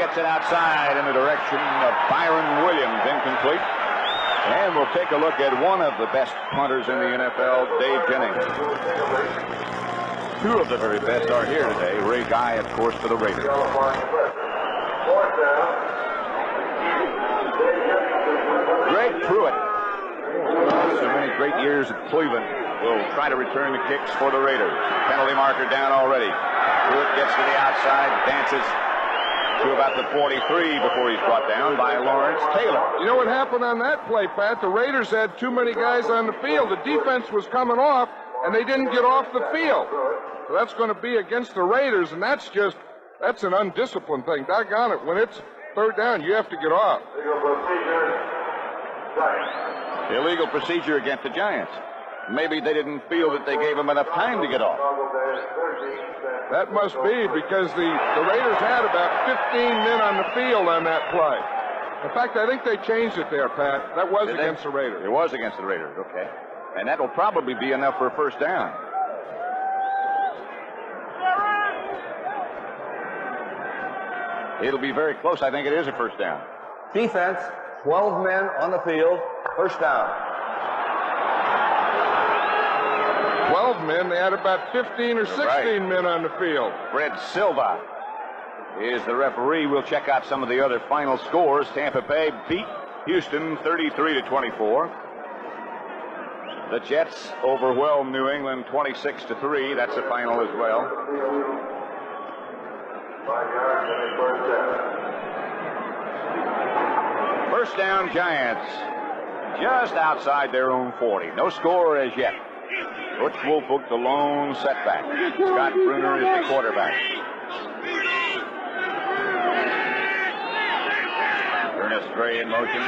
gets it outside in the direction of Byron Williams, incomplete. And we'll take a look at one of the best punters in the NFL, Dave Jennings. Two of the very best are here today. Ray Guy, of course, for the Raiders. Greg Pruitt, so many great years at Cleveland, will try to return the kicks for the Raiders. Penalty marker down already. Pruitt gets to the outside, dances to about the 43 before he's brought down by Lawrence Taylor. You know what happened on that play, Pat? The Raiders had too many guys on the field. The defense was coming off, and they didn't get off the field. So that's going to be against the Raiders, and that's an undisciplined thing. Doggone it. When it's third down, you have to get off. Illegal procedure against the Giants. Maybe they didn't feel that they gave them enough time to get off. That must be because the Raiders had about 15 men on the field on that play. In fact, I think they changed it there, Pat. That was against the Raiders. It was against the Raiders, okay. And that will probably be enough for a first down. It'll be very close. I think it is a first down. Defense, 12 men on the field, first down. 12 men. They had about 15 or 16 men on the field. Fred Silva is the referee. We'll check out some of the other final scores. Tampa Bay beat Houston 33-24. The Jets overwhelmed New England 26-3. That's the final as well. First down, Giants, just outside their own 40. No score as yet. Butch Woolfolk, the lone setback. Scott Bruner is the quarterback. Ernest Gray in motion.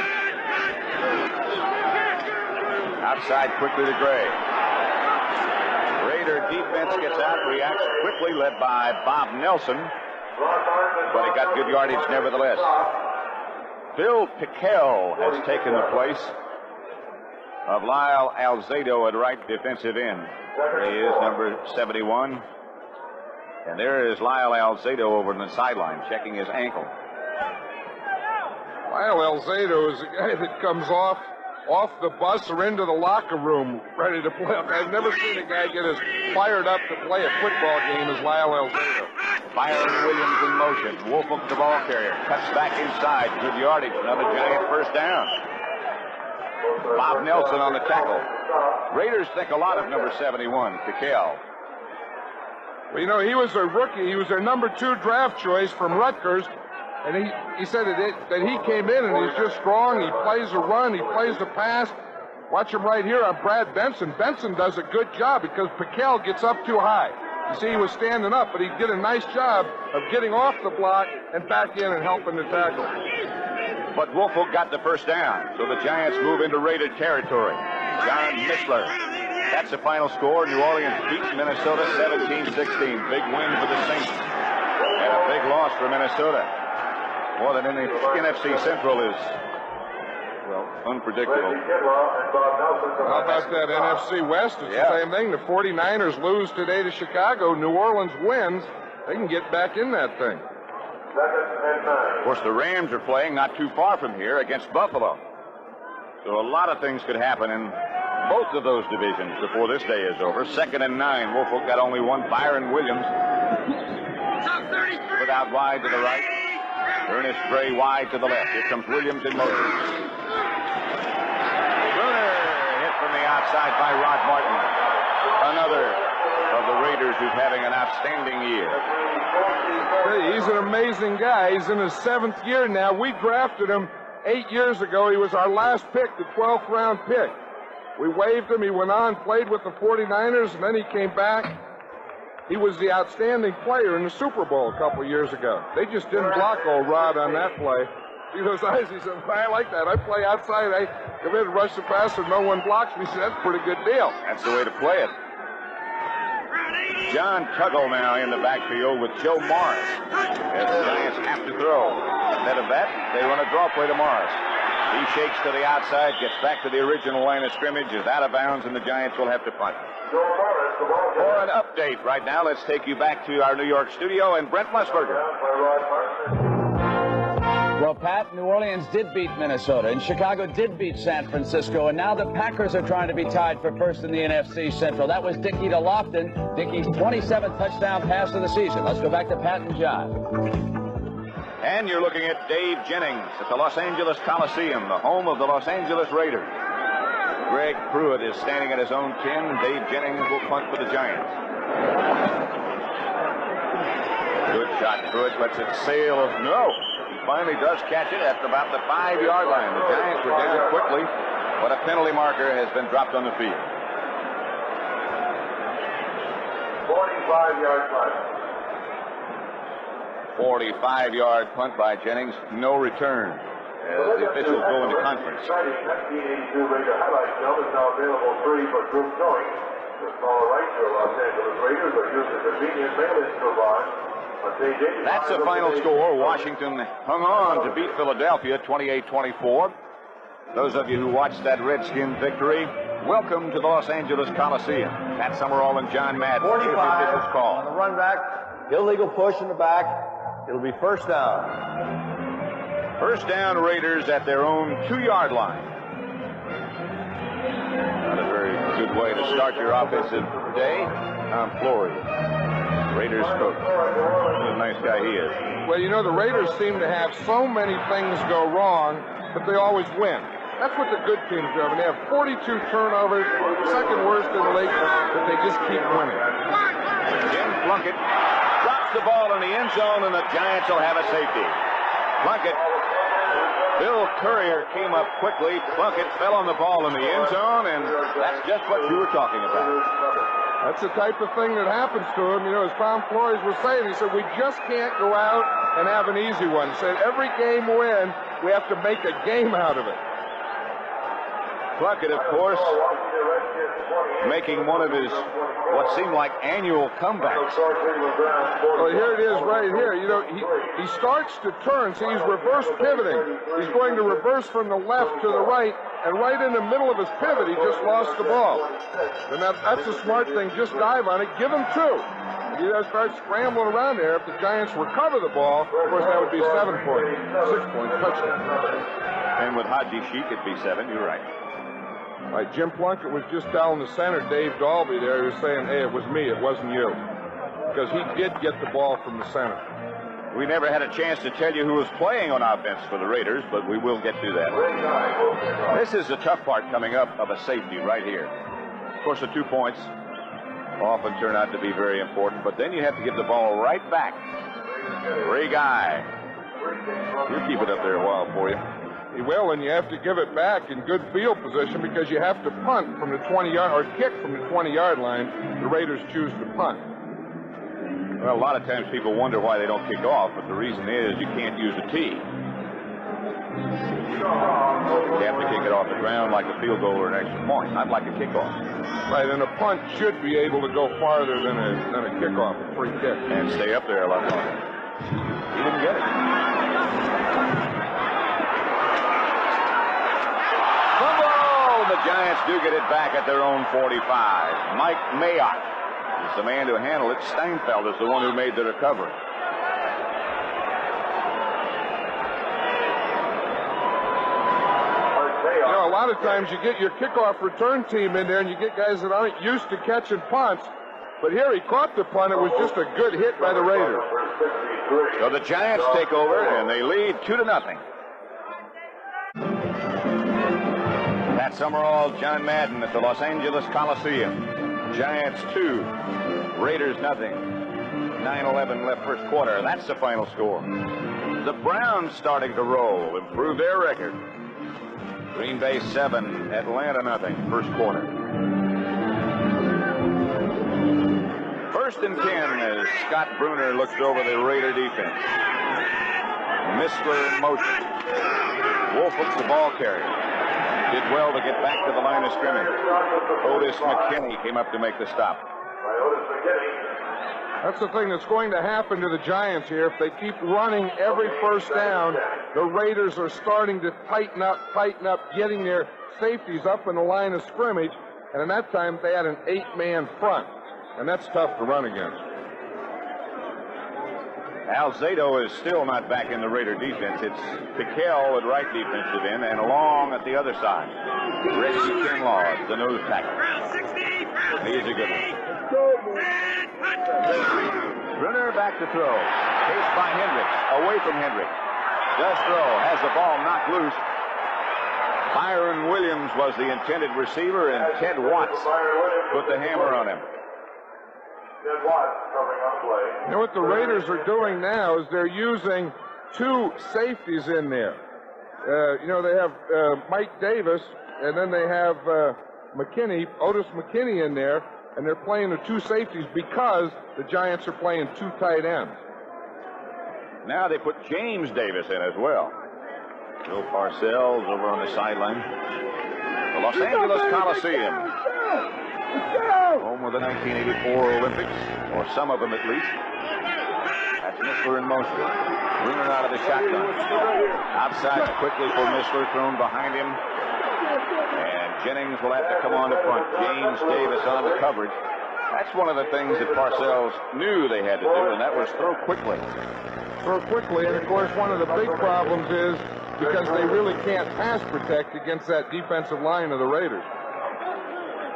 Outside quickly to Gray. Raider defense gets out, reacts quickly, led by Bob Nelson. But it got good yardage nevertheless. Bill Piquel has taken the place of Lyle Alzado at right defensive end. There he is, number 71. And there is Lyle Alzado over on the sideline, checking his ankle. Lyle Alzado is a guy that comes off the bus or into the locker room ready to play. I've never seen a guy get as fired up to play a football game as Lyle Alzado. Byron Williams in motion. Woolfolk, the ball carrier, cuts back inside. Good yardage. Another Giant first down. Bob Nelson on the tackle. Raiders think a lot of number 71, Piquel. Well, you know, he was a rookie. He was their number 2 draft choice from Rutgers. And he said that he came in and he's just strong. He plays a run. He plays the pass. Watch him right here on Brad Benson. Benson does a good job because Piquel gets up too high. You see, he was standing up, but he did a nice job of getting off the block and back in and helping the tackle. But Woolfolk got the first down, so the Giants move into Raider territory. John Mishler. That's the final score. New Orleans beats Minnesota 17-16. Big win for the Saints. And a big loss for Minnesota. More than any NFC Central is, well, unpredictable. How about that NFC West? It's the same thing. The 49ers lose today to Chicago. New Orleans wins. They can get back in that thing. Of course, the Rams are playing not too far from here against Buffalo. So a lot of things could happen in both of those divisions before this day is over. 2nd and 9. Woolfolk got only one. Byron Williams put out wide to the right. Ernest Gray wide to the left. Here comes Williams in motion. Bruner hit from the outside by Rod Martin. Another of the Raiders who's having an outstanding year. Hey, he's an amazing guy. He's in his 7th year now. We drafted him 8 years ago. He was our last pick, the 12th round pick. We waived him. He went on, played with the 49ers, and then he came back. He was the outstanding player in the Super Bowl a couple years ago. They just didn't block old Rod on that play. See those eyes? He said, I like that. I play outside. I come in and rush the passer. No one blocks me. He said, that's a pretty good deal. That's the way to play it. John Tuggle now in the backfield with Joe Morris. As the Giants have to throw. Instead of that, they run a draw play to Morris. He shakes to the outside, gets back to the original line of scrimmage, is out of bounds, and the Giants will have to punt. For an update right now, let's take you back to our New York studio and Brent Musburger. Well, Pat, New Orleans did beat Minnesota, and Chicago did beat San Francisco, and now the Packers are trying to be tied for first in the NFC Central. That was Dickie to Lofton, Dickie's 27th touchdown pass of the season. Let's go back to Pat and John. And you're looking at Dave Jennings at the Los Angeles Coliseum, the home of the Los Angeles Raiders. Greg Pruitt is standing at his own 10. Dave Jennings will punt for the Giants. Good shot. Pruitt lets it sail. No. He finally does catch it at about the 5-yard line. The Giants were down quickly, but a penalty marker has been dropped on the field. 45-yard punt. 45-yard punt by Jennings. No return as the officials go into conference. 1982 Raider highlight film is now available free for group towing. The small rights to Los Angeles Raiders are used as convenient mail-in coupons. That's the final score. Washington hung on to beat Philadelphia 28-24. Those of you who watched that Redskin victory, welcome to the Los Angeles Coliseum. Pat Summerall and John Madden. 45 officials call. on the run back. Illegal push in the back. It'll be first down. First down, Raiders at their own 2-yard line. Not a very good way to start your offensive day. Tom Flory, Raiders coach. What a nice guy he is. Well, you know, the Raiders seem to have so many things go wrong, but they always win. That's what the good teams do. I mean, they have 42 turnovers, second worst in the league, but they just keep winning. Jim Plunkett drops the ball in the end zone, and the Giants will have a safety. Plunkett. Bill Courier came up quickly. Plunkett fell on the ball in the end zone, and that's just what you were talking about. That's the type of thing that happens to him. You know, as Tom Flores was saying, he said, we just can't go out and have an easy one. He said, every game we win, we have to make a game out of it. Plunkett, of course, making one of his what seemed like annual comebacks. Well, here it is right here. You know, he starts to turn. See, he's reverse pivoting. He's going to reverse from the left to the right, and right in the middle of his pivot, he just lost the ball. And that's a smart thing. Just dive on it. Give him 2. If he does start scrambling around there, if the Giants recover the ball, of course, that would be 7-point, 6-point touchdown. And with Haji Sheik, it'd be 7. You're right. Right, Jim Plunkett was just telling the center, Dave Dalby, there. He was saying, hey, it was me, it wasn't you. Because he did get the ball from the center. We never had a chance to tell you who was playing on offense for the Raiders, but we will get to that. This is the tough part coming up of a safety right here. Of course, the 2 points often turn out to be very important, but then you have to give the ball right back. Ray Guy. He'll keep it up there a while for you. He will, and you have to give it back in good field position because you have to punt from the 20-yard or kick from the 20-yard line. The Raiders choose to punt. Well, a lot of times people wonder why they don't kick off, but the reason is you can't use a tee. You have to kick it off the ground like a field goal or an extra point, not like a kickoff. Right, and a punt should be able to go farther than a kickoff, a free kick. And stay up there a lot longer. He didn't get it. The Giants do get it back at their own 45. Mike Mayock is the man to handle it. Steinfeld is the one who made the recovery. You know, a lot of times you get your kickoff return team in there and you get guys that aren't used to catching punts. But here he caught the punt. It was just a good hit by the Raiders. So the Giants take over and they lead 2-0. Pat Summerall, John Madden at the Los Angeles Coliseum. Giants 2, Raiders nothing. 9:11 left first quarter. That's the final score. The Browns starting to roll, improve their record. Green Bay 7, Atlanta nothing, first quarter. 1st and 10 as Scott Bruner looks over the Raider defense. Missler in motion. Wolf hooks the ball carrier. Did well to get back to the line of scrimmage. Otis McKinney came up to make the stop. That's the thing that's going to happen to the Giants here. If they keep running every first down, the Raiders are starting to tighten up, getting their safeties up in the line of scrimmage. And in that time, they had an 8-man front. And that's tough to run against. Alzado is still not back in the Raider defense. It's Piquel at right defensive end and Long at the other side. Reggie Kinlaw, the nose tackle. He's a good one. Brunner back to throw. Chased by Hendricks. Away from Hendricks. Does throw. Has the ball knocked loose. Byron Williams was the intended receiver, and Ted Watts put the hammer on him. Ted Watts coming on play. You know what the Raiders are doing now is they're using two safeties in there. They have Mike Davis, and then they have Otis McKinney in there, and they're playing the two safeties because the Giants are playing two tight ends. Now they put James Davis in as well. Bill Parcells over on the sideline. The Los Angeles Coliseum, home of the 1984 Olympics, or some of them at least. That's Missler in motion. Bruner out of the shotgun. Outside quickly for Missler, thrown behind him. And Jennings will have to come on to front. James Davis on the coverage. That's one of the things that Parcells knew they had to do, and that was throw quickly. Throw quickly, and of course one of the big problems is because they really can't pass protect against that defensive line of the Raiders.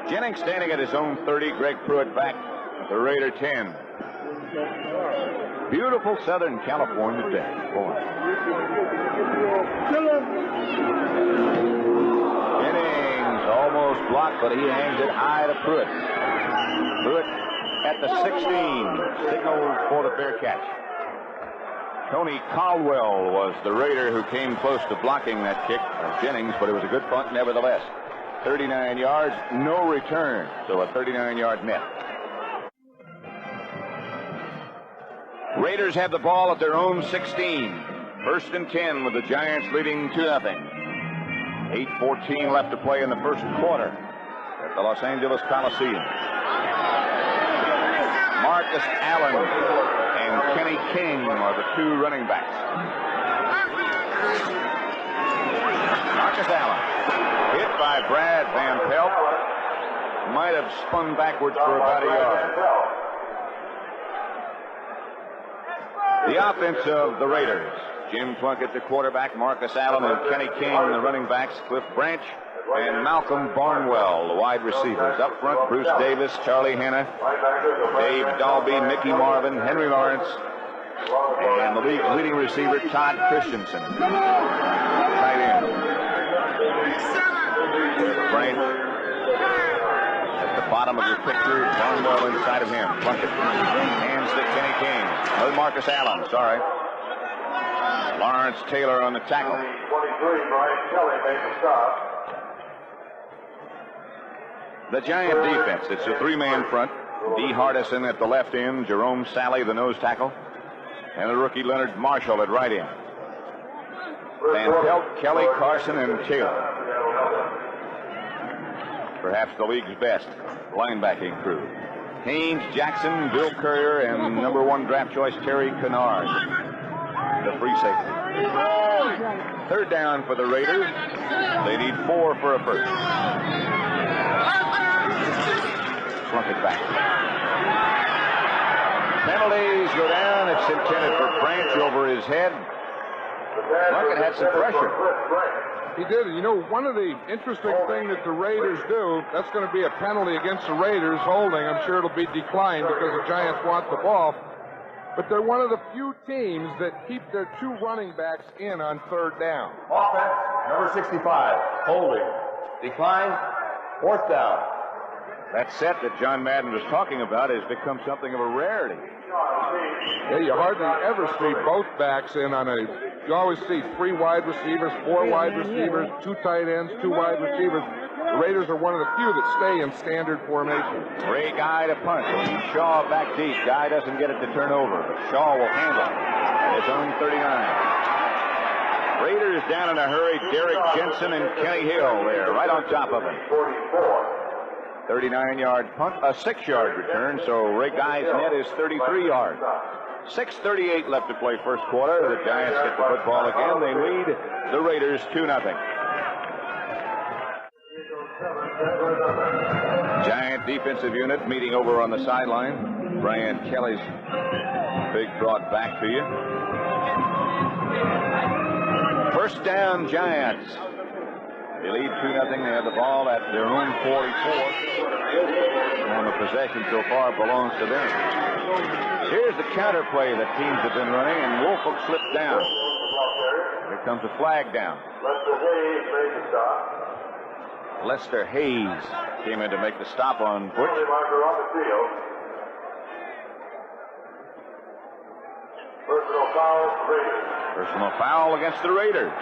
Jennings standing at his own 30. Greg Pruitt back at the Raider 10. Beautiful Southern California day. Jennings almost blocked, but he hangs it high to Pruitt. Pruitt at the 16. Signaled for the fair catch. Tony Caldwell was the Raider who came close to blocking that kick of Jennings, but it was a good punt nevertheless. 39 yards, no return, so a 39-yard net. Raiders have the ball at their own 16. First and 10 with the Giants leading 2-0. 8:14 left to play in the first quarter at the Los Angeles Coliseum. Marcus Allen and Kenny King are the two running backs. Marcus Allen, hit by Brad Van Pelt, might have spun backwards for about a yard. The offense of the Raiders: Jim Plunkett, the quarterback, Marcus Allen and Kenny King, the running backs, Cliff Branch and Malcolm Barnwell, the wide receivers. Up front, Bruce Davis, Charlie Hanna, Dave Dalby, Mickey Marvin, Henry Lawrence, and the league's leading receiver, Todd Christensen. Tight end. Branch at the bottom of your picture, Barnwell inside of him. Plunkett hands to Kenny King. No, Marcus Allen, sorry. Lawrence Taylor on the tackle. 23, Brian Kelly made the stop. The Giant defense, it's a three-man front. Dee Hardison at the left end, Jerome Salley, the nose tackle, and the rookie Leonard Marshall at right end. Van Pelt, Kelly, Carson, and Taylor. Perhaps the league's best linebacking crew. Haynes, Jackson, Bill Courier, and number 1 draft choice Terry Kennard, the free safety. Third down for the Raiders. They need 4 for a first. Plunkett back. Penalties go down. It's intended for Branch over his head. Plunkett had some pressure. He did. You know, one of the interesting things that the Raiders do, that's going to be a penalty against the Raiders holding. I'm sure it'll be declined because the Giants want the ball. But they're one of the few teams that keep their 2 running backs in on third down. Offense, number 65, holding. Decline, 4th down. That set that John Madden was talking about has become something of a rarity. Yeah, you hardly ever see both backs in on a... You always see 3 wide receivers, 4 wide receivers, 2 tight ends, 2 wide receivers. The Raiders are one of the few that stay in standard formation. Ray Guy to punt. Shaw back deep. Guy doesn't get it to turn over, but Shaw will handle it at his own 39. Raiders down in a hurry. Derek Jensen and Kenny Hill there, right on top of him. 39-yard punt, a 6-yard return, so Ray Guy's net is 33 yards. 6:38 left to play first quarter. The Giants get the football again. They lead the Raiders 2-0. Giant defensive unit meeting over on the sideline. Brian Kelly's big brought back to you. First down, Giants. They lead 2-0. They have the ball at their own 44. And the possession so far belongs to them. Here's the counter play that teams have been running, and Woolfolk slipped down. Here comes a flag down. Lester Hayes came in to make the stop on Butch. Personal foul, Raiders. Personal foul against the Raiders.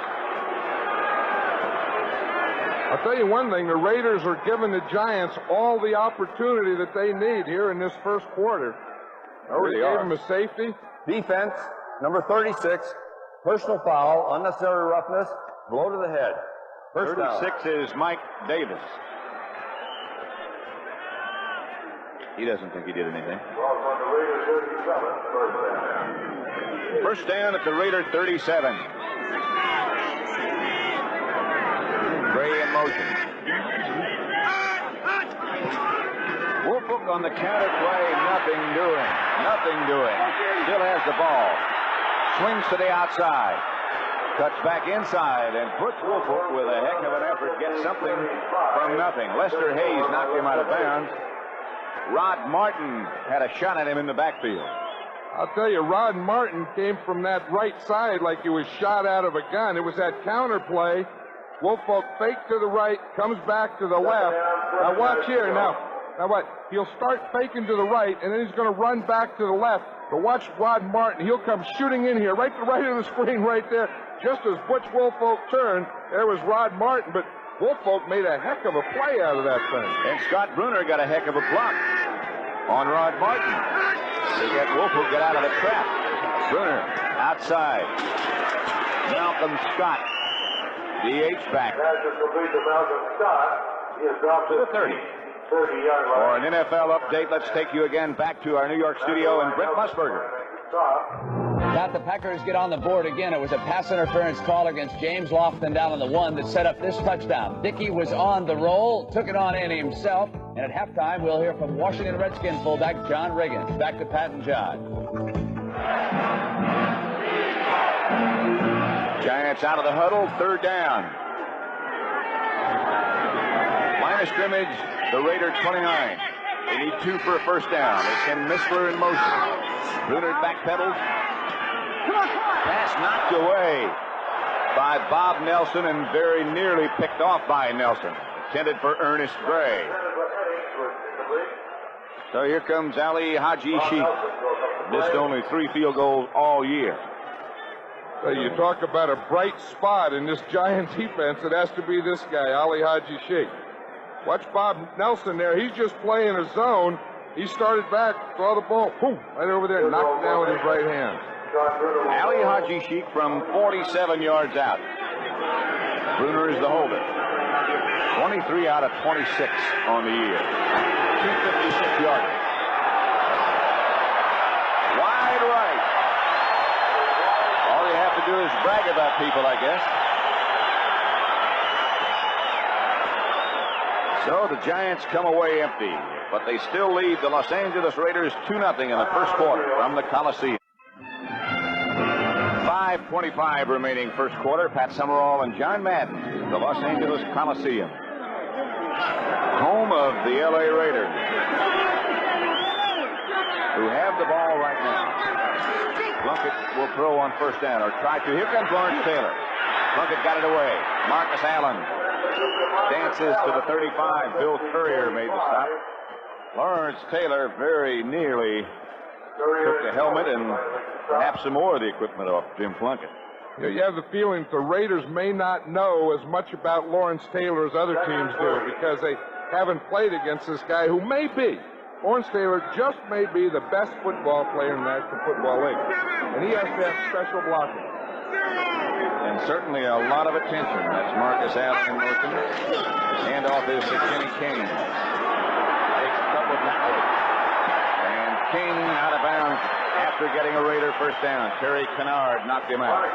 I'll tell you one thing, the Raiders are giving the Giants all the opportunity that they need here in this first quarter. Already gave them a safety. Defense, number 36, personal foul, unnecessary roughness, blow to the head. First down. 36 is Mike Davis. He doesn't think he did anything. First down at the Raider 37. Gray in motion. Woolfolk on the counter play, nothing doing. Nothing doing. Still has the ball. Swings to the outside. Cuts back inside, and Butch Woolfolk, with a heck of an effort, gets something from nothing. Lester Hayes knocked him out of bounds. Rod Martin had a shot at him in the backfield. I'll tell you, Rod Martin came from that right side like he was shot out of a gun. It was that counter play. Woolfolk faked to the right, comes back to the left. Now watch here. Now what? He'll start faking to the right, and then he's going to run back to the left. But watch Rod Martin. He'll come shooting in here, right to the right of the screen right there. Just as Butch Woolfolk turned, there was Rod Martin. But Woolfolk made a heck of a play out of that thing. And Scott Bruner got a heck of a block on Rod Martin to get Woolfolk get out of the trap. Bruner outside. Malcolm Scott, DH back. To the 30. For an NFL update, let's take you again back to our New York studio and Brent Musburger. Got the Packers get on the board again. It was a pass interference call against James Lofton down on the 1 that set up this touchdown. Dickey was on the roll, took it on in himself, and at halftime we'll hear from Washington Redskins fullback John Riggins. Back to Pat and John. Giants out of the huddle, third down. Line of scrimmage, the Raider 29. They need 2 for a first down. They send Missler in motion. Bruner backpedals. Pass knocked away by Bob Nelson and very nearly picked off by Nelson. Intended for Ernest Gray. So here comes Ali Haji Sheikh. Missed only 3 field goals all year. So you talk about a bright spot in this Giant defense. It has to be this guy, Ali Haji Sheikh. Watch Bob Nelson there. He's just playing a zone. He started back, saw the ball, boom, right over there, knocked it down with his right hand. Ali Haji Sheikh from 47 yards out. Bruner is the holder. 23 out of 26 on the year. 256 yards. Wide right. All you have to do is brag about people, I guess. So the Giants come away empty, but they still lead the Los Angeles Raiders 2-0 in the first quarter from the Coliseum. 5:25 remaining first quarter. Pat Summerall and John Madden, the Los Angeles Coliseum, home of the L.A. Raiders, who have the ball right now. Plunkett will throw on first down, or try to. Here comes Lawrence Taylor. Plunkett got it away. Marcus Allen dances to the 35. Bill Courier made the stop. Lawrence Taylor very nearly took the helmet and perhaps some more of the equipment off Jim Plunkett. You have the feeling that the Raiders may not know as much about Lawrence Taylor as other teams do because they haven't played against this guy who may be. Lawrence Taylor just may be the best football player in the National Football League. And he has to have special blocking. And certainly a lot of attention. That's Marcus Allen in motion. Handoff is to Kenny King. Takes a couple of mistakes. And King out of bounds after getting a Raider first down. Terry Kennard knocked him out.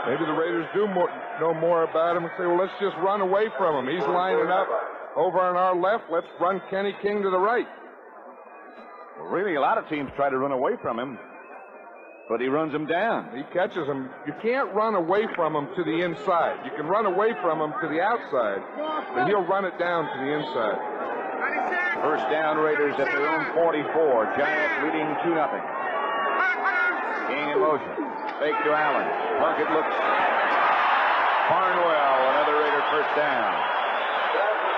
Maybe the Raiders do know more about him and say, well, let's just run away from him. He's lining up over on our left. Let's run Kenny King to the right. Well, really, a lot of teams try to run away from him, but he runs them down. He catches them. You can't run away from him to the inside. You can run away from him to the outside, but he'll run it down to the inside. First down, Raiders at their own 44. Giants leading 2-0. King in motion. Fake to Allen. Plunkett looks. Barnwell, another Raider first down.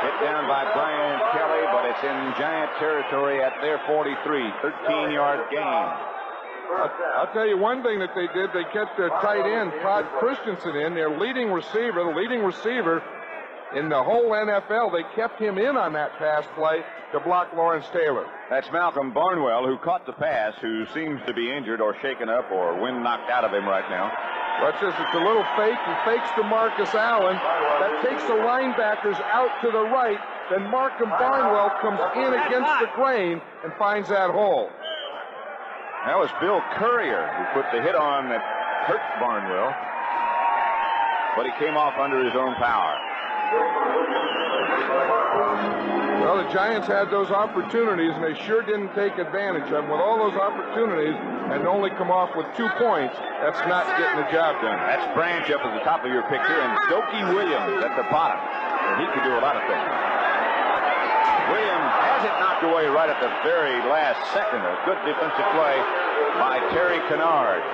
Hit down by Brian Kelly, but it's in Giant territory at their 43. 13-yard gain. I'll tell you one thing that they did. They kept their tight end, Todd Christensen, in, their leading receiver, the leading receiver in the whole NFL. They kept him in on that pass play to block Lawrence Taylor. That's Malcolm Barnwell, who caught the pass, who seems to be injured or shaken up or wind knocked out of him right now. Watch this. It's a little fake. He fakes to Marcus Allen. That takes the linebackers out to the right. Then Malcolm Barnwell comes in against the grain and finds that hole. That was Bill Courier who put the hit on that hurt Barnwell, but he came off under his own power. Well, the Giants had those opportunities, and they sure didn't take advantage of them. With all those opportunities and only come off with 2 points, that's not getting the job done. That's Branch up at the top of your picture, and Dokey Williams at the bottom. And he could do a lot of things. Williams has it knocked away right at the very last second. A good defensive play by Terry Kennard.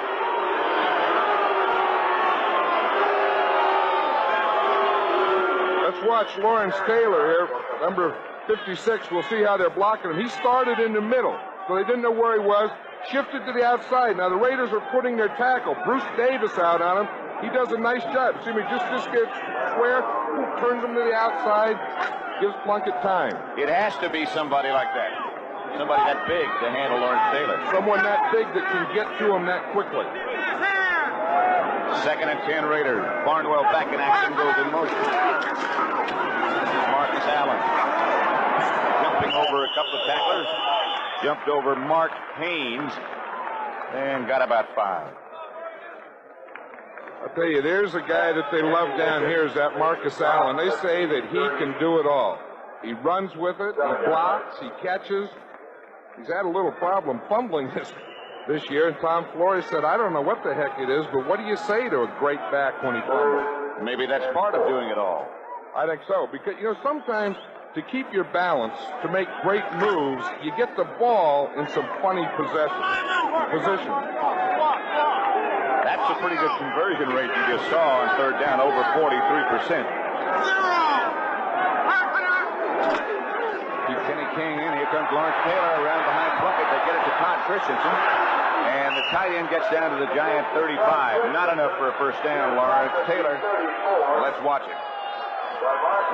Let's watch Lawrence Taylor here, number 56. We'll see how they're blocking him. He started in the middle, so they didn't know where he was. Shifted to the outside. Now the Raiders are putting their tackle, Bruce Davis, out on him. He does a nice job. See me, just gets square, turns him to the outside, gives Plunkett time. It has to be somebody like that. Somebody that big to handle Lawrence Taylor. Someone that big that can get to him that quickly. 2nd and 10 Raiders. Barnwell back in action, goes in motion. This is Marcus Allen. Jumping over a couple of tacklers. Jumped over Mark Haynes and got about 5. I'll tell you, there's a guy that they love down here, is that Marcus Allen. They say that he can do it all. He runs with it, he blocks, he catches. He's had a little problem fumbling this year, and Tom Flores said, I don't know what the heck it is, but what do you say to a great back when he fumbles? Maybe that's part of doing it all. I think so, because, you know, sometimes to keep your balance, to make great moves, you get the ball in some funny position. That's a pretty good conversion rate you just saw on 3rd down, over 43%. Kenny King in. Here comes Lawrence Taylor around behind Plunkett. They get it to Todd Christensen. And the tight end gets down to the Giant 35. Not enough for a first down, Lawrence Taylor. Let's watch it.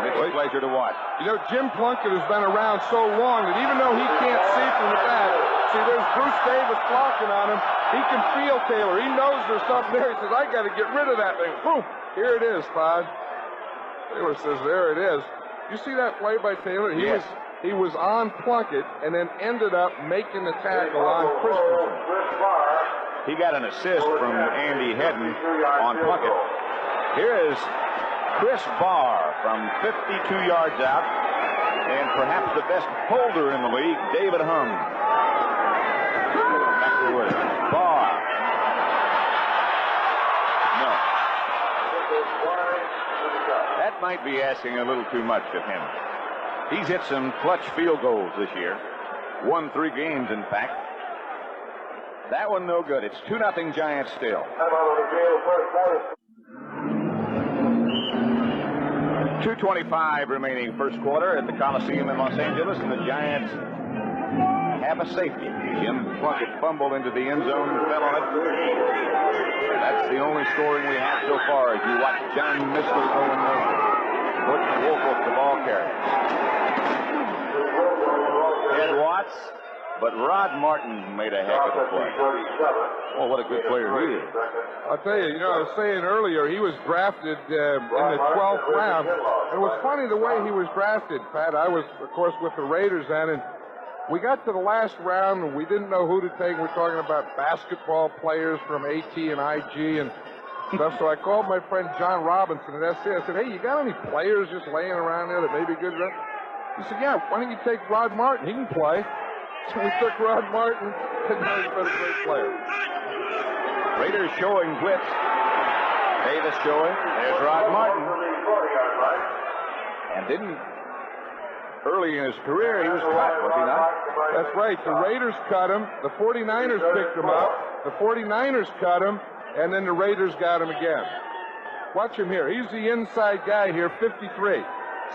It's a pleasure to watch. You know, Jim Plunkett has been around so long that even though he can't see from the back, see, there's Bruce Davis blocking on him. He can feel Taylor. He knows there's something there. He says, I got to get rid of that thing. Boom. Here it is, Todd. Taylor says, there it is. You see that play by Taylor? He was on Plunkett and then ended up making the tackle on Christensen. He got an assist from Andy Hedden on Plunkett. Here is Chris Barr from 52 yards out, and perhaps the best holder in the league, David Hum. Back to Williams. Barr. No. That might be asking a little too much of him. He's hit some clutch field goals this year. Won 3 games, in fact. That one no good. It's 2-0 Giants still. 2:25 remaining first quarter at the Coliseum in Los Angeles, and the Giants have a safety. Jim Plunkett fumbled into the end zone and fell on it. That's the only scoring we have so far as you watch John Missler go in motion. Butch Wolf the ball carrier. Ed Watts, but Rod Martin made a heck of a play. Oh, what a good player he is. I'll tell you, I was saying earlier, he was drafted in the 12th round. And it was funny the way he was drafted, Pat. I was, of course, with the Raiders then, and we got to the last round, and we didn't know who to take. We're talking about basketball players from AT and IG and stuff. So I called my friend John Robinson at SC. I said, hey, you got any players just laying around there that may be good? He said, yeah, why don't you take Rod Martin? He can play. So we took Rod Martin, and now he's been a great player. Raiders showing blitz. Davis showing. There's Rod Martin. And didn't, early in his career, he was cut, was he not? That's right. The Raiders cut him. The 49ers picked him up. The 49ers cut him, and then the Raiders got him again. Watch him here. He's the inside guy here, 53.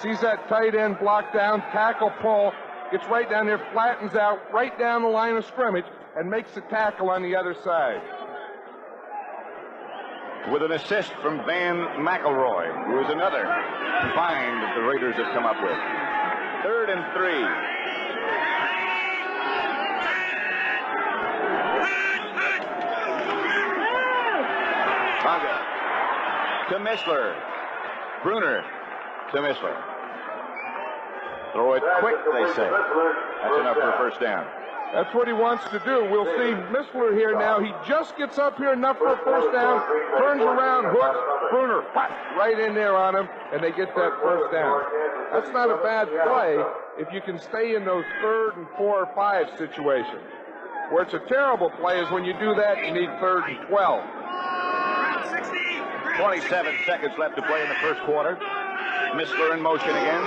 Sees that tight end block down, tackle pull, gets right down there, flattens out, right down the line of scrimmage, and makes the tackle on the other side. With an assist from Van McElroy, who is another find that the Raiders have come up with. 3rd and 3. Tonga to Missler. Bruner to Missler. Throw it quick, they say. That's enough for a first down. That's what he wants to do. We'll see Missler here now. He just gets up here enough for a first down, turns around, hooks, Bruner, right in there on him, and they get that first down. That's not a bad play if you can stay in those 3rd and 4 or 5 situations. Where it's a terrible play is when you do that, you need 3rd and 12. 27 seconds left to play in the first quarter. Missler in motion again.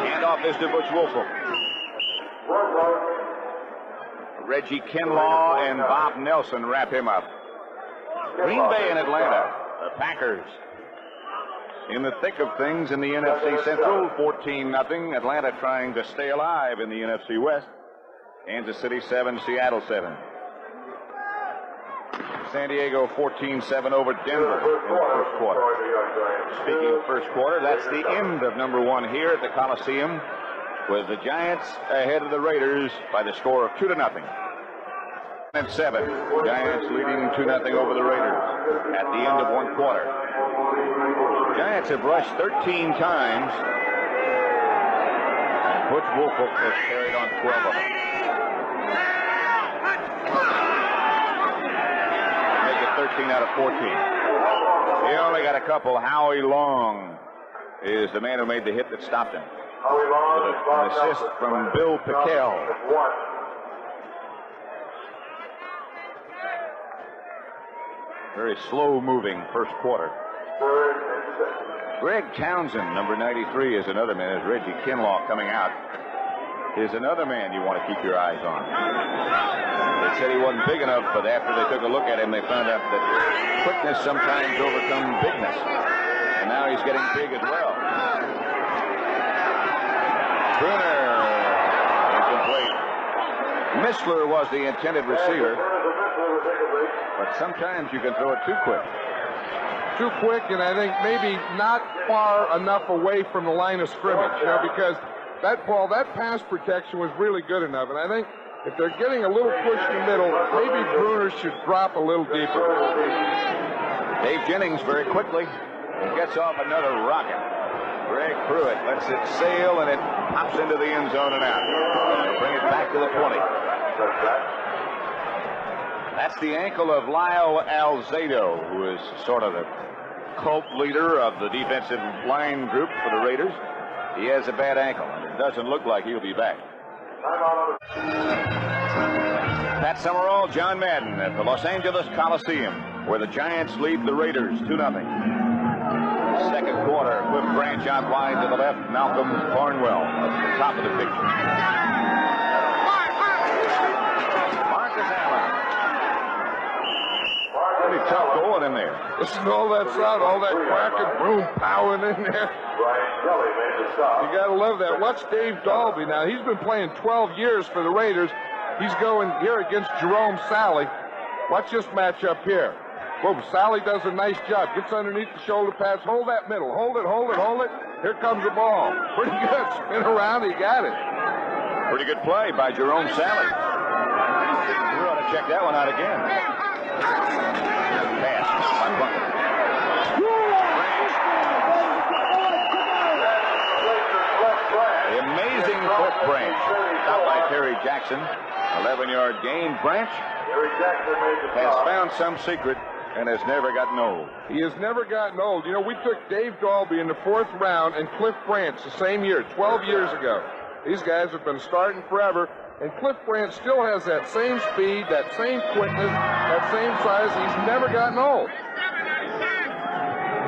Handoff is to Butch Woolfolk. Reggie Kinlaw and Bob Nelson wrap him up. Green Bay and Atlanta, the Packers. In the thick of things in the NFC Central, 14-0. Atlanta trying to stay alive in the NFC West. Kansas City 7, Seattle 7. San Diego 14-7 over Denver in the first quarter. Speaking of first quarter, that's the end of number 1 here at the Coliseum, with the Giants ahead of the Raiders by the score of 2-0. At 7, Giants leading 2-0 over the Raiders at the end of 1 quarter. Giants have rushed 13 times. Butch Woolfolk has carried on 12 of them. Make it 13 out of 14. He only got a couple. Howie Long is the man who made the hit that stopped him. With an assist from Bill Pickell. Very slow-moving first quarter. Greg Townsend, number 93, is another man. As Reggie Kinlaw coming out is another man you want to keep your eyes on. They said he wasn't big enough, but after they took a look at him, they found out that quickness sometimes overcomes bigness. And now he's getting big as well. Bruner incomplete. Missler was the intended receiver, but sometimes you can throw it too quick. Too quick, and I think maybe not far enough away from the line of scrimmage, because that ball, that pass protection was really good enough, and I think if they're getting a little push in the middle, maybe Bruner should drop a little deeper. Dave Jennings very quickly gets off another rocket. Greg Pruitt lets it sail, and it pops into the end zone and out. They'll bring it back to the 20. That's the ankle of Lyle Alzado, who is sort of the cult leader of the defensive line group for the Raiders. He has a bad ankle, and it doesn't look like he'll be back. Pat Summerall, John Madden at the Los Angeles Coliseum, where the Giants lead the Raiders 2-0. Second quarter, Cliff Branch out wide to the left, Malcolm Barnwell at the top of the picture. Marcus Allen. Pretty tough going in there. Listen to all that sound, all that cracking, boom, powering in there. You got to love that. Watch Dave Dalby now. He's been playing 12 years for the Raiders. He's going here against Jerome Sally. Watch this matchup here. Boom, Sally does a nice job. Gets underneath the shoulder pads. Hold that middle. Hold it, hold it, hold it. Here comes the ball. Pretty good. Spin around. He got it. Pretty good play by Jerome Sally. We ought to check that one out again. Pass by Bucket. The amazing Cliff Branch. Stopped by Terry Jackson. 11-yard gain. Branch has found some secret and has never gotten old. He has never gotten old. You know, we took Dave Dalby in the 4th round and Cliff Branch the same year, 12 years ago. These guys have been starting forever. And Cliff Branch still has that same speed, that same quickness, that same size. He's never gotten old.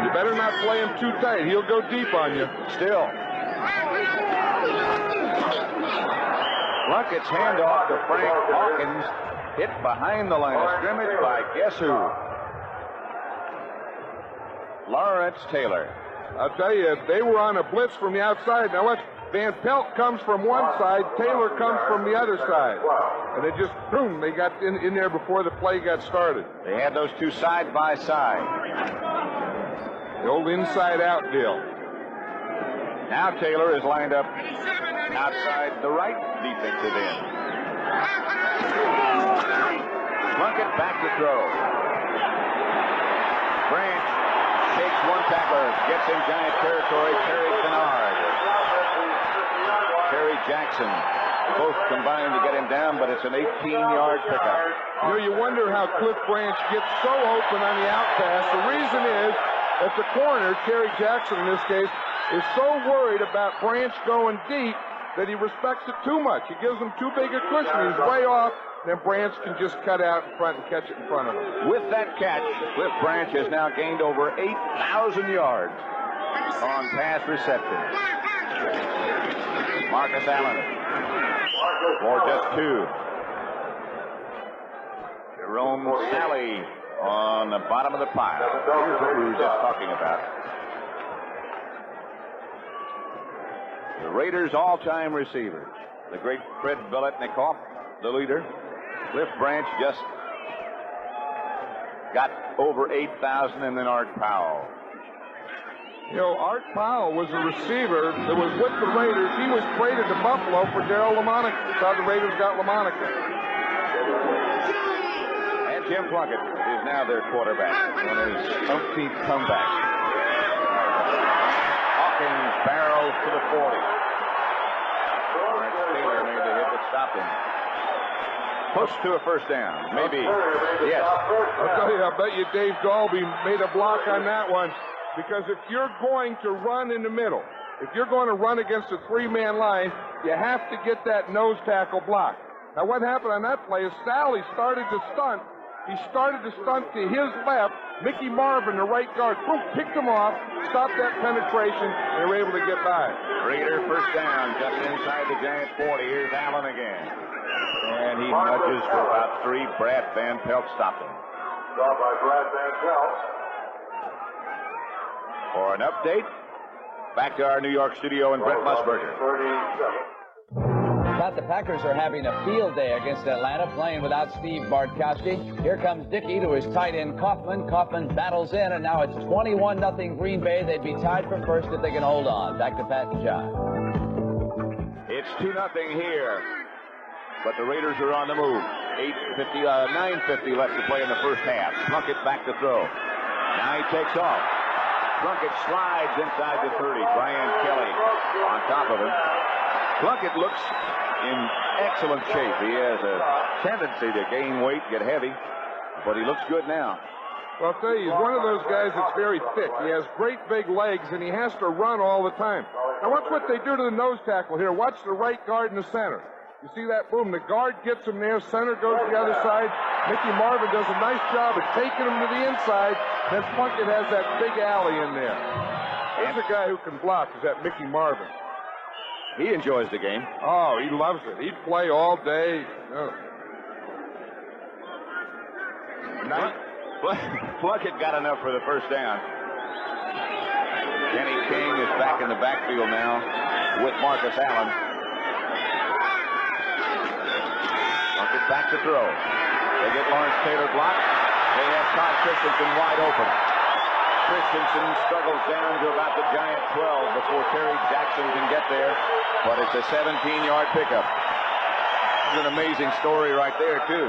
You better not play him too tight. He'll go deep on you. Still. Plunkett's handoff to Frank Hawkins, hit behind the line of scrimmage by guess who? Lawrence Taylor. I'll tell you, they were on a blitz from the outside. Now watch, Van Pelt comes from one side, Taylor comes from the other side. And they just, boom, they got in there before the play got started. They had those two side by side. The old inside-out deal. Now Taylor is lined up outside the right defensive end. Plunkett back to throw. Branch shakes one tackler, gets in Giant territory. Terry Kennard, Terry Jackson, both combined to get him down, but it's an 18-yard pickup. You know, you wonder how Cliff Branch gets so open on the out pass. The reason is that the corner, Terry Jackson in this case, is so worried about Branch going deep that he respects it too much. He gives him too big a cushion. He's way off. Then Branch can just cut out in front and catch it in front of him. With that catch, Cliff Branch has now gained over 8,000 yards on pass reception. Marcus Allen for just 2. Jerome Sally on the bottom of the pile. Here's what we were just talking about. The Raiders' all-time receivers. The great Fred Biletnikoff, the leader. Cliff Branch just got over 8,000, and then Art Powell. You know, Art Powell was a receiver that was with the Raiders. He was traded to Buffalo for Darryl LaMonica. That's how the Raiders got LaMonica. And Jim Plunkett is now their quarterback on his umpteenth comeback. Hawkins barrels to the 40. Lawrence Taylor made the hit that stopped him. Push to a first down. Maybe. Yes. I'll tell you, I bet you Dave Dalby made a block on that one. Because if you're going to run in the middle, if you're going to run against a 3-man line, you have to get that nose tackle block. Now, what happened on that play is Sally started to stunt. He started to stunt to his left. Mickey Marvin, the right guard, boom, picked him off, stopped that penetration, and they were able to get by. Raider first down, just inside the Giant 40. Here's Allen again. And he nudges for about 3. Brad Van Pelt stopped him. Stopped by Brad Van Pelt. For an update, back to our New York studio and Brett Musburger. 37. But the Packers are having a field day against Atlanta, playing without Steve Bartkowski. Here comes Dickey to his tight end Kaufman. Kaufman battles in, and now it's 21-0 Green Bay. They'd be tied for first if they can hold on. Back to Pat and John. It's 2-0 here, but the Raiders are on the move. 9:50 left to play in the first half. Plunkett back to throw. Now he takes off. Plunkett slides inside the 30. Brian Kelly on top of him. Plunkett looks in excellent shape. He has a tendency to gain weight, get heavy, but he looks good now. Well, I'll tell you, he's one of those guys that's very thick. He has great big legs, and he has to run all the time. Now, watch what they do to the nose tackle here. Watch the right guard in the center. You see that? Boom. The guard gets him there. Center goes to the other side. Mickey Marvin does a nice job of taking him to the inside. Then Plunkett has that big alley in there. There's a guy who can block, is that Mickey Marvin. He enjoys the game. Oh, he loves it. He'd play all day. Oh. Plunkett got enough for the first down. Kenny King is back in the backfield now with Marcus Allen. Plunkett back to throw. They get Lawrence Taylor blocked. They have Todd Christensen wide open. Christensen struggles down to about the Giant 12 before Terry Jackson can get there, but it's a 17-yard pickup. It's an amazing story right there, too.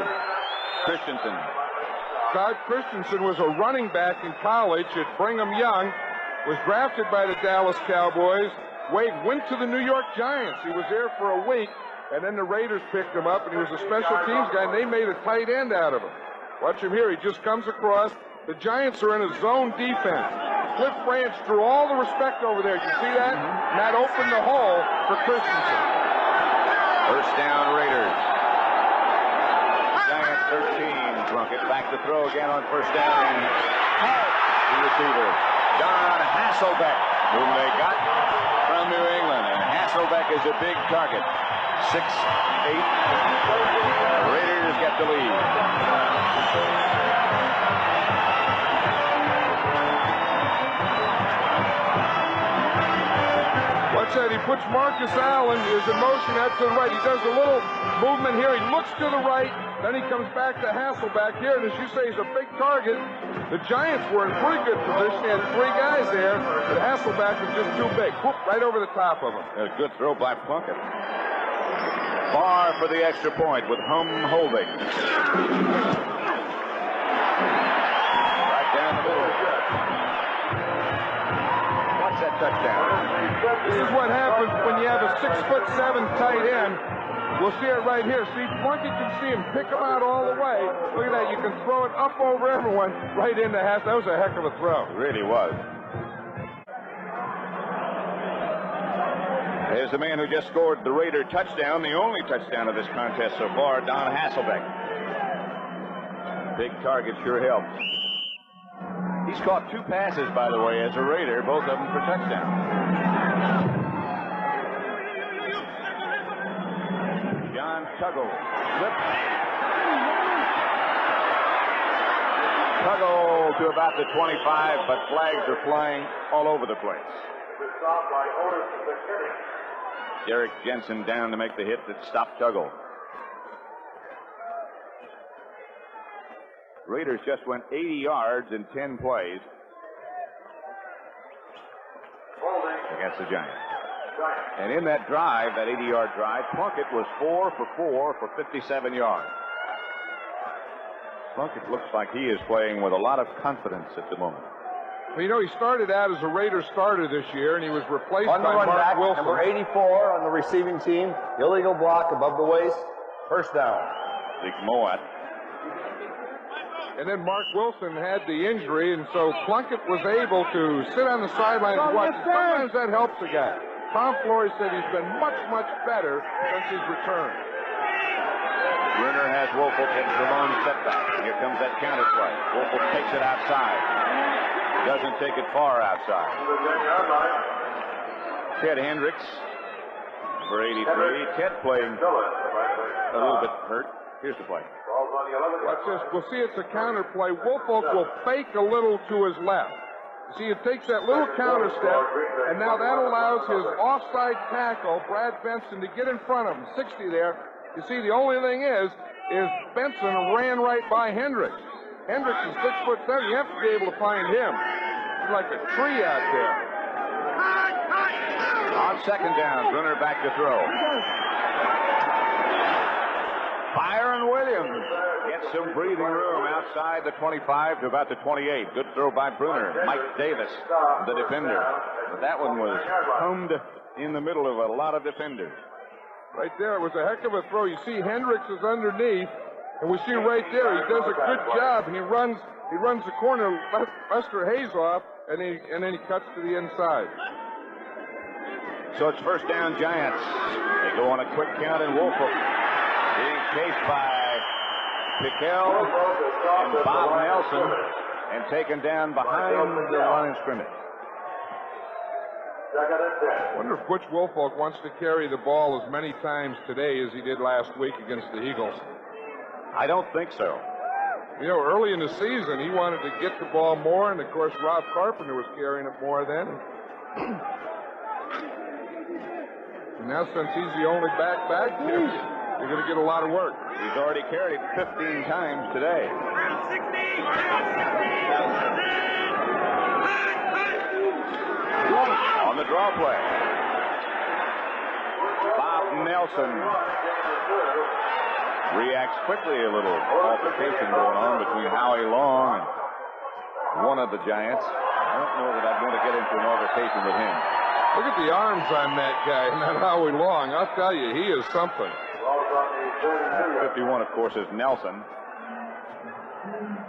Christensen. Todd Christensen was a running back in college at Brigham Young, was drafted by the Dallas Cowboys. Wade went to the New York Giants. He was there for a week, and then the Raiders picked him up, and he was a special teams guy, and they made a tight end out of him. Watch him here. He just comes across. The Giants are in a zone defense. Cliff Branch drew all the respect over there. You see that? And that opened the hole for Christensen. First down, Raiders. Giants 13. Plunkett back to throw again on first down. The receiver, Don Hasselbeck, whom they got from New England. And Hasselbeck is a big target. 6'8". The Raiders get the lead. Watch that. He puts Marcus Allen, is in motion out to the right. He does a little movement here. He looks to the right. Then he comes back to Hasselbeck here. And as you say, he's a big target. The Giants were in pretty good position. They had 3 guys there. But Hasselbeck was just too big. Whoop, right over the top of him. A good throw by Plunkett. Far for the extra point with Hum holding. Right down the middle. Watch that touchdown. This is what happens when you have a 6'7" tight end. We'll see it right here. See, Plunkett can see him pick him out all the way. Look at that. You can throw it up over everyone right into Hass. That was a heck of a throw. It really was. There's the man who just scored the Raider touchdown, the only touchdown of this contest so far, Don Hasselbeck. Big target sure helps. He's caught 2 passes, by the way, as a Raider, both of them for touchdowns. John Tuggle. Slip. Tuggle to about the 25, but flags are flying all over the place. Derek Jensen down to make the hit that stopped Tuggle. Raiders just went 80 yards in 10 plays against the Giants. And in that drive, that 80-yard drive, Plunkett was 4 for 4 for 57 yards. Plunkett looks like he is playing with a lot of confidence at the moment. Well, you know, he started out as a Raider starter this year, and he was replaced On the by run Mark back, Wilson. number 84 on the receiving team. Illegal block above the waist. First down. Zeke Moat. And then Mark Wilson had the injury, and so Plunkett was able to sit on the sideline and watch. Sometimes that helps a guy. Tom Flores said he's been much, much better since his return. Bruner has Woelfel into the long setback. Here comes that counter play. Woelfel takes it outside. Doesn't take it far outside. Ted Hendricks, number 83. Ted playing a little bit hurt. Here's the play. Watch this. We'll see it's a counter play. Woelfel will fake a little to his left. See, it takes that little counter step, and now that allows his offside tackle, Brad Benson, to get in front of him. 60 there. You see, the only thing is Benson ran right by Hendricks. Hendricks is 6'7". You have to be able to find him. He's like a tree out there. On second down, Bruner back to throw. Byron Williams gets some breathing room outside the 25 to about the 28. Good throw by Bruner. Mike Davis, the defender. But that one was hummed in the middle of a lot of defenders. Right there, it was a heck of a throw. You see Hendricks is underneath, and we see right there, he does a good job, and he runs the corner, Lester Hayes off, and then he cuts to the inside. So it's first down, Giants. They go on a quick count, and Woelfel being chased by Pickell and Bob Nelson and taken down behind the line of scrimmage. I wonder if Butch Woelfel wants to carry the ball as many times today as he did last week against the Eagles. I don't think so. You know, early in the season, he wanted to get the ball more, and of course, Rob Carpenter was carrying it more then. And now, since he's the only back there, you're going to get a lot of work. He's already carried it 15 times today. On the draw play, Bob Nelson reacts quickly. A little altercation going on between Howie Long and one of the Giants. I don't know that I'd want to get into an altercation with him. Look at the arms on that guy, and that Howie Long. I'll tell you, he is something. 51, of course, is Nelson.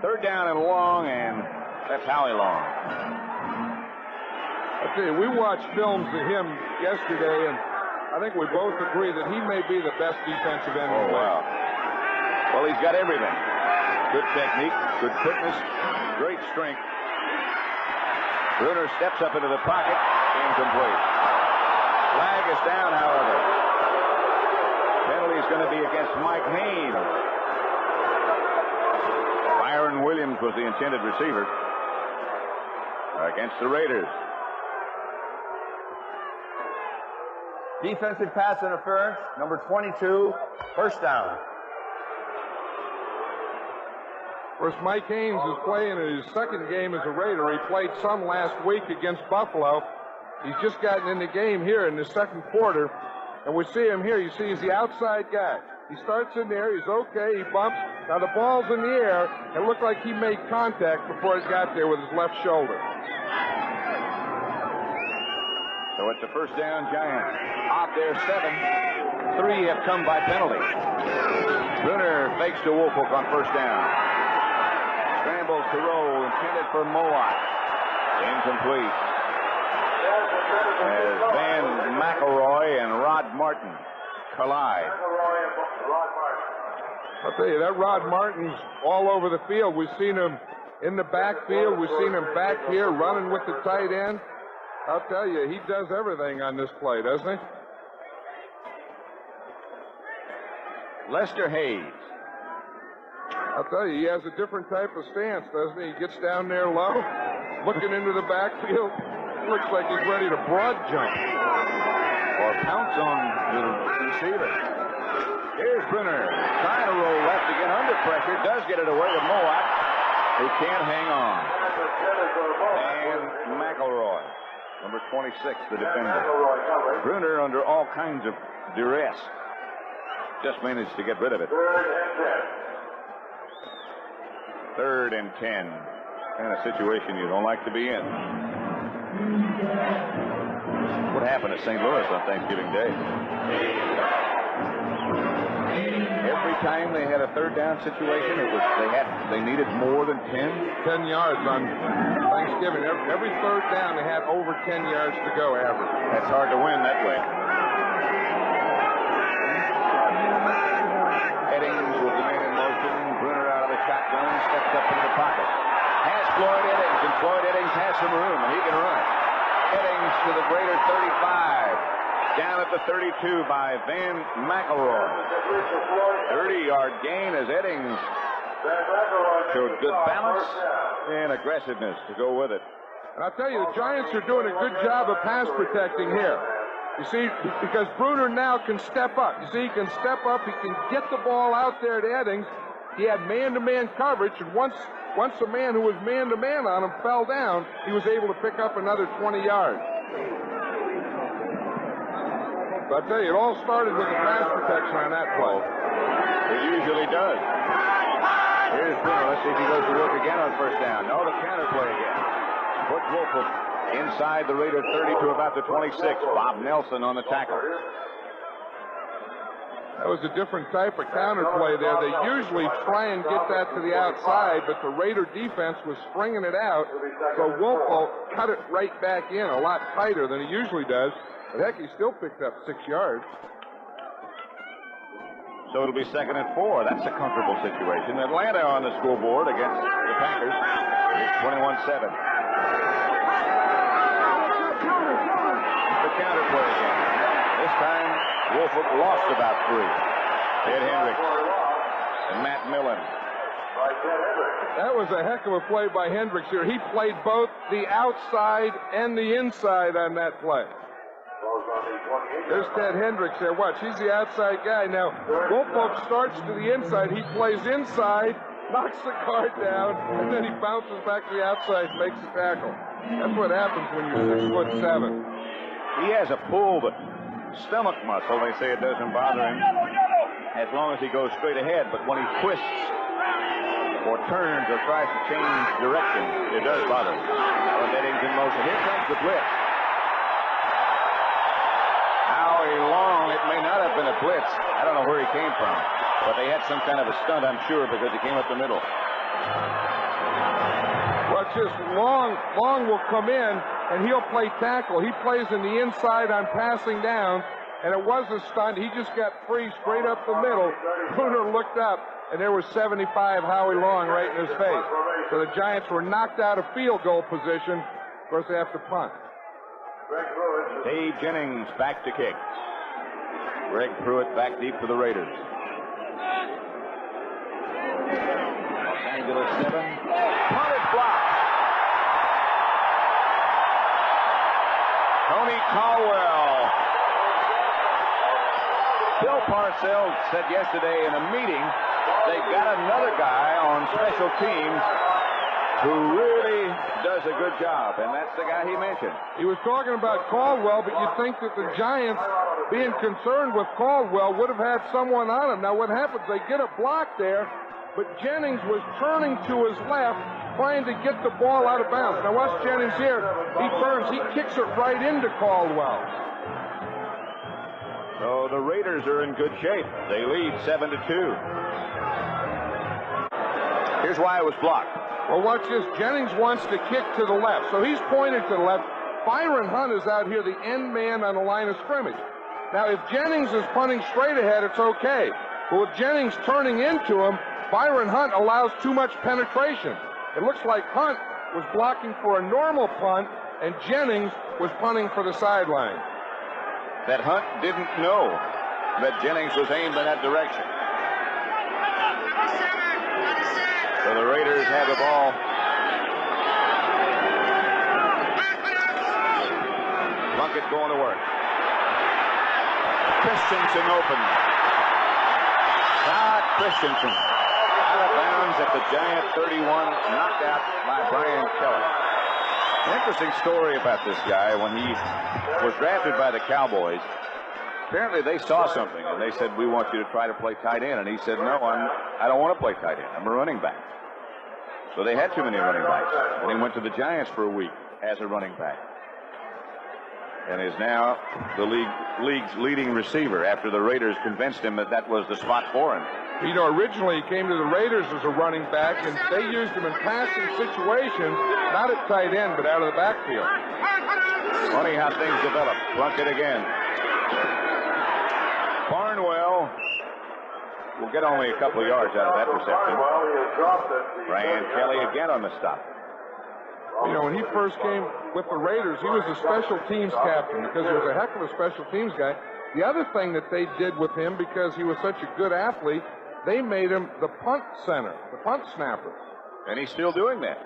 Third down and long, and that's Howie Long. I tell you, we watched films of him yesterday, and I think we both agree that he may be the best defensive end in the league. Wow. Well, he's got everything. Good technique, good quickness, great strength. Bruner steps up into the pocket. Incomplete. Flag is down, however. Penalty is going to be against Mike Haynes. Byron Williams was the intended receiver against the Raiders. Defensive pass interference, number 22, first down. Of course, Mike Haynes is playing in his second game as a Raider. He played some last week against Buffalo. He's just gotten in the game here in the second quarter. And we see him here. You see he's the outside guy. He starts in there. He's okay. He bumps. Now the ball's in the air. It looked like he made contact before it got there with his left shoulder. So it's a first down, Giants. Off there, 7. 3 have come by penalty. Bruner fakes to Woolfolk on first down. Scrambles to roll, intended for Mowat. Incomplete. As Van McElroy and Rod Martin collide. I'll tell you, that Rod Martin's all over the field. We've seen him in the backfield. We've seen him back here running with the tight end. I'll tell you, he does everything on this play, doesn't he? Lester Hayes. I'll tell you, he has a different type of stance, doesn't he? He gets down there low, looking into the backfield. Looks like he's ready to broad jump. Or pounce on the receiver. Here's Bruner, trying to roll left to get under pressure. Does get it away to Mowat, who can't hang on. And McElroy, number 26, the defender. Bruner under all kinds of duress. Just managed to get rid of it. 3rd and 10. Kind of situation you don't like to be in. What happened at St. Louis on Thanksgiving Day? Every time they had a third down situation, they needed more than 10 yards on Thanksgiving. Every third down they had over 10 yards to go average. That's hard to win that way. Eddings with the man in motion. Bruner out of the shotgun, steps up into the pocket. Has Floyd Eddings, and Floyd Eddings has some room, and he can run. Eddings to the Raider 35. Down at the 32 by Van McElroy. 30-yard gain as Eddings showed good balance and aggressiveness to go with it. And I'll tell you, the Giants are doing a good job of pass protecting here. You see, because Bruner now can step up. You see, he can step up. He can get the ball out there to Eddings. He had man-to-man coverage, and once a man who was man-to-man on him fell down, he was able to pick up another 20 yards. So I tell you, it all started with the pass protection on that play. It usually does. Here's Bruner. Let's see if he goes to work again on first down. No, the counter play again. Put Woolfolk inside the Raider 30 to about the 26. Bob Nelson on the tackle. That was a different type of counter play there. They usually try and get that to the outside, but the Raider defense was springing it out, so Woolfolk cut it right back in a lot tighter than he usually does. But heck, he still picked up 6 yards. So it'll be 2nd and 4. That's a comfortable situation. Atlanta on the scoreboard against the Packers. It's 21-7. The counter play again. This time, Woolfolk lost about 3. Ted Hendricks and Matt Millen. That was a heck of a play by Hendricks here. He played both the outside and the inside on that play. There's Ted Hendricks there. Watch, he's the outside guy. Now, Woolfolk starts to the inside. He plays inside, knocks the guard down, and then he bounces back to the outside and makes the tackle. That's what happens when you're 6'7". He has a pulled stomach muscle. They say it doesn't bother him as long as he goes straight ahead. But when he twists or turns or tries to change direction, it does bother him. Well, Eddings in motion. Here comes the blitz. Long, it may not have been a blitz. I don't know where he came from, but they had some kind of a stunt, I'm sure, because he came up the middle. Well, just Long will come in, and he'll play tackle. He plays in the inside on passing down, and it was a stunt. He just got free straight up the middle. Bruner looked up, and there was 75 Howie Long right in his face. So the Giants were knocked out of field goal position. Of course, they have to punt. Dave Jennings back to kick. Greg Pruitt back deep for the Raiders. Los Angeles 7. Punted block. Tony Caldwell. Bill Parcells said yesterday in a meeting they've got another guy on special teams who really does a good job, and that's the guy he mentioned. He was talking about Caldwell, but you'd think that the Giants, being concerned with Caldwell, would have had someone on him. Now what happens, they get a block there, but Jennings was turning to his left, trying to get the ball out of bounds. Now watch Jennings here. He turns, he kicks it right into Caldwell. So the Raiders are in good shape. They lead 7-2. Here's why it was blocked. Well, watch this. Jennings wants to kick to the left, so he's pointing to the left. Byron Hunt is out here, the end man on the line of scrimmage. Now, if Jennings is punting straight ahead, it's okay. But with Jennings turning into him, Byron Hunt allows too much penetration. It looks like Hunt was blocking for a normal punt, and Jennings was punting for the sideline. That Hunt didn't know that Jennings was aimed in that direction. So the Raiders have the ball. Plunkett going to work. Christensen open. Todd Christensen out of bounds at the Giant 31, knocked out by Brian Kelly. An interesting story about this guy. When he was drafted by the Cowboys, apparently they saw something and they said, we want you to try to play tight end. And he said, no, I don't want to play tight end. I'm a running back. So they had too many running backs. And he went to the Giants for a week as a running back. And is now the league's leading receiver after the Raiders convinced him that that was the spot for him. You know, originally he came to the Raiders as a running back, and they used him in passing situations, not at tight end, but out of the backfield. Funny how things develop. Plunkett again. Barnwell will get only a couple of yards out of that reception. Brian Kelly again on the stop. You know, when he first came with the Raiders, he was a special teams captain because he was a heck of a special teams guy. The other thing that they did with him, because he was such a good athlete, they made him the punt center, the punt snapper. And he's still doing that.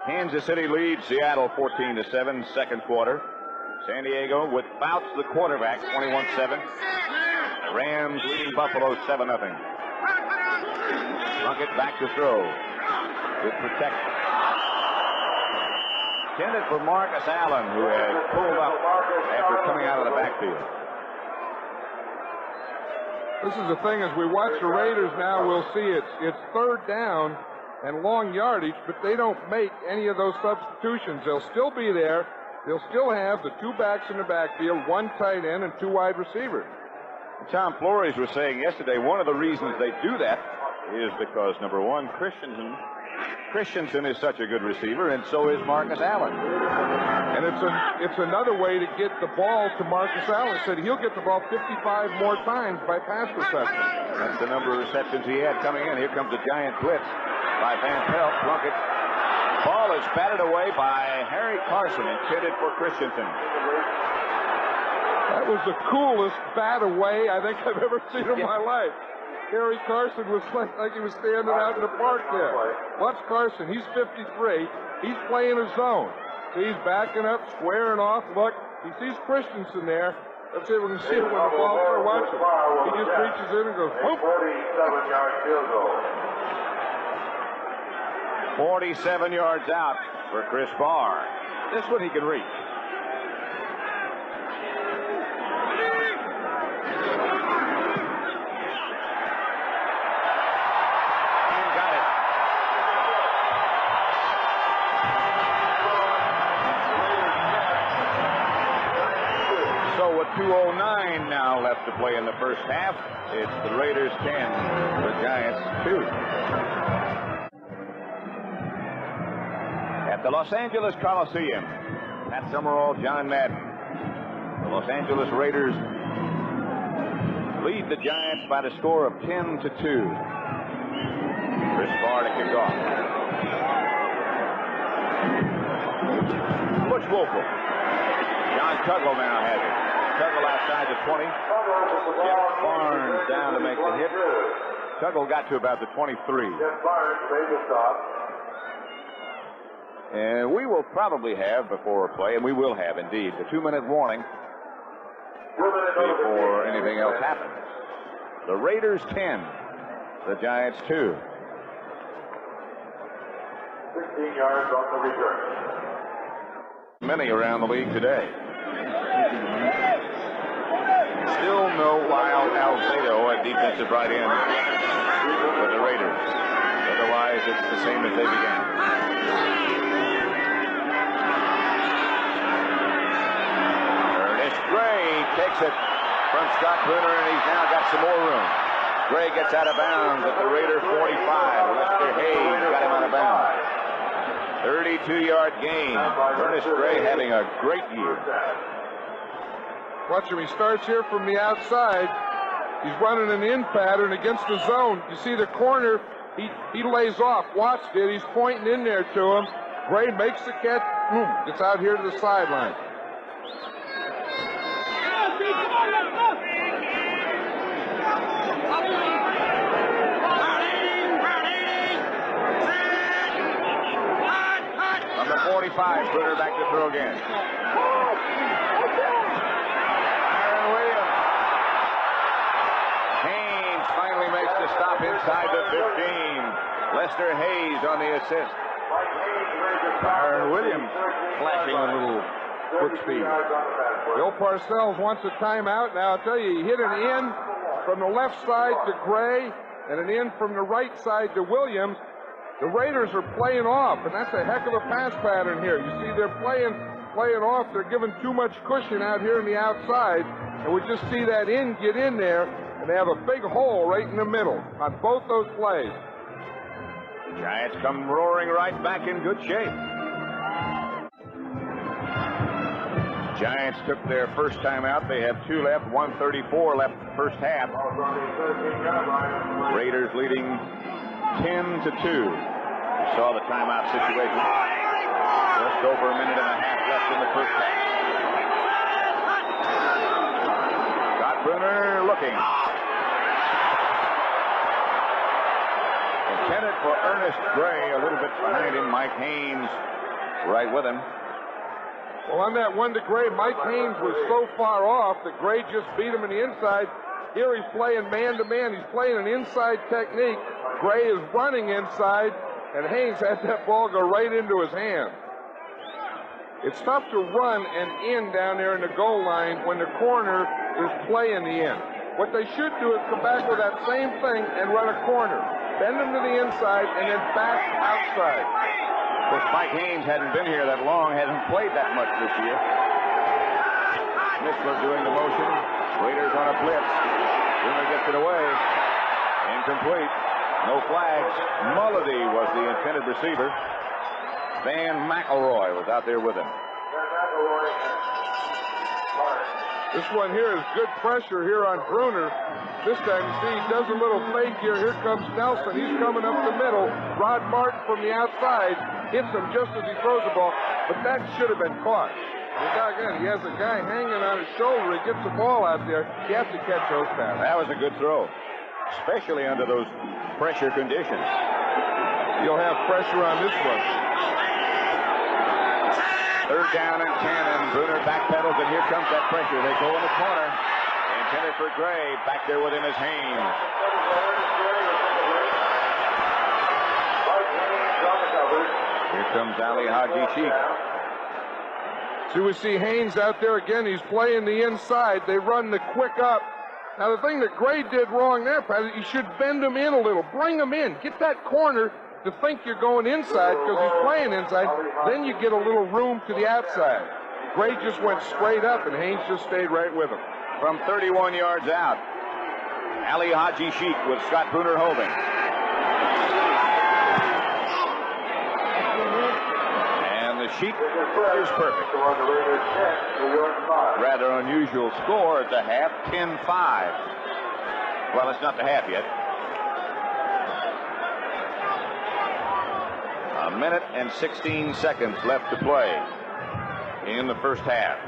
Kansas City leads Seattle 14-7, second quarter. San Diego with Fouts, the quarterback, 21-7. The Rams leading Buffalo 7-0. Plunkett back to throw. Good protection. Intended for Marcus Allen, who had pulled up after coming out of the backfield. This is the thing, as we watch the Raiders now, we'll see it's third down and long yardage, but they don't make any of those substitutions. They'll still be there. They'll still have the two backs in the backfield, one tight end and two wide receivers. Tom Flores was saying yesterday one of the reasons they do that is because, number one, Christensen is such a good receiver, and so is Marcus Allen. And it's another way to get the ball to Marcus Allen. Said he'll get the ball 55 more times by pass reception. That's the number of receptions he had coming in. Here comes the giant blitz by Van Pelt. Plunkett. Ball is batted away by Harry Carson, intended for Christensen. That was the coolest bat away I think I've ever seen in my life. Harry Carson was like he was standing out in the park there. Watch Carson. He's 53. He's playing a zone. So he's backing up, squaring off. Look, he sees Christensen there. Let's see if we can see it when the ball's there. Watch it. He just reaches in and goes, whoop. 47-yard field goal. 47 yards out for Chris Barr. This one he can reach. And got it. So with 2:09 now left to play in the first half, it's the Raiders 10, the Giants 2. At the Los Angeles Coliseum, Pat Summerall, John Madden. The Los Angeles Raiders lead the Giants by the score of 10-2. Chris Farr to kick off. Butch Wolfel. John Tuggle now has it. Tuggle outside the 20. Jeff Barnes down to make the hit. Tuggle got to about the 23. Jeff Barnes made the stop. And we will probably have before play, and we will have indeed, the 2-minute warning before anything else happens. The Raiders 10, the Giants 2. 16 yards on the return. Many around the league today. Still no Lyle Alzado at defensive right end for the Raiders. Otherwise, it's the same as they began. Ernest Gray takes it from Scott Brunner, and he's now got some more room. Gray gets out of bounds at the Raider 45. Lester Hayes got him out of bounds. 32-yard gain. Ernest Gray having a great year. Watch him. He starts here from the outside. He's running an in pattern against the zone. You see the corner. He lays off. Watts did. He's pointing in there to him. Gray makes the catch. Boom. Gets out here to the sideline. Number 45, Brunner back to throw again. Aaron Williams. Haynes finally makes the stop inside the 15. Lester Hayes on the assist. Aaron Williams flashing a little foot speed. Bill Parcells wants a timeout. Now, I'll tell you, he hit an in from the left side to Gray and an in from the right side to Williams. The Raiders are playing off, and that's a heck of a pass pattern here. You see, they're playing off. They're giving too much cushion out here on the outside, and we just see that in get in there, and they have a big hole right in the middle on both those plays. The Giants come roaring right back in good shape. Giants took their first time out. They have 2 left, 1:34 left first half. Raiders leading 10-2. We saw the timeout situation. Just over a minute and a half left in the first half. Scott Brunner looking. Intended for Ernest Gray, a little bit behind him. Mike Haynes right with him. Well, on that one to Gray, Mike Haynes was so far off that Gray just beat him in the inside. Here he's playing man-to-man. He's playing an inside technique. Gray is running inside, and Haynes had that ball go right into his hand. It's tough to run an in down there in the goal line when the corner is playing the in. What they should do is come back with that same thing and run a corner. Bend them to the inside and then back outside. Of course, Mike Haynes hadn't been here that long, hasn't played that much this year. Missler doing the motion. Raiders on a blitz. Brunner gets it away. Incomplete. No flags. Mulledy was the intended receiver. Van McElroy was out there with him. This one here is good pressure here on Brunner. This time, you see, he does a little fake here. Here comes Nelson. He's coming up the middle. Rod Martin from the outside hits him just as he throws the ball, but that should have been caught. Again, he has a guy hanging on his shoulder. He gets the ball out there. You have to catch those passes. That was a good throw, especially under those pressure conditions. You'll have pressure on this one. Third down and 10, and Brunner backpedals, and here comes that pressure. They go in the corner. Intended for Gray. Back there with him is Haynes. Here comes Ali Haji Sheikh. So we see Haynes out there again. He's playing the inside. They run the quick up. Now, the thing that Gray did wrong there, Pat, you should bend him in a little. Bring him in. Get that corner to think you're going inside because he's playing inside. Then you get a little room to the outside. Gray just went straight up, and Haynes just stayed right with him. From 31 yards out, Ali Haji Sheikh with Scott Brunner holding. And the cheek is perfect. Rather unusual score at the half, 10-5. Well, it's not the half yet. A minute and 16 seconds left to play in the first half.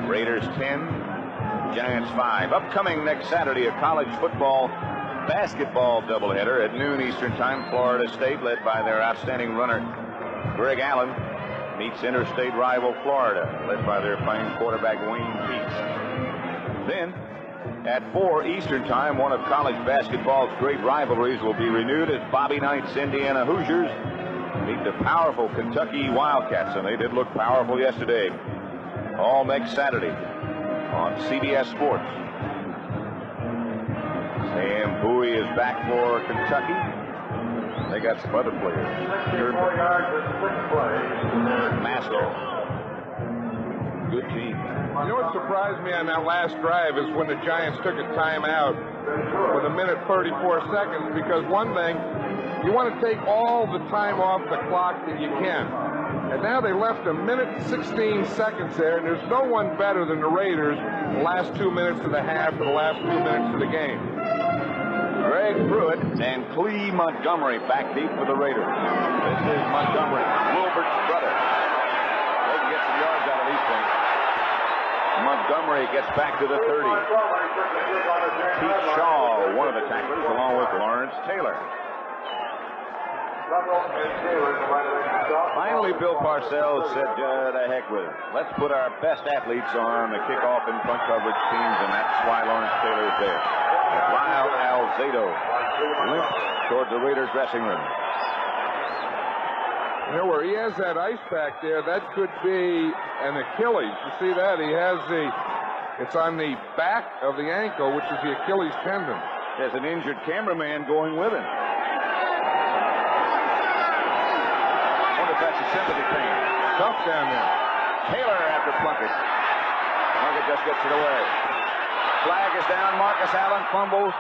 Raiders 10, Giants 5. Upcoming next Saturday, a college football basketball doubleheader at noon Eastern Time. Florida State, led by their outstanding runner Greg Allen, meets interstate rival Florida, led by their fine quarterback Wayne Peets. Then, at 4 Eastern Time, one of college basketball's great rivalries will be renewed as Bobby Knight's Indiana Hoosiers meet the powerful Kentucky Wildcats, and they did look powerful yesterday. All next Saturday on CBS Sports. Sam Bowie is back for Kentucky. They got some other players. 64 yards and 6 plays. Maslow. Good team. You know what surprised me on that last drive is when the Giants took a timeout with a minute 34 seconds, because one thing, you want to take all the time off the clock that you can. And now they left a minute 16 seconds there, and there's no one better than the Raiders the last 2 minutes of the half or the last 2 minutes of the game. Greg Pruitt and Clee Montgomery back deep for the Raiders. This is Montgomery, Wilbert's brother. They can get some yards out of these things. Montgomery gets back to the 30. Pete Shaw, one of the tacklers, along with Lawrence Taylor. Finally, Bill Parcells said, the heck with it. Let's put our best athletes on the kickoff and punt coverage teams, and that's why Lawrence Taylor is there. Lyle Alzado limps toward the Raiders dressing room. You know, where he has that ice pack there, that could be an Achilles. You see that? He has it's on the back of the ankle, which is the Achilles tendon. There's an injured cameraman going with him. Wonder if that's a sympathy thing. Tough down there. Taylor after Plunkett. Plunkett just gets it away. Flag is down. Marcus Allen fumbles.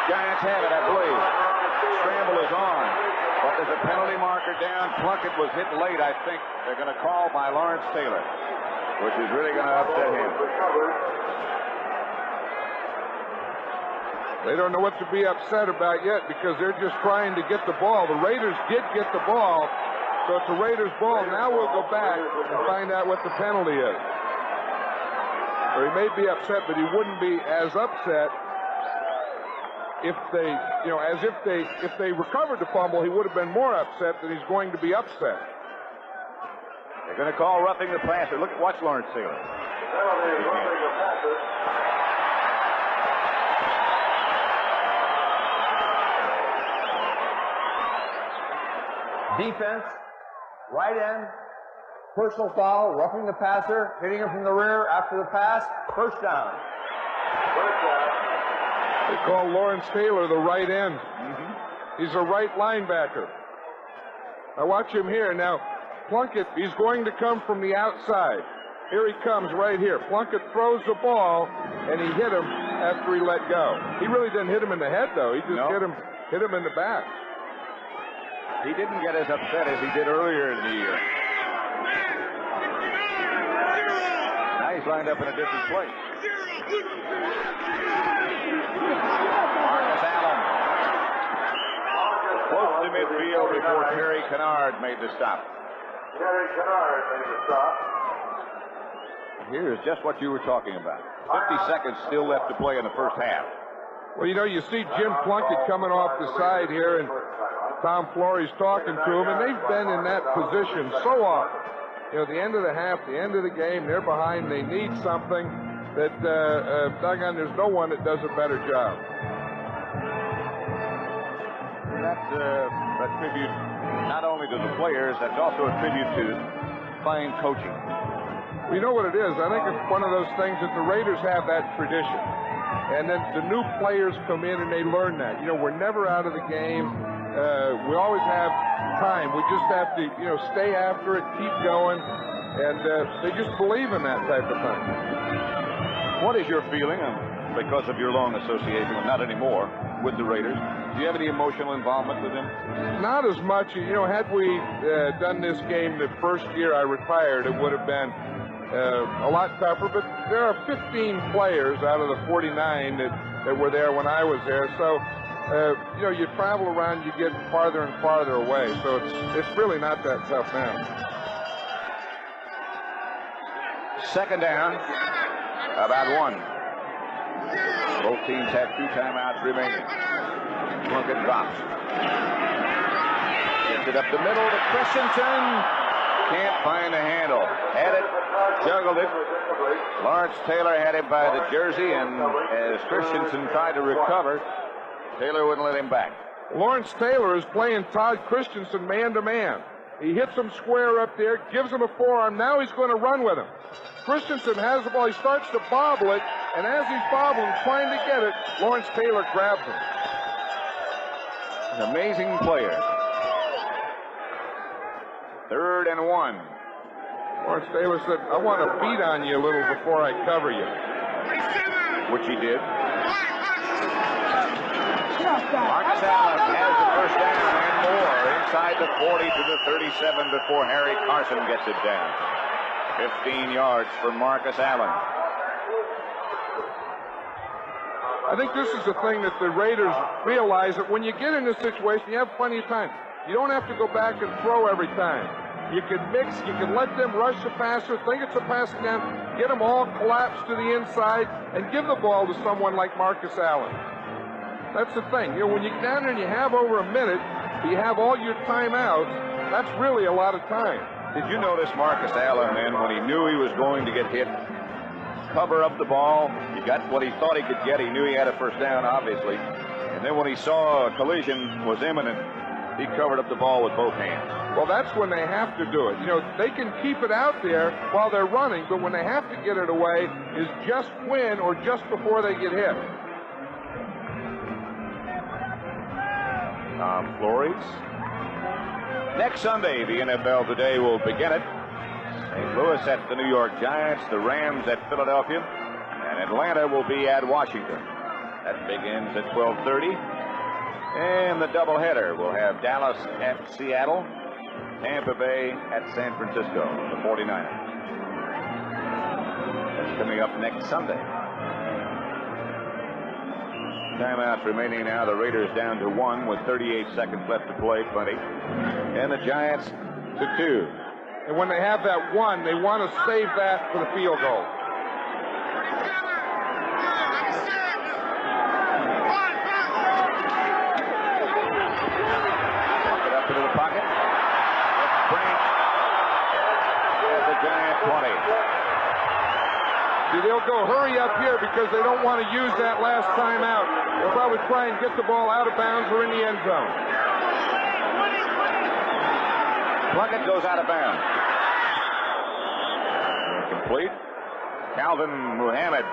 Giants have it, I believe. Scramble is on. But there's a penalty marker down. Plunkett was hit late, I think. They're going to call by Lawrence Taylor, which is really going to upset him. They don't know what to be upset about yet because they're just trying to get the ball. The Raiders did get the ball, so it's a Raiders ball. Now we'll go back and find out what the penalty is. Or he may be upset, but he wouldn't be as upset if they, if they recovered the fumble, he would have been more upset than he's going to be upset. They're going to call roughing the passer. Watch Lawrence Taylor. Defense, right end, personal foul, roughing the passer, hitting him from the rear after the pass, first down. They call Lawrence Taylor the right end. He's a right linebacker. Now watch him here. Now, Plunkett, he's going to come from the outside. Here he comes right here. Plunkett throws the ball, and he hit him after he let go. He really didn't hit him in the head, though. He just hit him in the back. He didn't get as upset as he did earlier in the year. Now he's lined up in a different place. Marcus Allen. Close to midfield before Terry Kennard made the stop. Terry Kennard made the stop. Here's just what you were talking about. 50 seconds still left to play in the first half. Well, you see Jim Plunkett coming off the side here, and Tom Flory's talking to him, and they've been in that position so often. The end of the half, the end of the game, they're behind, they need something that, doggone, there's no one that does a better job. That's a tribute not only to the players, that's also a tribute to fine coaching. Well, you know what it is? I think it's one of those things that the Raiders have that tradition. And then the new players come in and they learn that. We're never out of the game. We always have time. We just have to, stay after it, keep going, and they just believe in that type of thing. What is your feeling? because of your long association, well, not anymore, with the Raiders. Do you have any emotional involvement with him? Not as much. You know, had we done this game the first year I retired, it would have been a lot tougher. But there are 15 players out of the 49 that were there when I was there. So, you know, you travel around, you get farther and farther away. So it's really not that tough now. Second down, about one. Both teams have 2 timeouts remaining. Plunkett drops. Gets it up the middle to Christensen. Can't find a handle. Had it, juggled it. Lawrence Taylor had him by the jersey, and as Christensen tried to recover, Taylor wouldn't let him back. Lawrence Taylor is playing Todd Christensen man-to-man. He hits him square up there, gives him a forearm. Now he's going to run with him. Christensen has the ball. He starts to bobble it, and as he's bobbling, trying to get it, Lawrence Taylor grabs him. An amazing player. 3rd and 1. Lawrence Taylor said, I want to beat on you a little before I cover you. Which he did. Marcus Allen has the first down and more inside the 40 to the 37 before Harry Carson gets it down. 15 yards for Marcus Allen. I think this is the thing that the Raiders realize, that when you get in this situation, you have plenty of time. You don't have to go back and throw every time. You can mix, you can let them rush the passer, think it's a passing down, get them all collapsed to the inside, and give the ball to someone like Marcus Allen. That's the thing. You know, when you get down there and you have over a minute, you have all your timeouts, that's really a lot of time. Did you notice Marcus Allen then, when he knew he was going to get hit, cover up the ball? He got what he thought he could get. He knew he had a first down, obviously. And then when he saw a collision was imminent, he covered up the ball with both hands. Well, that's when they have to do it. You know, they can keep it out there while they're running, but when they have to get it away is just when or just before they get hit. Tom Flores. Next Sunday, the NFL Today will begin it. St. Louis at the New York Giants, the Rams at Philadelphia, and Atlanta will be at Washington. That begins at 12:30. And the doubleheader will have Dallas at Seattle, Tampa Bay at San Francisco, the 49ers. That's coming up next Sunday. Timeouts remaining now. The Raiders down to 1 with 38 seconds left to play, plenty. And the Giants to 2. And when they have that 1, they want to save that for the field goal. Walk it up into the pocket. Branch at the Giant 20. See, they'll go hurry up here because they don't want to use that last timeout. They'll probably try and get the ball out of bounds or in the end zone. Plunkett goes out of bounds. Incomplete. Calvin Muhammad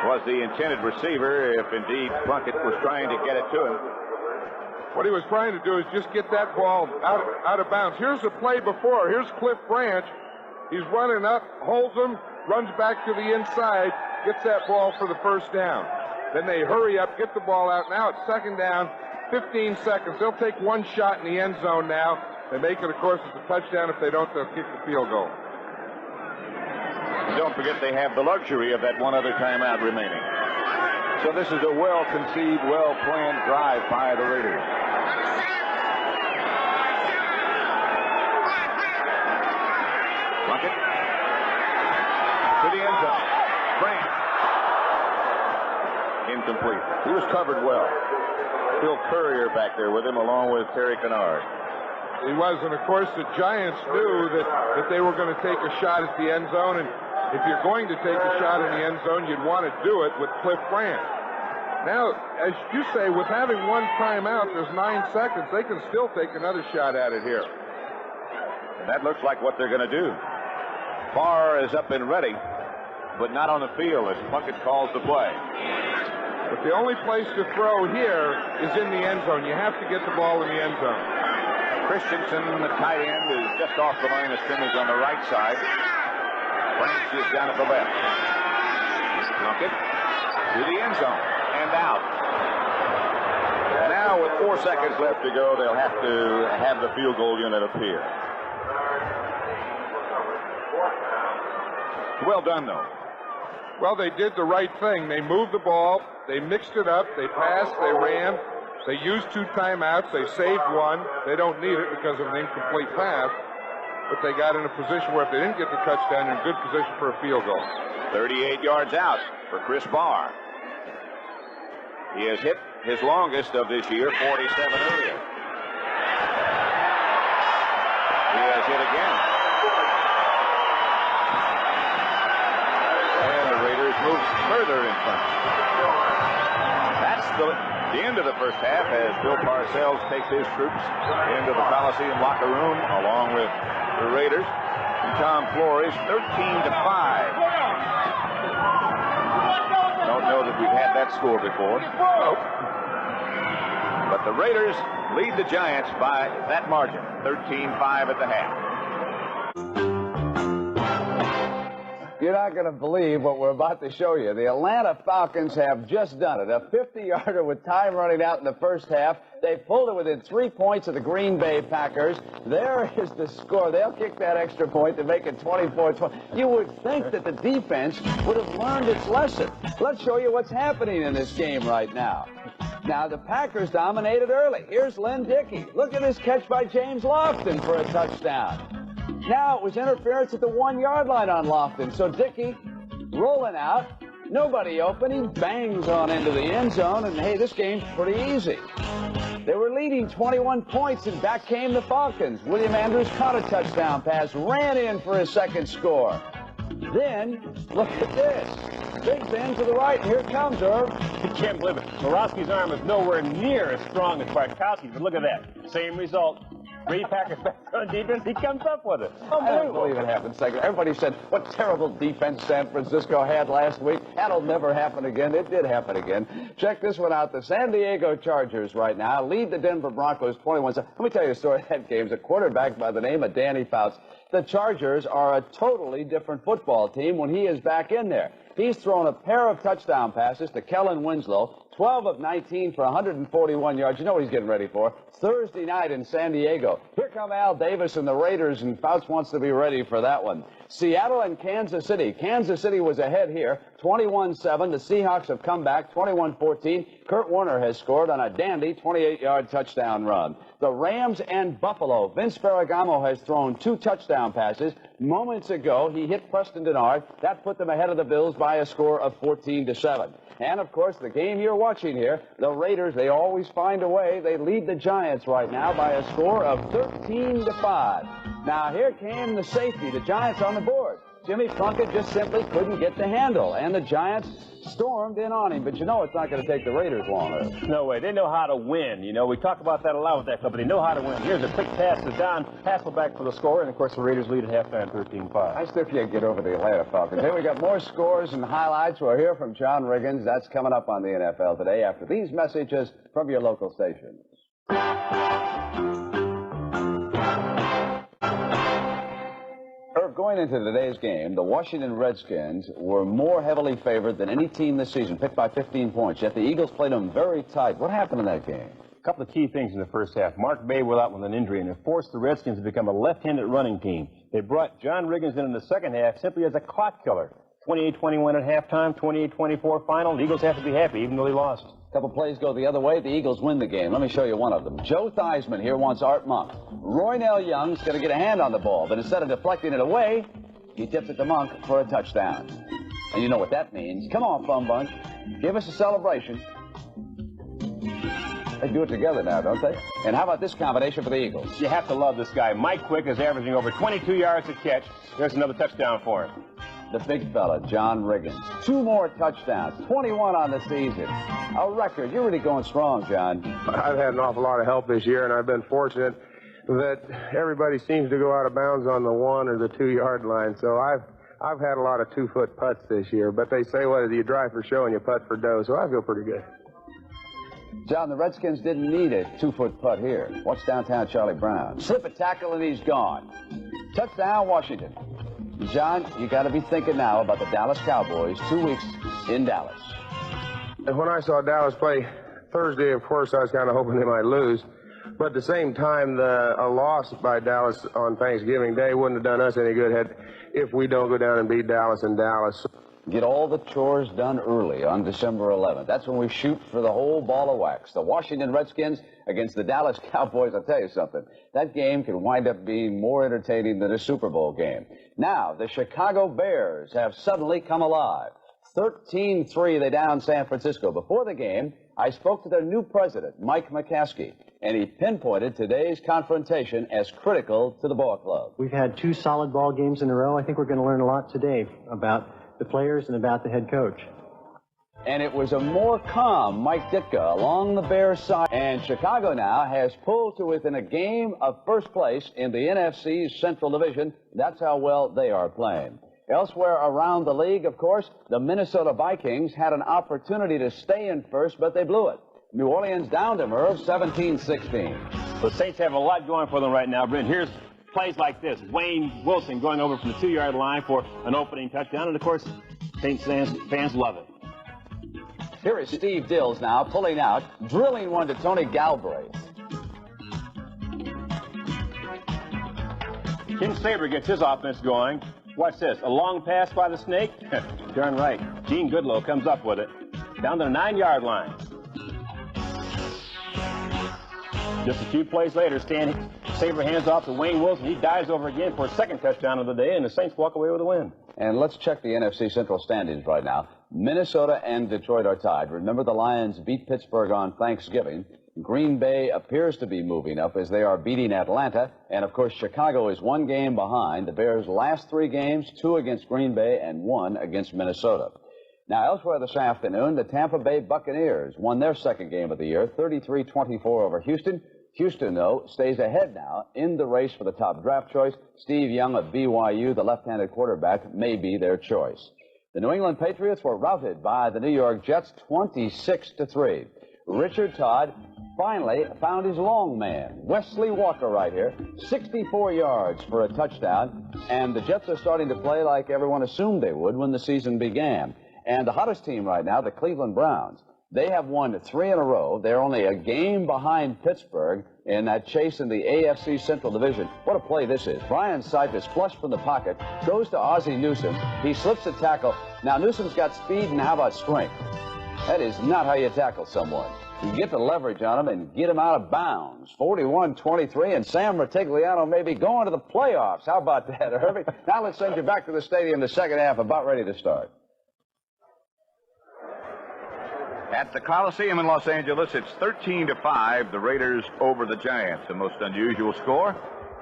was the intended receiver, if indeed Plunkett was trying to get it to him. What he was trying to do is just get that ball out of bounds. Here's the play before. Here's Cliff Branch. He's running up, holds him, runs back to the inside, gets that ball for the first down. Then they hurry up, get the ball out. Now it's second down, 15 seconds. They'll take one shot in the end zone now. They make it, of course, it's a touchdown. If they don't, they'll kick the field goal. Don't forget they have the luxury of that one other timeout remaining. So this is a well-conceived, well-planned drive by the Raiders. Plunkett to the end zone. Branch. Incomplete. He was covered well. Phil Courier back there with him, along with Terry Kennard. He was, and of course the Giants knew that they were going to take a shot at the end zone, and if you're going to take a shot in the end zone, you'd want to do it with Cliff Branch. Now, as you say, with having one timeout, there's 9 seconds. They can still take another shot at it here. And that looks like what they're going to do. Farr is up and ready, but not on the field as Plunkett calls the play. But the only place to throw here is in the end zone. You have to get the ball in the end zone. Christensen, the tight end, is just off the line of scrimmage on the right side. Branch is down at the left. Plunkett to the end zone and out. Now, with 4 seconds left to go, they'll have to have the field goal unit appear. Well done, though. Well, they did the right thing. They moved the ball. They mixed it up. They passed. They ran. They used 2 timeouts. They saved 1. They don't need it because of an incomplete pass. But they got in a position where if they didn't get the touchdown, they're in good position for a field goal. 38 yards out for Chris Barr. He has hit his longest of this year, 47 earlier. He has hit again. And the Raiders move further in front. That's the end of the first half as Bill Parcells takes his troops into the Coliseum locker room along with the Raiders. And Tom Flores, 13-5. Don't know that we've had that score before. But the Raiders lead the Giants by that margin, 13-5 at the half. You're not going to believe what we're about to show you. The Atlanta Falcons have just done it. A 50-yarder with time running out in the first half. They pulled it within 3 points of the Green Bay Packers. There is the score. They'll kick that extra point to make it 24-20. You would think that the defense would have learned its lesson. Let's show you what's happening in this game right now. Now, the Packers dominated early. Here's Lynn Dickey. Look at this catch by James Lofton for a touchdown. Now it was interference at the 1-yard line on Lofton. So Dickey rolling out, nobody open. He bangs on into the end zone, and hey, this game's pretty easy. They were leading 21 points, and back came the Falcons. William Andrews caught a touchdown pass, ran in for his second score. Then, look at this. Big Ben to the right, and here comes Irv. You can't believe it. Morosky's arm is nowhere near as strong as Bartkowski's, but look at that. Same result. Brady Packers back on defense, he comes up with it. I don't believe it happened, Segler. Everybody said, what terrible defense San Francisco had last week. That'll never happen again. It did happen again. Check this one out. The San Diego Chargers right now lead the Denver Broncos 21-7. Let me tell you a story of that game. It's a quarterback by the name of Danny Fouts. The Chargers are a totally different football team when he is back in there. He's thrown a pair of touchdown passes to Kellen Winslow, 12 of 19 for 141 yards. You know what he's getting ready for. Thursday night in San Diego. Here come Al Davis and the Raiders, and Fouts wants to be ready for that one. Seattle and Kansas City. Kansas City was ahead here, 21-7. The Seahawks have come back, 21-14. Kurt Warner has scored on a dandy 28-yard touchdown run. The Rams and Buffalo. Vince Ferragamo has thrown 2 touchdown passes. Moments ago, he hit Preston Denard. That put them ahead of the Bills by a score of 14-7. And, of course, the game you're watching here, the Raiders, they always find a way. They lead the Giants right now by a score of 13-5. Now, here came the safety, the Giants on the board. Jimmy Plunkett just simply couldn't get the handle, and the Giants stormed in on him. But you know it's not going to take the Raiders long. No way. They know how to win. You know, we talk about that a lot with that club, but they know how to win. Here's a quick pass to Don Hasselback for the score, and, of course, the Raiders lead at halftime 13-5. I still can't get over the Atlanta Falcons. Hey, we got more scores and highlights. We'll hear from John Riggins. That's coming up on the NFL Today after these messages from your local stations. Going into today's game, the Washington Redskins were more heavily favored than any team this season, picked by 15 points. Yet the Eagles played them very tight. What happened in that game? A couple of key things in the first half. Mark Bay was out with an injury, and it forced the Redskins to become a left-handed running team. They brought John Riggins in the second half simply as a clock killer. 28-21 at halftime, 28-24 final. The Eagles have to be happy, even though they lost. A couple plays go the other way. The Eagles win the game. Let me show you one of them. Joe Theismann here wants Art Monk. Roynell Young's going to get a hand on the ball, but instead of deflecting it away, he tips it to Monk for a touchdown. And you know what that means. Come on, Fun Bunch. Give us a celebration. They do it together now, don't they? And how about this combination for the Eagles? You have to love this guy. Mike Quick is averaging over 22 yards a catch. There's another touchdown for him. The big fella, John Riggins. 2 more touchdowns, 21 on the season. A record. You're really going strong, John. I've had an awful lot of help this year, and I've been fortunate that everybody seems to go out of bounds on the 1 or the 2 yard line. So I've had a lot of 2-foot putts this year. But they say, what is it, you drive for show and you putt for dough. So I feel pretty good. John, the Redskins didn't need a 2-foot putt here. Watch downtown Charlie Brown. Slip a tackle and he's gone. Touchdown, Washington. John, you got to be thinking now about the Dallas Cowboys 2 weeks in Dallas. When I saw Dallas play Thursday, of course, I was kind of hoping they might lose. But at the same time, a loss by Dallas on Thanksgiving Day wouldn't have done us any good if we don't go down and beat Dallas in Dallas. Get all the chores done early on December 11th. That's when we shoot for the whole ball of wax. The Washington Redskins against the Dallas Cowboys. I'll tell you something. That game can wind up being more entertaining than a Super Bowl game. Now, the Chicago Bears have suddenly come alive. 13-3, they down San Francisco. Before the game, I spoke to their new president, Mike McCaskey, and he pinpointed today's confrontation as critical to the ball club. We've had 2 solid ball games in a row. I think we're going to learn a lot today about the players and about the head coach. And it was a more calm Mike Ditka along the Bears side. And Chicago now has pulled to within a game of first place in the NFC's Central Division. That's how well they are playing. Elsewhere around the league, of course, the Minnesota Vikings had an opportunity to stay in first, but they blew it. New Orleans downed them, Irv, 17-16. The Saints have a lot going for them right now, Brent. Here's plays like this. Wayne Wilson going over from the 2-yard line for an opening touchdown. And, of course, Saints fans love it. Here is Steve Dills now pulling out, drilling one to Tony Galbraith. Tim Saber gets his offense going. Watch this. A long pass by the Snake. Darn right. Gene Goodlow comes up with it. Down to the 9-yard line. Just a few plays later, Saber hands off to Wayne Wilson. He dives over again for a second touchdown of the day, and the Saints walk away with a win. And let's check the NFC Central standings right now. Minnesota and Detroit are tied. Remember, the Lions beat Pittsburgh on Thanksgiving. Green Bay appears to be moving up as they are beating Atlanta. And, of course, Chicago is 1 game behind. The Bears' last 3 games, 2 against Green Bay and 1 against Minnesota. Now, elsewhere this afternoon, the Tampa Bay Buccaneers won their second game of the year, 33-24 over Houston. Houston, though, stays ahead now in the race for the top draft choice. Steve Young of BYU, the left-handed quarterback, may be their choice. The New England Patriots were routed by the New York Jets 26-3. Richard Todd finally found his long man, Wesley Walker, right here, 64 yards for a touchdown, and the Jets are starting to play like everyone assumed they would when the season began. And the hottest team right now, the Cleveland Browns, they have won 3 in a row. They're only a game behind Pittsburgh in that chase in the AFC Central Division. What a play this is. Brian Sipe is flushed from the pocket, goes to Ozzie Newsome. He slips a tackle. Now, Newsome's got speed, and how about strength? That is not how you tackle someone. You get the leverage on him and get him out of bounds. 41-23, and Sam Ratigliano may be going to the playoffs. How about that, Herbie? Now let's send you back to the stadium. The second half about ready to start. At the Coliseum in Los Angeles, it's 13-5, the Raiders over the Giants, a most unusual score.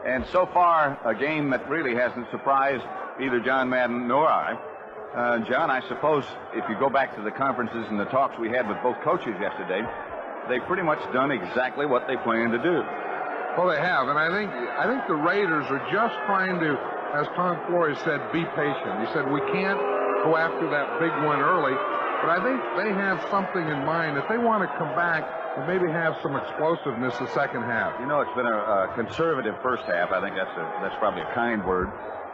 And so far, a game that really hasn't surprised either John Madden nor I. John, I suppose if you go back to the conferences and the talks we had with both coaches yesterday, they've pretty much done exactly what they planned to do. Well, they have, and I think the Raiders are just trying to, as Tom Flores said, be patient. He said we can't go after that big one early. But I think they have something in mind that they want to come back and maybe have some explosiveness the second half. You know, it's been a conservative first half. I think that's probably a kind word.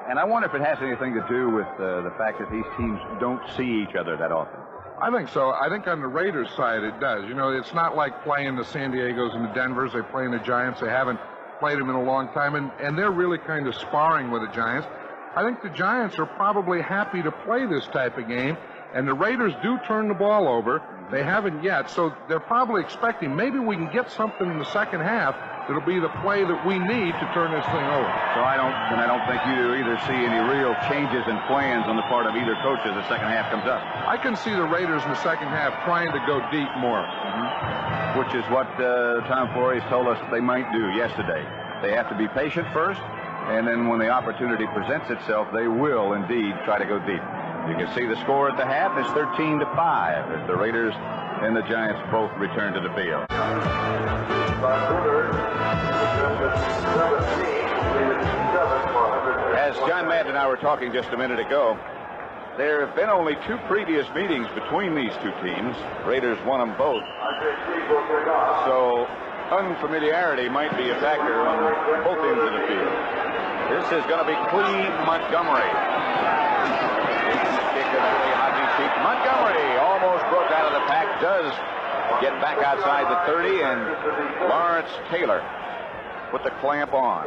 And I wonder if it has anything to do with the fact that these teams don't see each other that often. I think so. I think on the Raiders side it does. You know, it's not like playing the San Diegos and the Denvers. They play in the Giants. They haven't played them in a long time, and they're really kind of sparring with the Giants. I think the Giants are probably happy to play this type of game. And the Raiders do turn the ball over. They haven't yet, so they're probably expecting maybe we can get something in the second half that'll be the play that we need to turn this thing over. So I don't think you either see any real changes in plans on the part of either coach as the second half comes up. I can see the Raiders in the second half trying to go deep more. Which is what Tom Flores told us they might do yesterday. They have to be patient first, and then when the opportunity presents itself, they will indeed try to go deep. You can see the score at the half is 13-5 as the Raiders and the Giants both return to the field. As John Madden and I were talking just a minute ago, there have been only 2 previous meetings between these two teams. Raiders won them both. So unfamiliarity might be a factor on both ends of the field. This is going to be Cleve Montgomery. Montgomery almost broke out of the the pack does get back outside the 30, and Lawrence Taylor put the clamp on.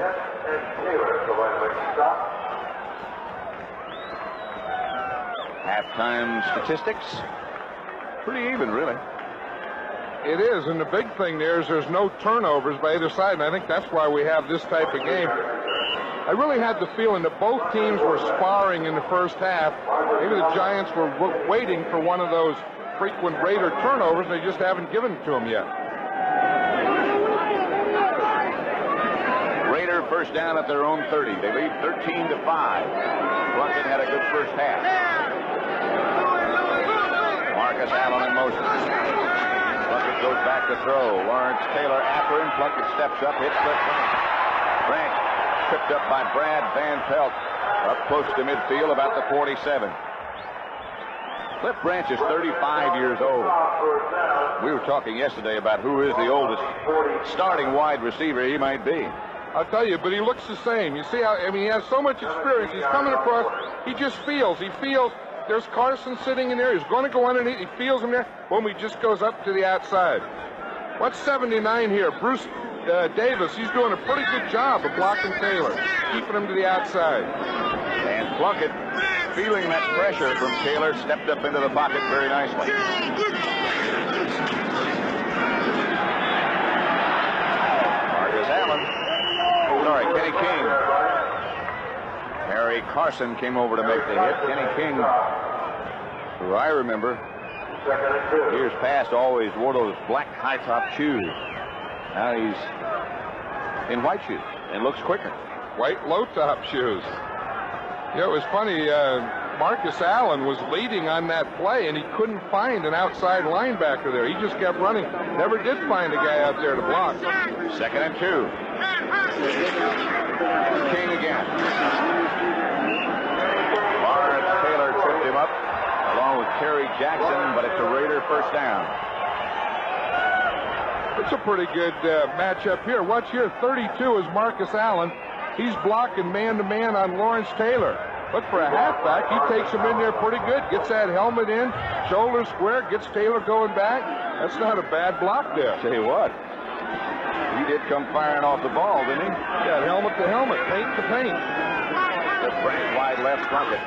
Halftime statistics, pretty even, really. It is, and the big thing there is there's no turnovers by either side, and I think that's why we have this type of game. I really had the feeling that both teams were sparring in the first half. Maybe the Giants were waiting for one of those frequent Raider turnovers, and they just haven't given it to them yet. Raider first down at their own 30. They lead 13-5. Plunkett had a good first half. Marcus Allen in motion. Plunkett goes back to throw. Lawrence Taylor after him. Plunkett steps up, hits Cliff Branch. Branch tripped up by Brad Van Pelt. Up close to midfield, about the 47. Cliff Branch is 35 years old. We were talking yesterday about who is the oldest starting wide receiver he might be. I'll tell you, but he looks the same. You see how, I mean, he has so much experience. He's coming across. He just feels. He feels there's Carson sitting in there. He's going to go underneath. He feels him there. Boom, he just goes up to the outside. What's 79 here? Bruce Davis. He's doing a pretty good job of blocking Taylor, keeping him to the outside. And Plunkett, feeling that pressure from Taylor, stepped up into the pocket very nicely. Marcus Allen. Sorry, Kenny King. Harry Carson came over to make the hit. Kenny King, who I remember, years past always wore those black high-top shoes. Now he's in white shoes and looks quicker. White low-top shoes. You know, it was funny. Marcus Allen was leading on that play, and he couldn't find an outside linebacker there. He just kept running. Never did find a guy out there to block. 2nd and 2. King again. Lawrence Taylor tripped him up along with Terry Jackson, but it's a Raider first down. It's a pretty good matchup here. Watch here, 32 is Marcus Allen. He's blocking man-to-man on Lawrence Taylor. But for a halfback, he takes him in there pretty good. Gets that helmet in, shoulder square, gets Taylor going back. That's not a bad block there. Tell you what, he did come firing off the ball, didn't he? Yeah, helmet to helmet, paint to paint. The Branch wide left, Plunkett.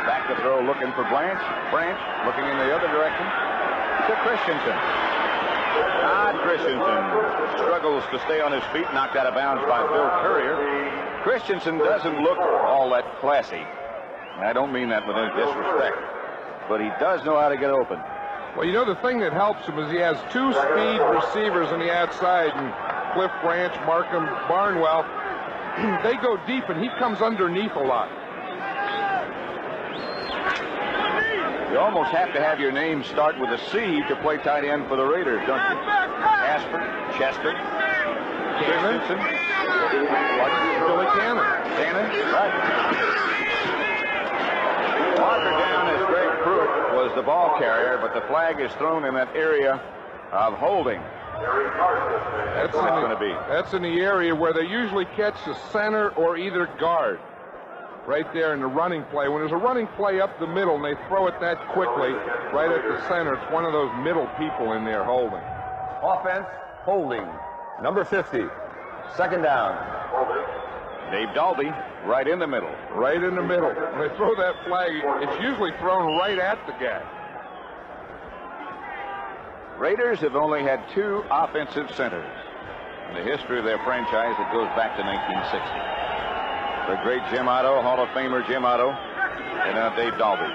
Back to throw, looking for Branch. Branch looking in the other direction to Christensen. Todd Christensen struggles to stay on his feet, knocked out of bounds by Bill Courier. Christensen doesn't look all that classy. I don't mean that with any disrespect, but he does know how to get open. Well, you know, the thing that helps him is he has two speed receivers on the outside, and Cliff Branch, Markham, Barnwell, they go deep, and he comes underneath a lot. You almost have to have your name start with a C to play tight end for the Raiders, don't you? Asper, Chester, Christensen, Billy Cannon. Right. Marker down as Greg Pruitt was the ball carrier, but the flag is thrown in that area of holding. That's what it's going to be. That's in the area where they usually catch the center or either guard. Right there in the running play. When there's a running play up the middle and they throw it that quickly, right at the center, it's one of those middle people in there holding. Offense, holding. Number 50. 2nd down. Dave Dalby right in the middle. Right in the middle. When they throw that flag, it's usually thrown right at the guy. Raiders have only had 2 offensive centers in the history of their franchise that goes back to 1960. The great Jim Otto, Hall of Famer Jim Otto, and now Dave Dalby.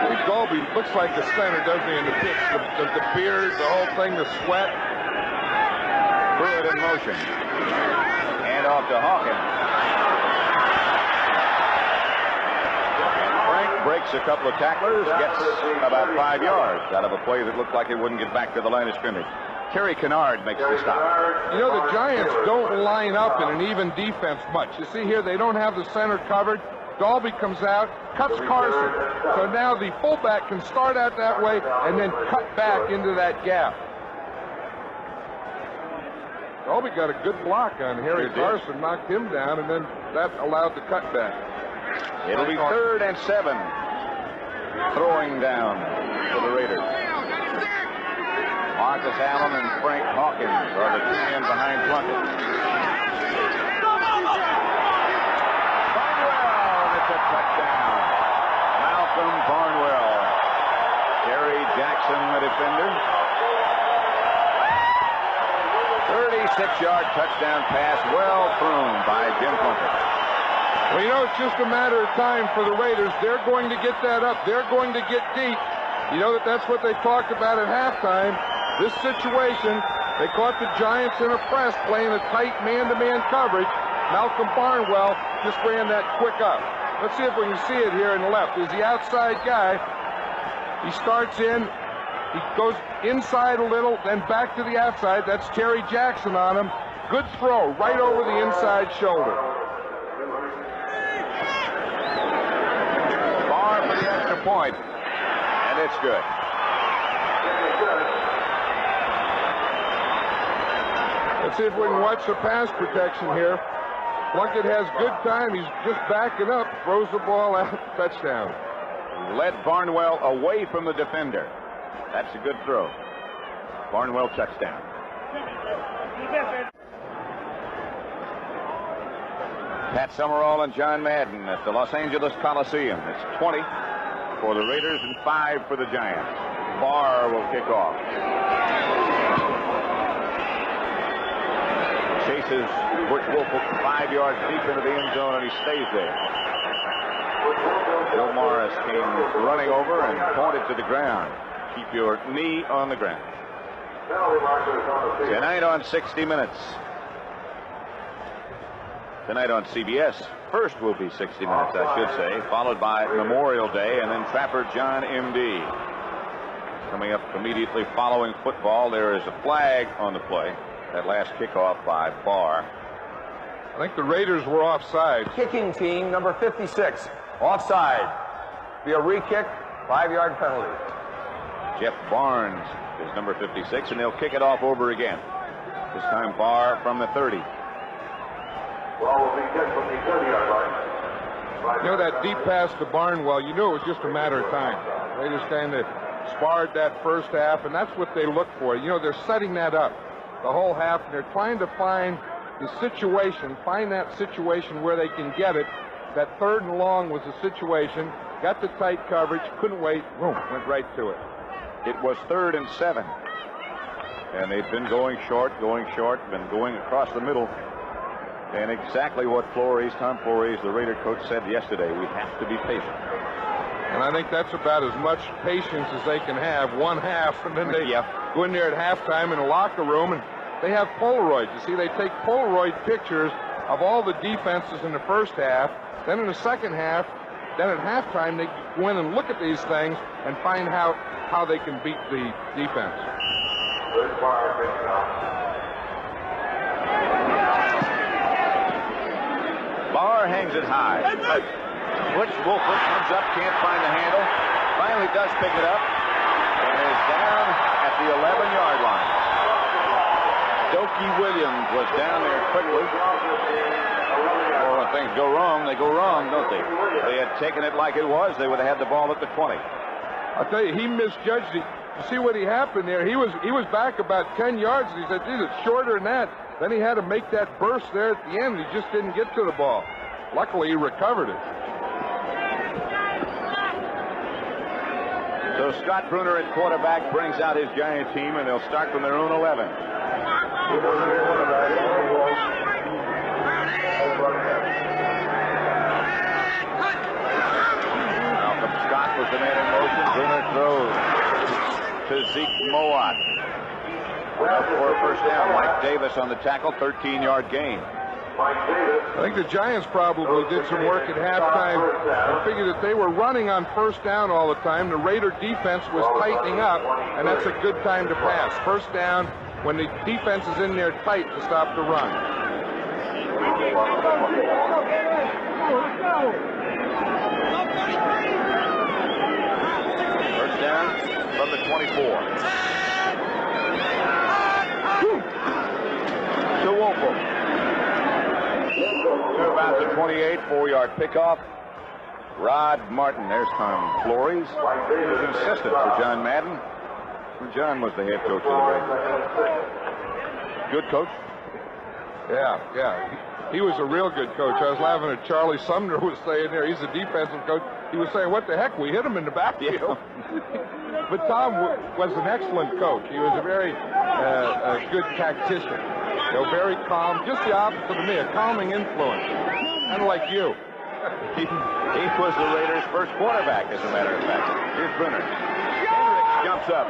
Dave Dalby looks like the center, doesn't he, in the pitch? The beard, the whole thing, the sweat. Pruitt in motion. Hand off to Hawkins. And Frank breaks a couple of tacklers, gets about 5 yards out of a play that looked like it wouldn't get back to the line of scrimmage. Terry Kennard makes the stop. You know, the Giants don't line up in an even defense much. You see here, they don't have the center covered. Dalby comes out, cuts Carson. So now the fullback can start out that way and then cut back into that gap. Dalby got a good block on Harry Carson, knocked him down, and then that allowed the cutback. It'll be 3rd and 7. throwing down for the Raiders. Marcus Allen and Frank Hawkins are the two men behind Plunkett. Barnwell, and it's a touchdown. Malcolm Barnwell. Terry Jackson, the defender. 36-yard touchdown pass, well thrown by Jim Plunkett. Well, you know, it's just a matter of time for the Raiders. They're going to get that up. They're going to get deep. You know that's what they talked about at halftime. This situation, they caught the Giants in a press playing a tight man-to-man coverage. Malcolm Barnwell just ran that quick up. Let's see if we can see it here in the left. He's the outside guy. He starts in. He goes inside a little, then back to the outside. That's Terry Jackson on him. Good throw right over the inside shoulder. Barr for the extra point, and it's good. Let's see if we can watch the pass protection here. Plunkett has good time. He's just backing up, throws the ball out, touchdown. Led Barnwell away from the defender. That's a good throw. Barnwell touchdown. Pat Summerall and John Madden at the Los Angeles Coliseum. It's 20 for the Raiders and 5 for the Giants. Barr will kick off. Chases Butch Wolf 5 yards deep into the end zone, and he stays there. Joe Morris came running over and pointed to the ground. Keep your knee on the ground. Tonight on 60 Minutes. Tonight on CBS. First will be 60 Minutes, I should say, followed by Memorial Day, and then Trapper John M.D. Coming up immediately following football, there is a flag on the play. That last kickoff by Barr. I think the Raiders were offside. Kicking team, number 56, offside. Be a re-kick, 5-yard penalty. Jeff Barnes is number 56, and they'll kick it off over again. This time Barr from the 30. Ball will be kicked from the 30-yard line. You know, that deep pass to Barnwell, you knew it was just a matter of time. They just kind of sparred that first half, and that's what they look for. You know, they're setting that up the whole half, and they're trying to find the situation, find that situation where they can get it. That 3rd and long was the situation. Got the tight coverage, couldn't wait, boom, went right to it. It was 3rd and 7. And they've been going short, been going across the middle. And exactly what Tom Flores, the Raider coach, said yesterday, we have to be patient. And I think that's about as much patience as they can have, one half, and then they go in there at halftime in the locker room, and they have Polaroids. You see, they take Polaroid pictures of all the defenses in the first half. Then in the second half, then at halftime, they go in and look at these things and find how they can beat the defense. Good fire, big Barr hangs it high. Butch Wolford comes up, can't find the handle. Finally does pick it up and is down at the 11-yard line. Dokey Williams was down there quickly. Well, when things go wrong, they go wrong, don't they? If they had taken it like it was, they would have had the ball at the 20. I'll tell you, he misjudged it. You see what happened there? He was back about 10 yards, and he said, geez, it's shorter than that. Then he had to make that burst there at the end. He just didn't get to the ball. Luckily, he recovered it. So Scott Bruner at quarterback brings out his Giant team, and they'll start from their own 11. Malcolm Scott was the man in motion. Bruner throws to Zeke Mowat. For a first down. Mike Davis on the tackle, 13-yard gain. I think the Giants probably did some work at halftime and figured that they were running on first down all the time. The Raider defense was tightening up, and that's a good time to pass. First down when the defense is in there tight to stop the run. First down from the 24. To Wolford. To about the 28, 4-yard pickoff. Rod Martin. There's Tom Flores. He was an assistant for John Madden when John was the head coach of the Raiders. Good coach. Yeah. He was a real good coach. I was laughing at Charlie Sumner was saying there. He's a defensive coach. He was saying, "What the heck? We hit him in the backfield." But Tom was an excellent coach. He was a very good tactician. Very calm. Just the opposite of me, a calming influence. Kind of like you. He was the Raiders' first quarterback, as a matter of fact. Here's Bruner. Hendricks jumps up.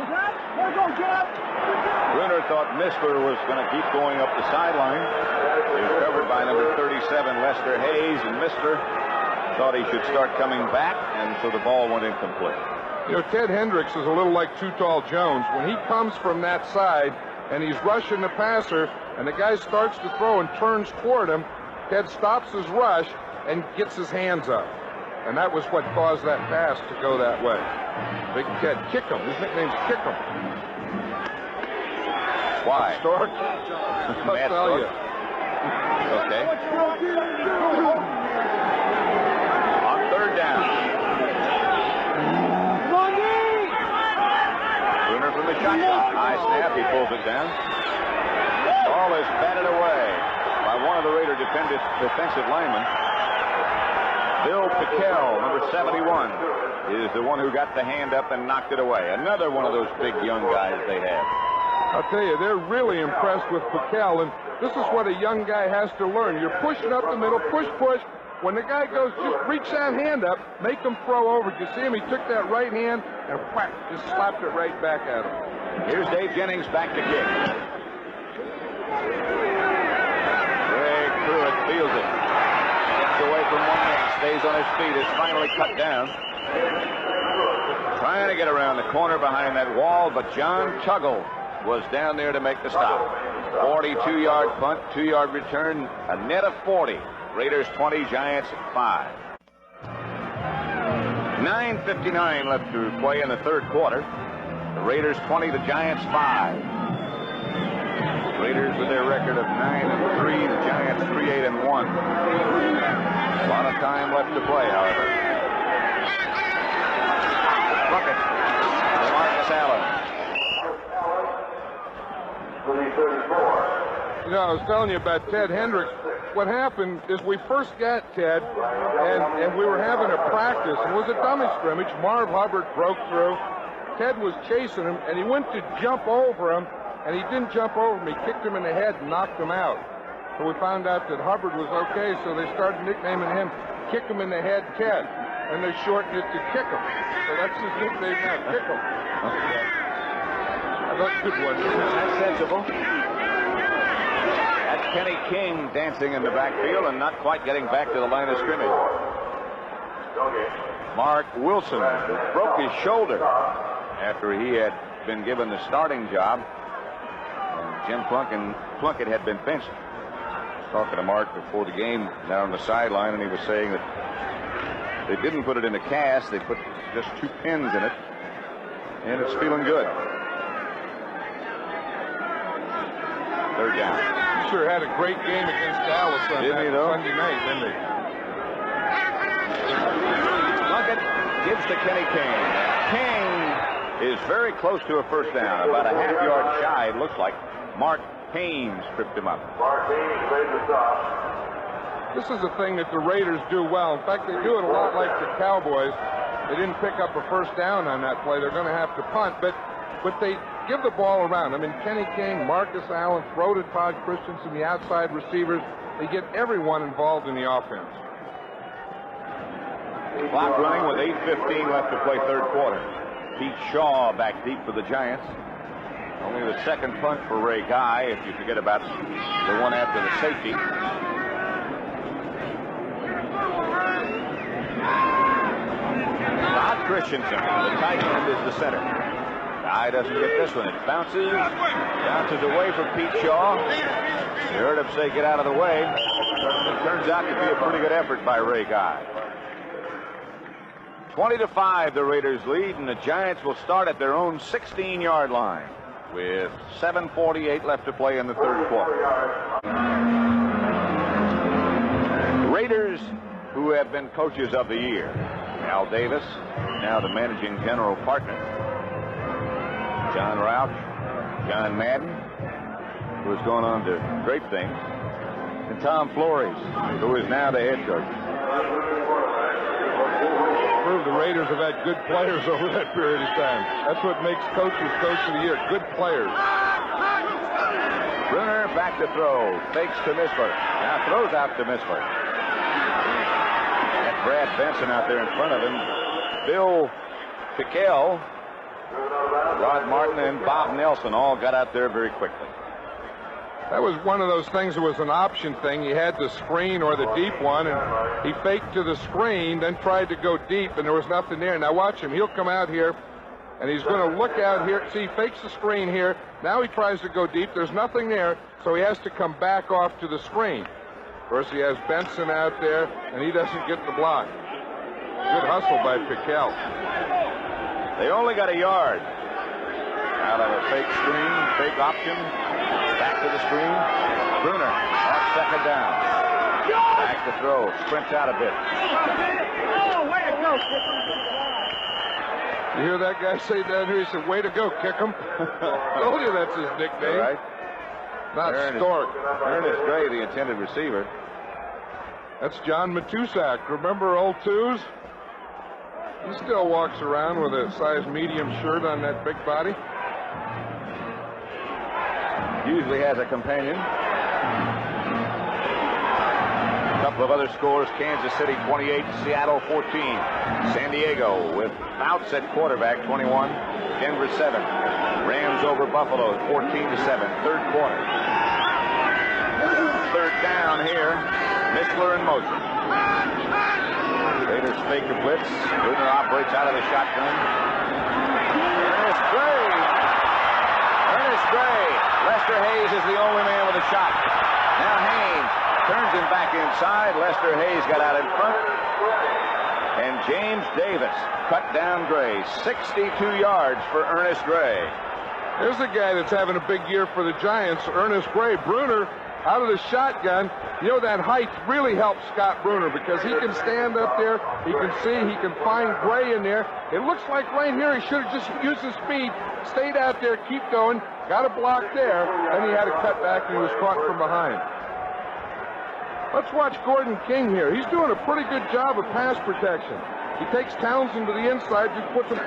Bruner thought Missler was going to keep going up the sideline. He was covered by number 37, Lester Hayes, and Missler thought he should start coming back, and so the ball went incomplete. Ted Hendricks is a little like Too Tall Jones. When he comes from that side and he's rushing the passer, and the guy starts to throw and turns toward him, Ted stops his rush and gets his hands up. And that was what caused that pass to go that way. Big Ted, Kickham. His nickname's Kickham. Why? Stork? Matt I'll tell you. Okay. On third down. Bruner from the shotgun. High snap. He pulls it down. Ball is batted away by one of the Raider defensive linemen. Bill Pickell, number 71, is the one who got the hand up and knocked it away. Another one of those big young guys they have. I'll tell you, they're really impressed with Pickell, and this is what a young guy has to learn. You're pushing up the middle, push. When the guy goes, just reach that hand up, make him throw over. You see him? He took that right hand and whack, just slapped it right back at him. Here's Dave Jennings back to kick. Greg Pruitt feels it. Gets away from one man, stays on his feet, is finally cut down. Trying to get around the corner behind that wall, but John Tuggle was down there to make the stop. 42-yard punt, 2-yard return, a net of 40. Raiders 20, Giants 5. 9:59 left to play in the third quarter. The Raiders 20, the Giants 5. Raiders with their record of 9-3, the Giants 3-8-1. A lot of time left to play, however. Plunkett to Marcus Allen. I was telling you about Ted Hendricks. What happened is we first got Ted, and we were having a practice. It was a dummy scrimmage. Marv Hubbard broke through. Ted was chasing him, and he went to jump over him, and he didn't jump over him. He kicked him in the head and knocked him out. So we found out that Hubbard was okay, so they started nicknaming him Kick Him in the Head Ted, and they shortened it to Kick Him. So that's his nickname now, Kick Him. That's a good one. That's sensible. That's Kenny King dancing in the backfield and not quite getting back to the line of scrimmage. Mark Wilson broke his shoulder after he had been given the starting job. And Jim Plunkett had been benched. Talking to Mark before the game down on the sideline, and he was saying that they didn't put it in a cast. They put just 2 pins in it, and it's feeling good. Third down. He sure had a great game against Dallas on Sunday night, didn't he? Plunkett gives to Kenny King. King is very close to a first down, about a half-yard shy, it looks like. Mark Haynes tripped him up. Mark Haynes made the stop. This is a thing that the Raiders do well. In fact, they do it a lot like the Cowboys. They didn't pick up a first down on that play. They're going to have to punt, but they give the ball around. I mean, Kenny King, Marcus Allen, throw to Todd Christensen, the outside receivers. They get everyone involved in the offense. Clock running with 8:15 left to play third quarter. Pete Shaw back deep for the Giants. Only the second punt for Ray Guy, if you forget about the one after the safety. Todd Christensen, the tight end, is the center. Guy doesn't get this one. It bounces away from Pete Shaw. You heard him say, "Get out of the way." It turns out to be a pretty good effort by Ray Guy. 20-5, the Raiders lead, and the Giants will start at their own 16-yard line with 7:48 left to play in the third quarter. Raiders, who have been coaches of the year, Al Davis, now the managing general partner. John Rauch, John Madden, who has gone on to great things, and Tom Flores, who is now the head coach. Prove the Raiders have had good players over that period of time. That's what makes coaches coach of the year, good players. Bruner back to throw, fakes to Misler, now throws out to Misler. And Brad Benson out there in front of him. Bill Piquel, Rod Martin, and Bob Nelson all got out there very quickly. That was one of those things that was an option thing. He had the screen or the deep one, and he faked to the screen, then tried to go deep, and there was nothing there. Now watch him. He'll come out here, and he's going to look out here. See, he fakes the screen here. Now he tries to go deep. There's nothing there, so he has to come back off to the screen. Of course, he has Benson out there, and he doesn't get the block. Good hustle by Piquel. They only got a yard out of a fake screen, fake option. Back to the screen. Bruner off second down. Back to throw. Sprints out a bit. You hear that guy say down here? He said, "Way to go, kick him." Told you that's his nickname. Right. Not Stork. Ernest Gray, the intended receiver. That's John Matusak. Remember old Twos? He still walks around with a size medium shirt on that big body. Usually has a companion. A couple of other scores: Kansas City 28, Seattle 14. San Diego with Fouts at quarterback, 21. Denver 7. Rams over Buffalo 14-7. Third quarter. Third down here. Misler in motion. Raiders fake a blitz. Bruner operates out of the shotgun. Ernest Gray. Ernest Gray. Lester Hayes is the only man with a shot. Now Haynes turns him back inside. Lester Hayes got out in front. And James Davis cut down Gray. 62 yards for Ernest Gray. There's a guy that's having a big year for the Giants, Ernest Gray. Bruner out of the shotgun. You know, that height really helps Scott Bruner because he can stand up there, he can see, he can find Gray in there. It looks like right here he should have just used his speed, stayed out there, keep going, got a block there, then he had to cut back and he was caught from behind. Let's watch Gordon King here. He's doing a pretty good job of pass protection. He takes Townsend to the inside, just puts him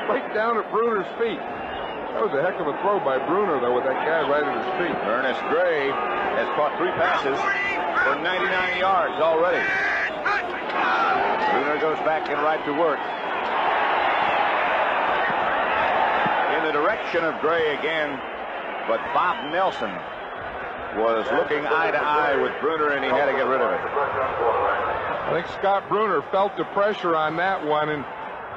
right down at Bruner's feet. That was a heck of a throw by Bruner, though, with that guy right at his feet. Ernest Gray has caught 3 passes for 99 yards already. Bruner goes back and right to work. In the direction of Gray again, but Bob Nelson was looking eye to eye with Bruner, and he had to get rid of it. I think Scott Bruner felt the pressure on that one, and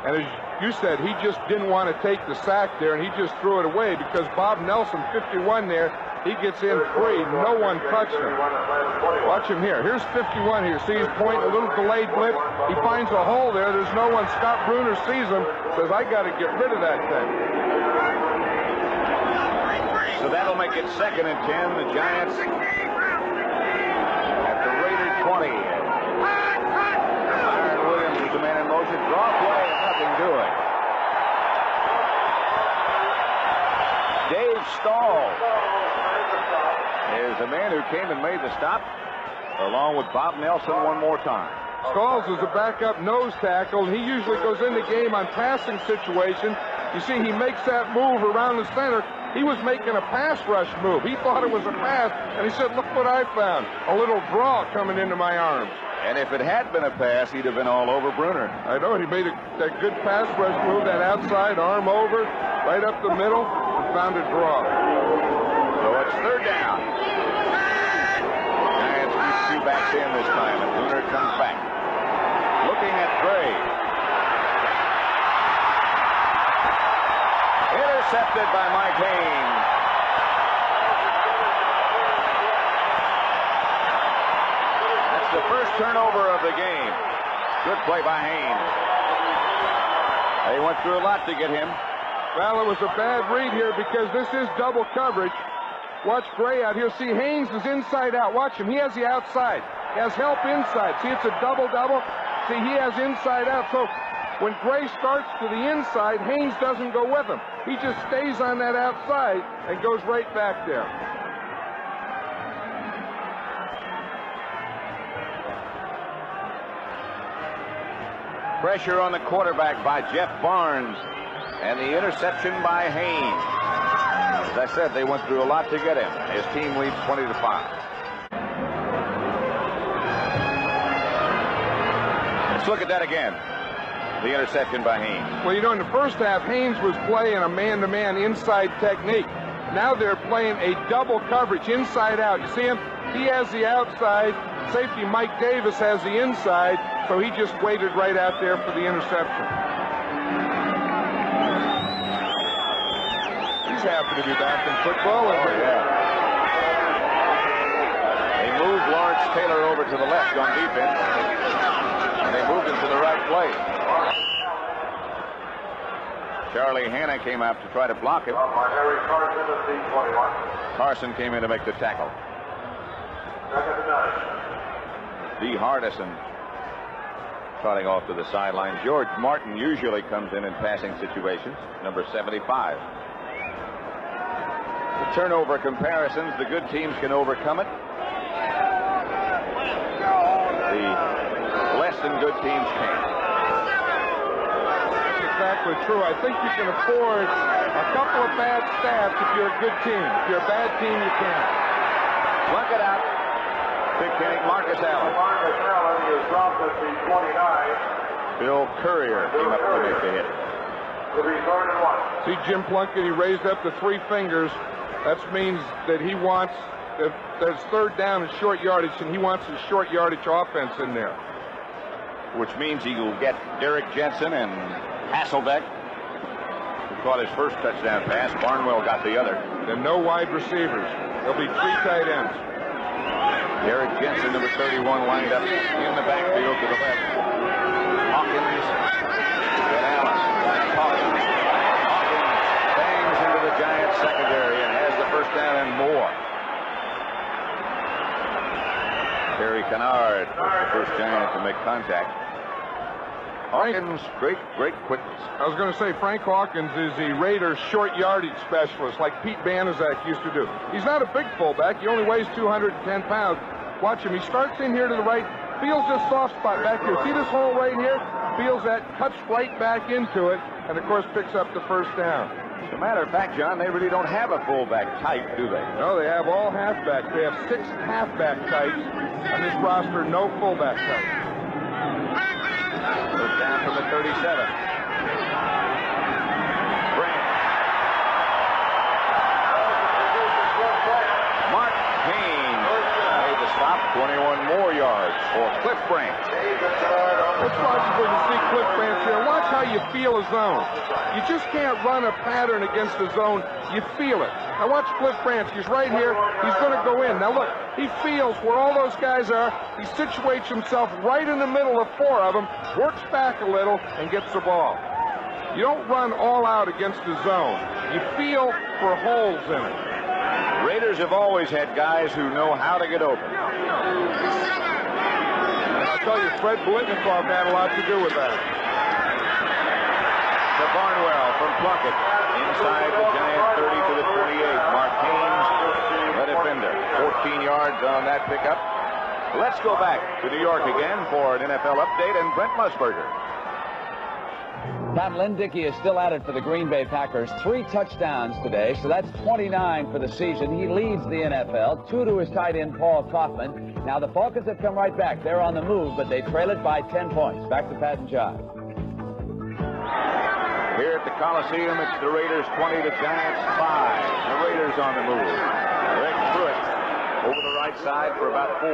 as you said, he just didn't want to take the sack there, and he just threw it away because Bob Nelson, 51 there, he gets in free. No one touched him. Watch him here. Here's 51 here. See his point, a little delayed blip. He finds a hole there. There's no one. Scott Bruner sees him, says, I got to get rid of that thing. So that'll make it 2nd and 10. The Giants at the Raider 20. Byron Williams is the man in motion. Draw play, nothing doing. Dave Stahl is the man who came and made the stop, along with Bob Nelson one more time. Stalls is a backup nose tackle, and he usually goes in the game on passing situation. You see, he makes that move around the center. He was making a pass rush move. He thought it was a pass, and he said, look what I found. A little draw coming into my arms. And if it had been a pass, he'd have been all over Bruner. I know, he made that good pass rush move, that outside arm over, right up the middle, and found a draw. So it's 3rd down. Giants keep 2 backs in this time, and Bruner comes back. Looking at Gray. Intercepted by Mike Haynes. That's the first turnover of the game. Good play by Haynes. They went through a lot to get him. Well, it was a bad read here because this is double coverage. Watch Gray out here. See, Haynes is inside out. Watch him. He has the outside. He has help inside. See, it's a double-double. See, he has inside out. So When Gray starts to the inside, Haynes doesn't go with him. He just stays on that outside and goes right back there. Pressure on the quarterback by Jeff Barnes, and the interception by Haynes. As I said, they went through a lot to get him. His team leads 20-5. Let's look at that again. The interception by Haynes. Well, you know, in the first half, Haynes was playing a man-to-man inside technique. Now they're playing a double coverage inside out. You see him? He has the outside. Safety Mike Davis has the inside, so he just waited right out there for the interception. He's happy to be back in football. Oh, yeah. They moved Lawrence Taylor over to the left on defense, and they moved him to the right place. Charlie Hanna came out to try to block him. Carson came in to make the tackle. D. Hardison trotting off to the sideline. George Martin usually comes in passing situations, number 75. The turnover comparisons, the good teams can overcome it. The less than good teams can't. That's exactly true. I think you can afford a couple of bad stats if you're a good team. If you're a bad team, you can't. Plunk it out. Big Kenny, Marcus Allen. Marcus Allen is dropped at the 29. Bill Courier came up to make the hit. To be 3rd and 1. See Jim Plunkett, he raised up the 3 fingers. That means that he wants, if there's 3rd down and short yardage, and he wants his short yardage offense in there. Which means he will get Derek Jensen and Hasselbeck, who caught his first touchdown pass. Barnwell got the other. And no wide receivers. There'll be 3 tight ends. Derek Jensen, number 31, lined up in the backfield to the left. Hawkins and Allen. Hawkins bangs into the Giants secondary and has the first down and more. Terry Kennard, the first Giant to make contact. Hawkins, great quickness. I was going to say, Frank Hawkins is the Raiders' short yardage specialist, like Pete Banaszak used to do. He's not a big fullback. He only weighs 210 pounds. Watch him. He starts in here to the right, feels this soft spot back here. See this hole right here? Feels that, cuts right back into it, and, of course, picks up the first down. As a matter of fact, John, they really don't have a fullback type, do they? No, they have all halfbacks. They have 6 halfback types on this roster, no fullback type. First down from the 37. Branch. Mark Haynes made the stop. 21 more yards for Cliff Branch. Let's watch when you see Cliff Branch here. Watch how you feel a zone. You just can't run a pattern against the zone. You feel it. Now watch Cliff Branch. He's right here. He's going to go in. Now look, he feels where all those guys are. He situates himself right in the middle of 4 of them, works back a little, and gets the ball. You don't run all out against the zone. You feel for holes in it. Raiders have always had guys who know how to get open. I'll tell you, Fred Blitnikoff had a lot to do with that. To Barnwell from Plunkett. Inside the Giant 30 to the 28. Mark Haynes, the defender. 14 yards on that pickup. Let's go back to New York again for an NFL update and Brent Musburger. Pat Lynn Dickey is still at it for the Green Bay Packers. 3 touchdowns today, so that's 29 for the season. He leads the NFL. 2 to his tight end, Paul Kaufman. Now the Falcons have come right back. They're on the move, but they trail it by 10 points. Back to Pat and John. Here at the Coliseum, it's the Raiders 20, the Giants 5. The Raiders on the move. Greg Pruitt over the right side for about 4.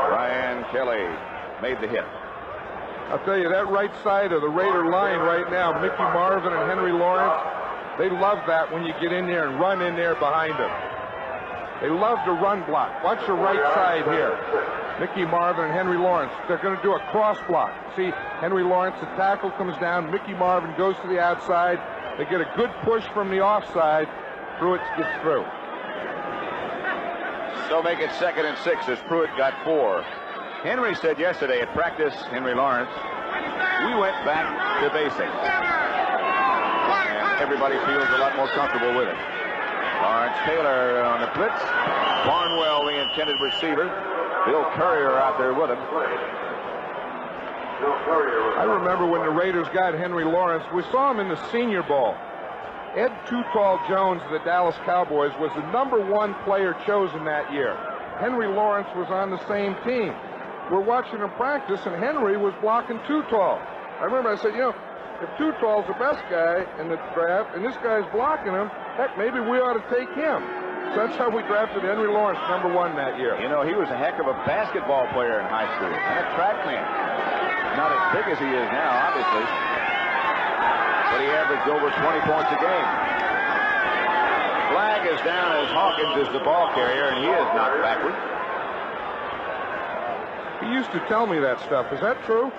Brian Kelly made the hit. I'll tell you, that right side of the Raider line right now, Mickey Marvin and Henry Lawrence, they love that when you get in there and run in there behind them. They love to run block. Watch the right side here. Mickey Marvin and Henry Lawrence, they're going to do a cross block. See, Henry Lawrence, the tackle comes down. Mickey Marvin goes to the outside. They get a good push from the offside. Pruitt gets through. So make it 2nd and 6 as Pruitt got 4. Henry said yesterday at practice, Henry Lawrence, we went back to basics. And everybody feels a lot more comfortable with it. Lawrence Taylor on the blitz. Barnwell, the intended receiver. Bill Courier out there with him. I remember when the Raiders got Henry Lawrence, we saw him in the Senior Bowl. Ed Too Tall Jones of the Dallas Cowboys was the #1 player chosen that year. Henry Lawrence was on the same team. We're watching him practice, and Henry was blocking Too Tall. I remember I said, you know, if Too Tall's the best guy in the draft, and this guy's blocking him, heck, maybe we ought to take him. So that's how we drafted Henry Lawrence #1 that year. You know, he was a heck of a basketball player in high school and a track man. Not as big as he is now, obviously, but he averaged over 20 points a game. Flag is down as Hawkins is the ball carrier, and he is knocked backward. He used to tell me that stuff. Is that true?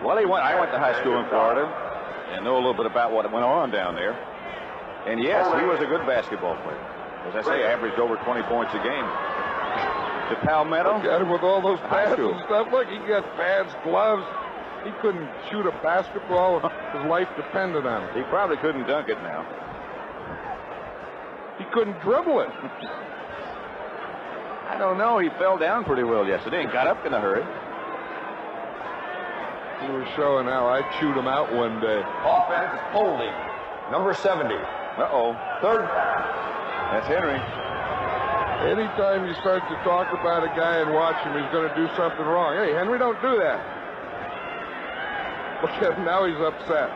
Well, I went to high school in Florida and know a little bit about what went on down there. And yes, he was a good basketball player. As I say, averaged over 20 points a game. To Palmetto. Look at him with all those pads and stuff. Look, he got pads, gloves. He couldn't shoot a basketball if his life depended on it. He probably couldn't dunk it now. He couldn't dribble it. I don't know. He fell down pretty well yesterday and got up in a hurry. He was showing how I'd shoot him out one day. Offense holding. Number 70. Uh-oh. Third. That's Henry. Anytime you start to talk about a guy and watch him, he's going to do something wrong. Hey, Henry, don't do that. Look at him, now he's upset.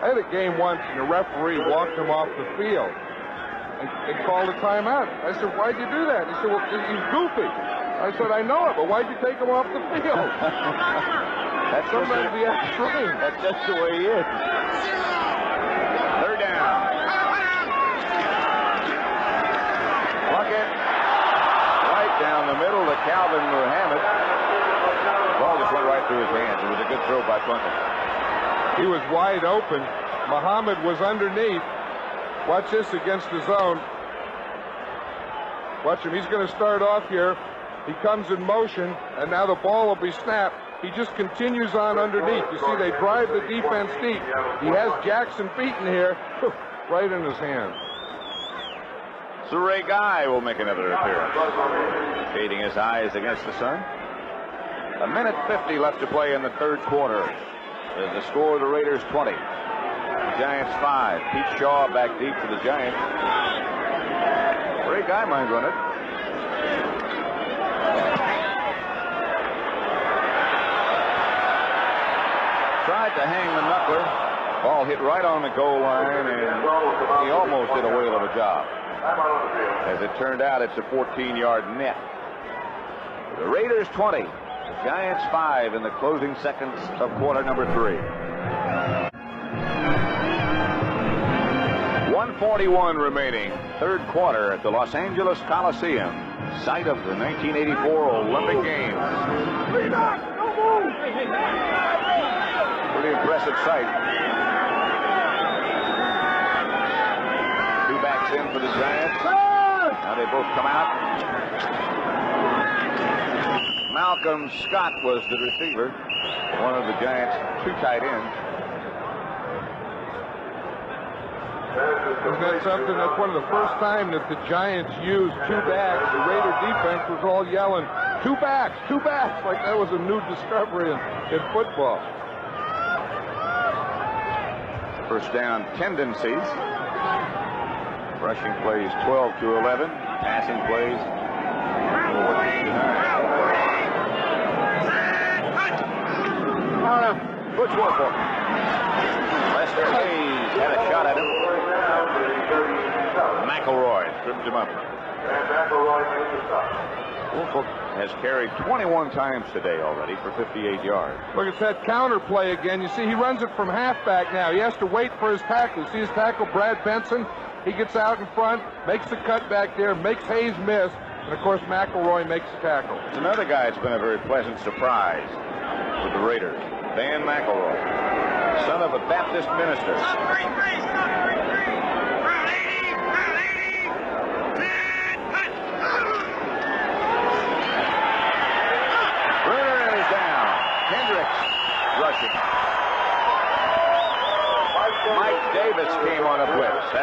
I had a game once, and the referee walked him off the field and called a timeout. I said, why'd you do that? He said, well, he's goofy. I said, I know it, but why'd you take him off the field? That's sometimes the extreme. That's just the way he is. Third down. Plunkett. Right down the middle to Calvin Muhammad. The ball just went right through his hands. It was a good throw by Plunkett. He was wide open. Muhammad was underneath. Watch this against the zone. Watch him. He's going to start off here. He comes in motion, and now the ball will be snapped. He just continues on underneath. You see, they drive the defense deep. He has Jackson beaten here, right in his hands. So Ray Guy will make another appearance. Shading his eyes against the sun. 1:50 left to play in the third quarter. The score of the Raiders 20. The Giants 5. Pete Shaw back deep for the Giants. Ray Guy might run it. Tried to hang the knuckler. Ball hit right on the goal line, and he almost did a whale of a job. As it turned out, it's a 14-yard net. The Raiders 20. The Giants 5 in the closing seconds of quarter number 3. 1:41 remaining. Third quarter at the Los Angeles Coliseum, site of the 1984 Olympic Games. Pretty impressive sight. Two backs in for the Giants. Now they both come out. Malcolm Scott was the receiver. One of the Giants' two tight ends. Isn't that something? That's one of the first time that the Giants used two backs. The Raider defense was all yelling, two backs, like that was a new discovery in football. First down tendencies. Rushing plays 12 to 11. Passing plays 14 to 9. Butch Wolford. Lester Hayes had a shot at him. McElroy tripped him up. And McElroy makes the stop. Wolford has carried 21 times today already for 58 yards. Look, it's that counter play again. You see, he runs it from halfback now. He has to wait for his tackle. See his tackle, Brad Benson? He gets out in front, makes the cut back there, makes Hayes miss, and of course McElroy makes the tackle. There's another guy that's been a very pleasant surprise with the Raiders. Dan McElroy, son of a Baptist minister.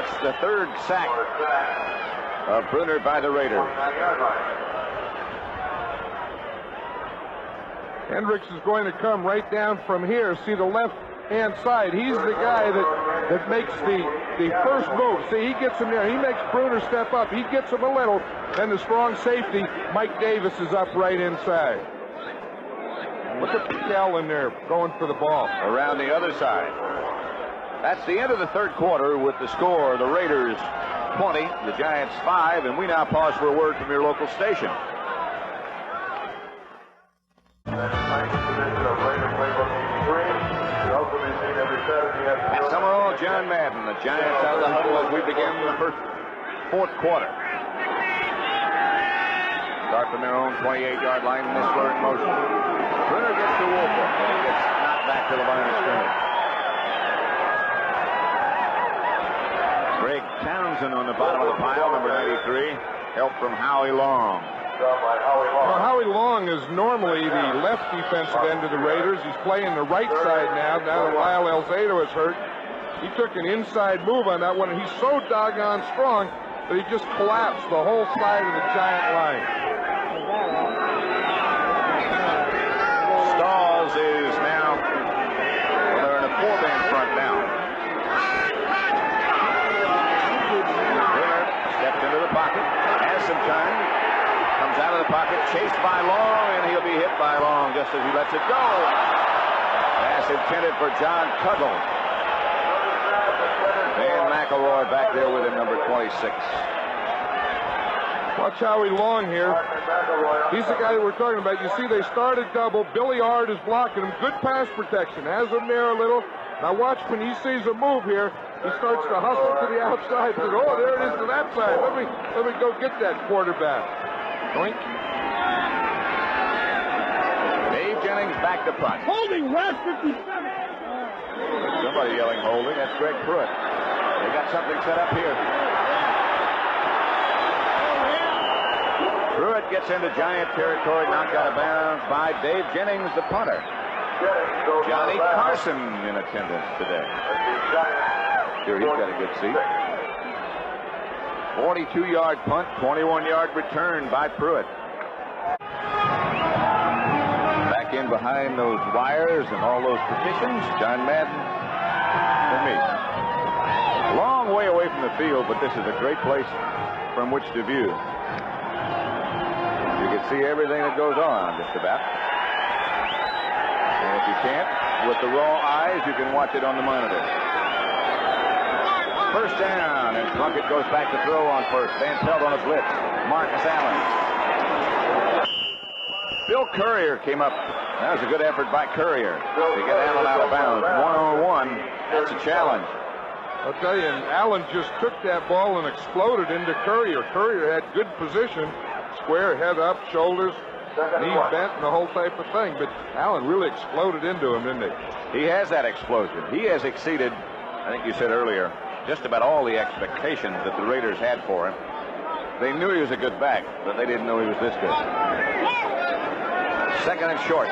That's the third sack of Bruner by the Raiders. Hendricks is going to come right down from here. See the left-hand side. He's the guy that makes the first move. See, he gets him there. He makes Bruner step up. He gets him a little. Then the strong safety, Mike Davis, is up right inside. Look at Pickell in there going for the ball. Around the other side. That's the end of the third quarter with the score, the Raiders 20, the Giants 5, and we now pause for a word from your local station. At Summerall, John Madden, the Giants out of the huddle as we begin the fourth quarter. Start from their own 28-yard line, Missler in motion. Bruner gets to Woolfolk, and he gets knocked back to the line of scrimmage. Greg Townsend on the bottom of the pile, number 93. Help from Howie Long. Well, Howie Long is normally the left defensive end of the Raiders. He's playing the right side now that Lyle Alzado is hurt. He took an inside move on that one, and he's so doggone strong that he just collapsed the whole side of the Giant line. Stalls is now, well, they're in a four-man front now. Bruner steps into the pocket, has some time. Comes out of the pocket, chased by Long, and he'll be hit by Long just as he lets it go. Pass intended for John Tuggle. Dan McElroy back there with him, number 26. Watch Howie Long here. He's the guy that we're talking about. You see, they started double. Billy Ard is blocking him. Good pass protection. Has him there a little. Now watch when he sees a move here. He starts to hustle to the outside. Says, oh, there it is to that side. Let me go get that quarterback. Doink. Dave Jennings back to punt. Holding, West 57. Somebody yelling holding. That's Greg Pruitt. They got something set up here. Pruitt gets into Giant territory, knocked out of bounds by Dave Jennings, the punter. Johnny Carson in attendance today. Sure, he's got a good seat. 42-yard punt, 21-yard return by Pruitt. Back in behind those wires and all those petitions, John Madden and me. Long way away from the field, but this is a great place from which to view. You can see everything that goes on, just about. And if you can't, with the raw eyes, you can watch it on the monitor. First down, and Plunkett goes back to throw on first. Van Pelt on a blitz. Marcus Allen. Bill Courier came up. That was a good effort by Courier to get Allen out of bounds. 1-on-1. That's a challenge. I'll tell you, and Allen just took that ball and exploded into Courier. Courier had good position. Square, head up, shoulders, knees bent, and the whole type of thing. But Allen really exploded into him, didn't he? He has that explosion. He has exceeded, I think you said earlier, just about all the expectations that the Raiders had for him. They knew he was a good back, but they didn't know he was this good. Second and short.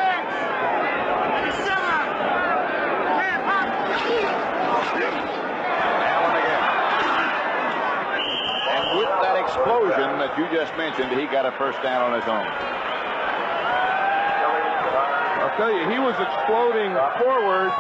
Allen again. And with that explosion that you just mentioned, he got a first down on his own. I'll tell you, he was exploding forward.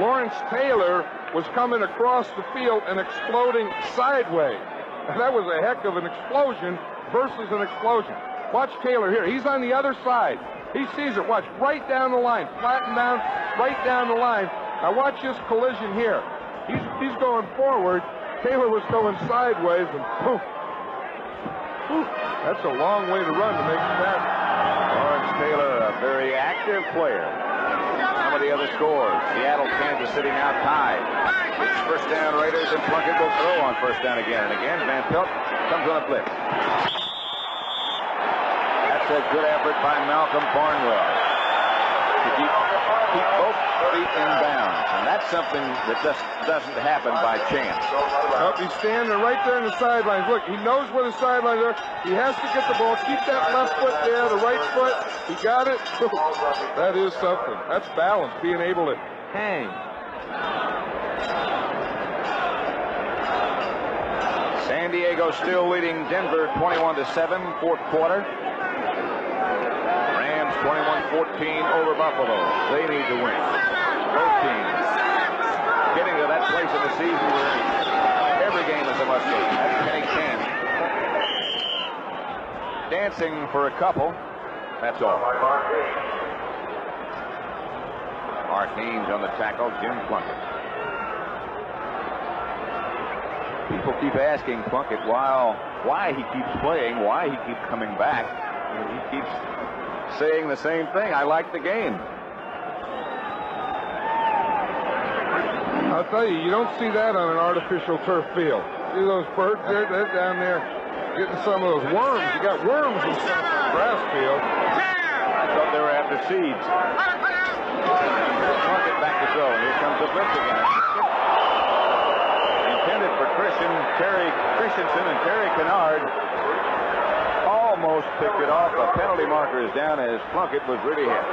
Lawrence Taylor was coming across the field and exploding sideways. That was a heck of an explosion versus an explosion. Watch Taylor here. He's on the other side. He sees it. Watch, right down the line. Flatten down, right down the line. Now watch this collision here. He's going forward. Taylor was going sideways, and poof. Poof. That's a long way to run to make that. Lawrence Taylor, a very active player. Some of the other scores. Seattle, Kansas City now tied. It's first down Raiders, and Plunkett will throw on first down again. And again, Van Pelt comes on a blitz. That's a good effort by Malcolm Barnwell to keep both feet in bounds. And that's something that just doesn't happen by chance. Nope, he's standing right there in the sidelines. Look, he knows where the sidelines are. He has to get the ball. Keep that left foot there, the right foot. He got it. That is something. That's balance, being able to hang. San Diego still leading Denver 21-7, fourth quarter. Rams 21-14 over Buffalo. They need to win. Both teams getting to that place in the season where every game is a must win. That's Penny King. Dancing for a couple. That's all. Mark Haynes on the tackle. Jim Plunkett. People keep asking Plunkett why he keeps playing, why he keeps coming back. He keeps saying the same thing. I like the game. I'll tell you, you don't see that on an artificial turf field. See those birds there? They're down there getting some of those worms. You got worms in some grass field. I thought they were after seeds. Plunkett back to throw. Here comes the blitz again. Intended for Terry Christensen, and Terry Kennard almost picked it off. A penalty marker is down as Plunkett was really hit.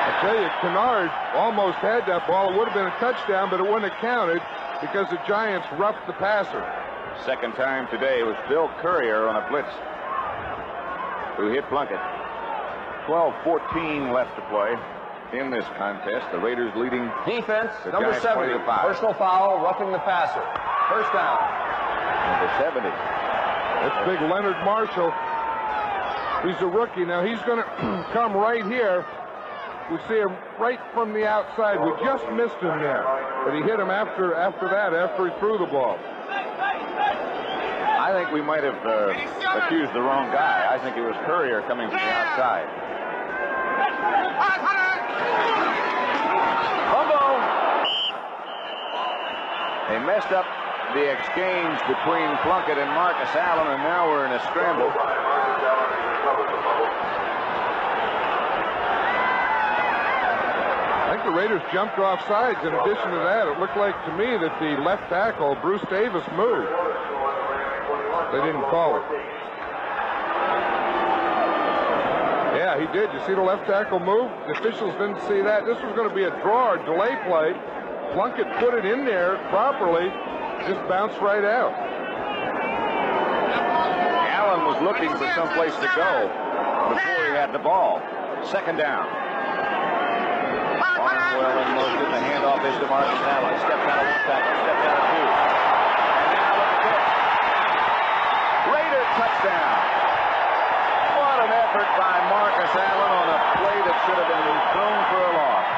I tell you, Kennard almost had that ball. It would have been a touchdown, but it wouldn't have counted because the Giants roughed the passer. Second time today was Bill Courier on a blitz who hit Plunkett. 12-14 left to play in this contest. The Raiders leading. Defense, the number Giants 70. 20-5. Personal foul, roughing the passer. First down. Number 70. That's big Leonard Marshall. He's a rookie. Now he's going to come right here. We see him right from the outside. We just missed him there. But he hit him after he threw the ball. I think we might have accused the wrong guy. I think it was Courier coming from the outside. Fumble! They messed up the exchange between Plunkett and Marcus Allen, and now we're in a scramble. I think the Raiders jumped off sides. In addition to that, it looked like to me that the left tackle, Bruce Davis, moved. They didn't call it. Yeah, he did. You see the left tackle move? The officials didn't see that. This was going to be a draw or delay play. Plunkett put it in there properly. Just bounced right out. Allen was looking for someplace to go before he had the ball. Second down. Barnwell in motion. The handoff is to Marcus Allen. Steps out of one tackle. Steps out of two. And now look at this. Raider touchdown. What an effort by Marcus Allen on a play that should have been thrown for a loss.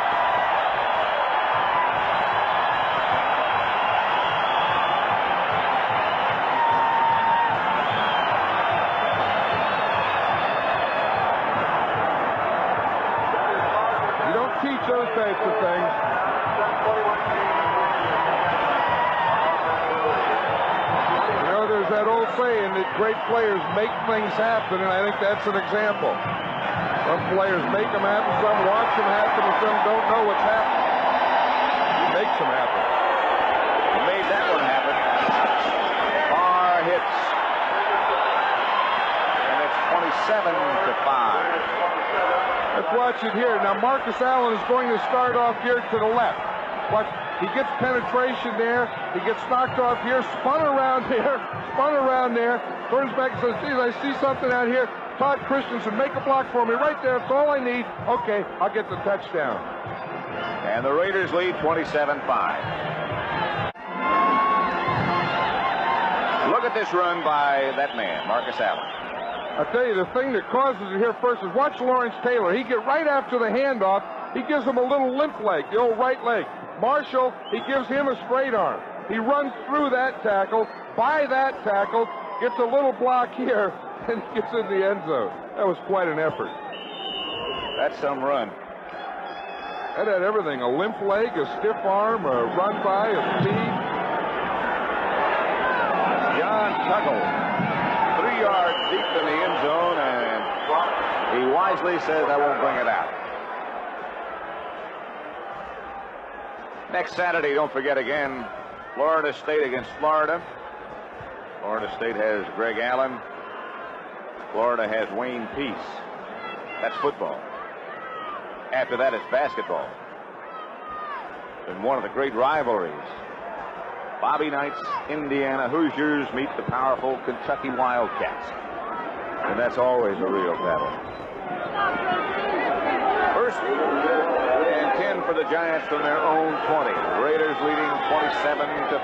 You don't teach those types of things. You know, there's that old saying that great players make things happen, and I think that's an example. Some players make them happen, some watch them happen, and some don't know what's happening. He makes them happen. He made that one happen. Barr hits. And it's 27-5. Let's watch it here. Now, Marcus Allen is going to start off here to the left. Watch. He gets penetration there. He gets knocked off here, spun around there, turns back and says, geez, I see something out here. Todd Christensen, make a block for me right there. That's all I need. Okay, I'll get the touchdown. And the Raiders lead 27-5. Look at this run by that man, Marcus Allen. I'll tell you, the thing that causes it here first is watch Lawrence Taylor. He get right after the handoff. He gives him a little limp leg, the old right leg. Marshall, he gives him a straight arm. He runs through that tackle, by that tackle, gets a little block here, and gets in the end zone. That was quite an effort. That's some run. That had everything, a limp leg, a stiff arm, a run by, a speed. John Tuggle, 3 yards deep in the end zone, and he wisely says, I won't bring it out. Next Saturday, don't forget again, Florida State against Florida. Florida State has Greg Allen. Florida has Wayne Peace. That's football. After that, it's basketball. It's been one of the great rivalries. Bobby Knight's Indiana Hoosiers meet the powerful Kentucky Wildcats. And that's always a real battle. First and 10 for the Giants from their own 20. Raiders leading 27-5.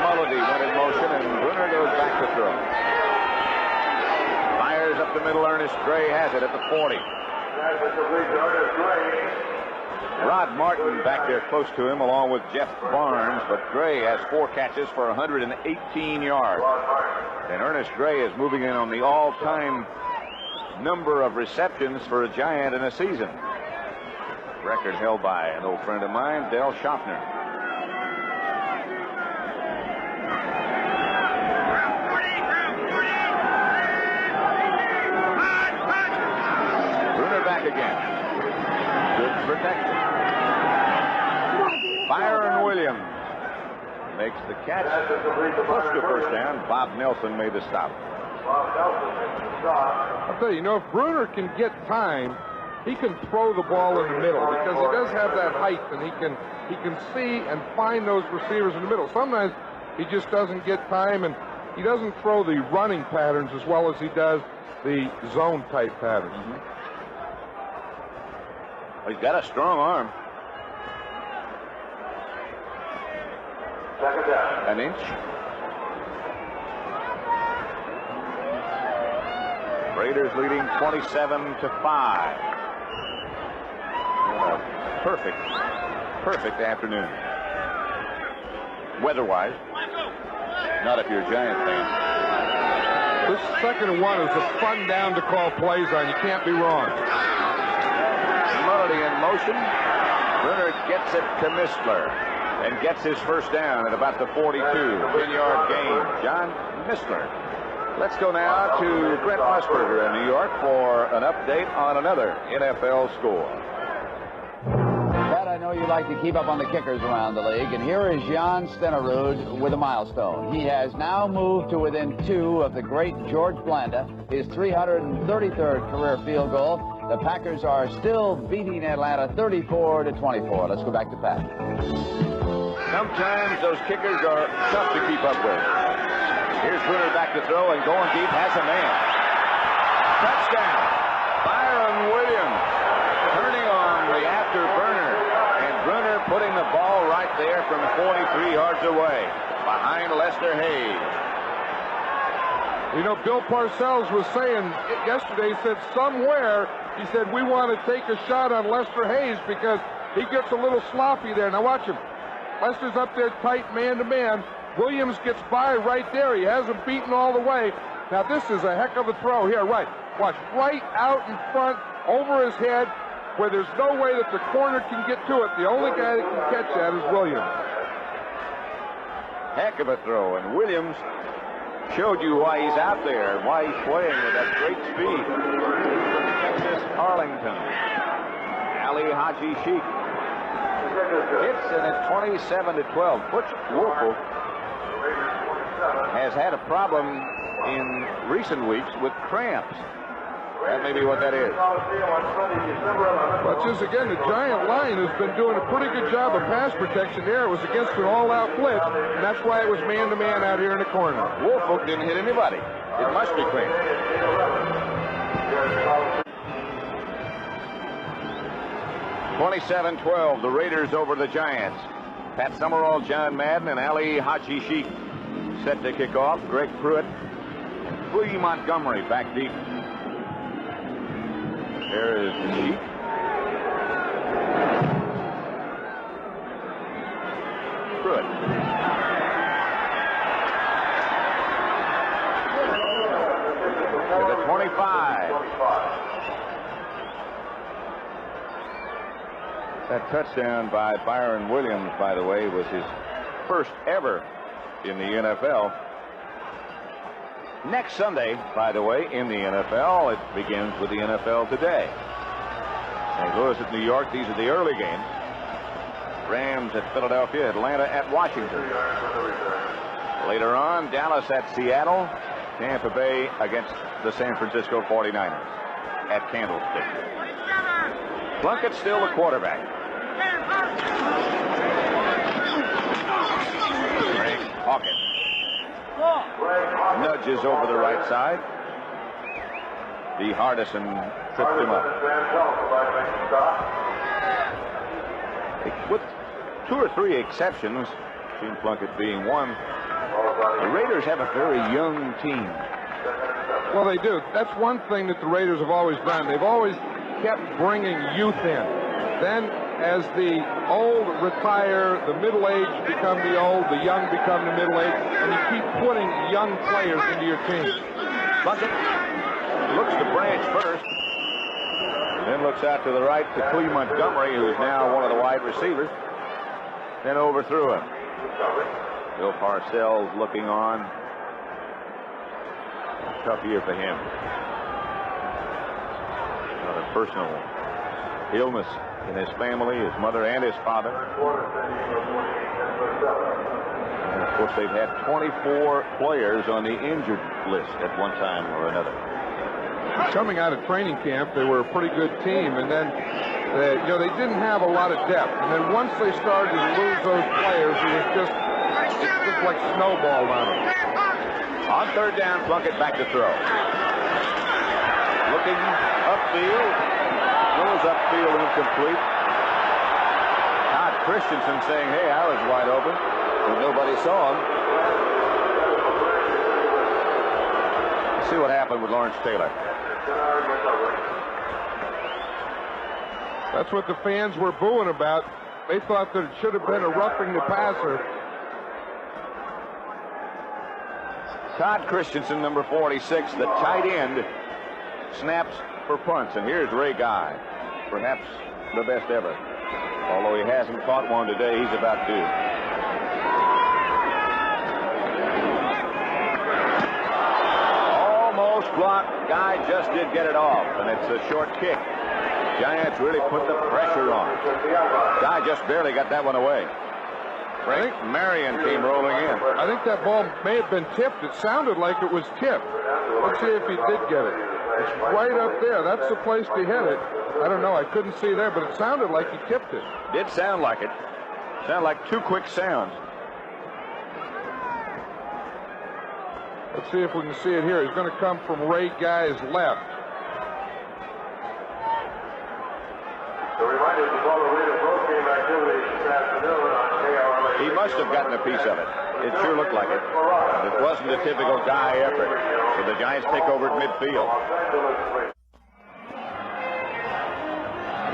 Mulledy went in motion, and Brunner goes back to throw. Fires up the middle. Ernest Gray has it at the 40. Rod Martin back there close to him, along with Jeff Barnes, but Gray has 4 catches for 118 yards. And Ernest Gray is moving in on the all-time number of receptions for a Giant in a season. Record held by an old friend of mine, Del Schaffner. Brunner back again. Good protection. Byron Williams makes the catch. Plus the first down. Bob Nelson made the stop. I'll tell you, if Brunner can get time, he can throw the ball in the middle because he does have that height, and he can see and find those receivers in the middle. Sometimes he just doesn't get time, and he doesn't throw the running patterns as well as he does the zone type patterns. He's got a strong arm. Second down. An inch. Raiders leading 27-5. What a perfect afternoon. Weather-wise. Not if you're a Giant fan. This 2nd and 1 is a fun down to call plays on. You can't be wrong. Mulledy in motion. Brunner gets it to Mistler and gets his first down at about the 42. 10-yard gain. John Mistler. Let's go now to Brent Musburger in New York for an update on another NFL score. Pat, I know you like to keep up on the kickers around the league, and here is Jan Stenerud with a milestone. He has now moved to within 2 of the great George Blanda, his 333rd career field goal. The Packers are still beating Atlanta 34-24. Let's go back to Pat. Sometimes those kickers are tough to keep up with. Here's Brunner back to throw, and going deep, has a man. Touchdown. Byron Williams turning on the afterburner, and Brunner putting the ball right there from 43 yards away behind Lester Hayes. Bill Parcells was saying yesterday, he said somewhere, he said, we want to take a shot on Lester Hayes because he gets a little sloppy there. Now watch him. Lester's up there tight man-to-man. Williams gets by right there. He hasn't beaten all the way. Now this is a heck of a throw here. Right. Watch. Right out in front, over his head, where there's no way that the corner can get to it. The only guy that can catch that is Williams. Heck of a throw. And Williams showed you why he's out there, why he's playing with that great speed. Texas Arlington. Ali Haji Sheik hits, and it's 27-12. Butch Woolfolk has had a problem in recent weeks with cramps. That may be what that is. But just again, the Giant line has been doing a pretty good job of pass protection there. It was against an all-out blitz, and that's why it was man-to-man out here in the corner. Woolfolk didn't hit anybody. It must be cramps. 27-12, the Raiders over the Giants. Pat Summerall, John Madden, and Ali Haji Sheik set to kick off. Greg Pruitt, Willie Montgomery back deep. There is Sheik. Pruitt. To the 25. That touchdown by Byron Williams, by the way, was his first ever in the NFL. Next Sunday, by the way, in the NFL, it begins with the NFL Today. St. Louis at New York, these are the early games. Rams at Philadelphia, Atlanta at Washington. Later on, Dallas at Seattle, Tampa Bay against the San Francisco 49ers at Candlestick. Plunkett still the quarterback. Hawkins nudges over the right side. D. Hardison tripped him up. With 2 or 3 exceptions, Gene Plunkett being one, the Raiders have a very young team. Well, they do. That's one thing that the Raiders have always done. They've always kept bringing youth in. Then, as the old retire, the middle-aged become the old, the young become the middle-aged, and you keep putting young players into your team. Plunkett looks to Branch first, then looks out to the right to Cleve Montgomery, who's now one of the wide receivers, then overthrew him. Bill Parcells looking on. Tough year for him. Another personal illness in his family, his mother and his father. And of course, they've had 24 players on the injured list at one time or another. Coming out of training camp, they were a pretty good team, and then they didn't have a lot of depth. And then once they started to lose those players, it just like snowballed on them. On third down, Plunkett back to throw. Looking upfield. Goes upfield incomplete. Todd Christensen saying, hey, I was wide open, but nobody saw him. Let's see what happened with Lawrence Taylor. That's what the fans were booing about. They thought that it should have been a roughing the passer. Todd Christensen, number 46, the tight end, snaps for punts. And here's Ray Guy, perhaps the best ever. Although he hasn't caught one today, he's about due. Almost blocked. Guy just did get it off, and it's a short kick. Giants really put the pressure on. Guy just barely got that one away. Frank Marion came rolling in. I think that ball may have been tipped. It sounded like it was tipped. Let's see if he did get it. It's right up there. That's the place to hit it. I don't know. I couldn't see there, but it sounded like he tipped it. Did sound like it. Sound like 2 quick sounds. Let's see if we can see it here. He's going to come from Ray Guy's left. He must have gotten a piece of it. It sure looked like it. It wasn't a typical Guy effort. So the Giants take over at midfield.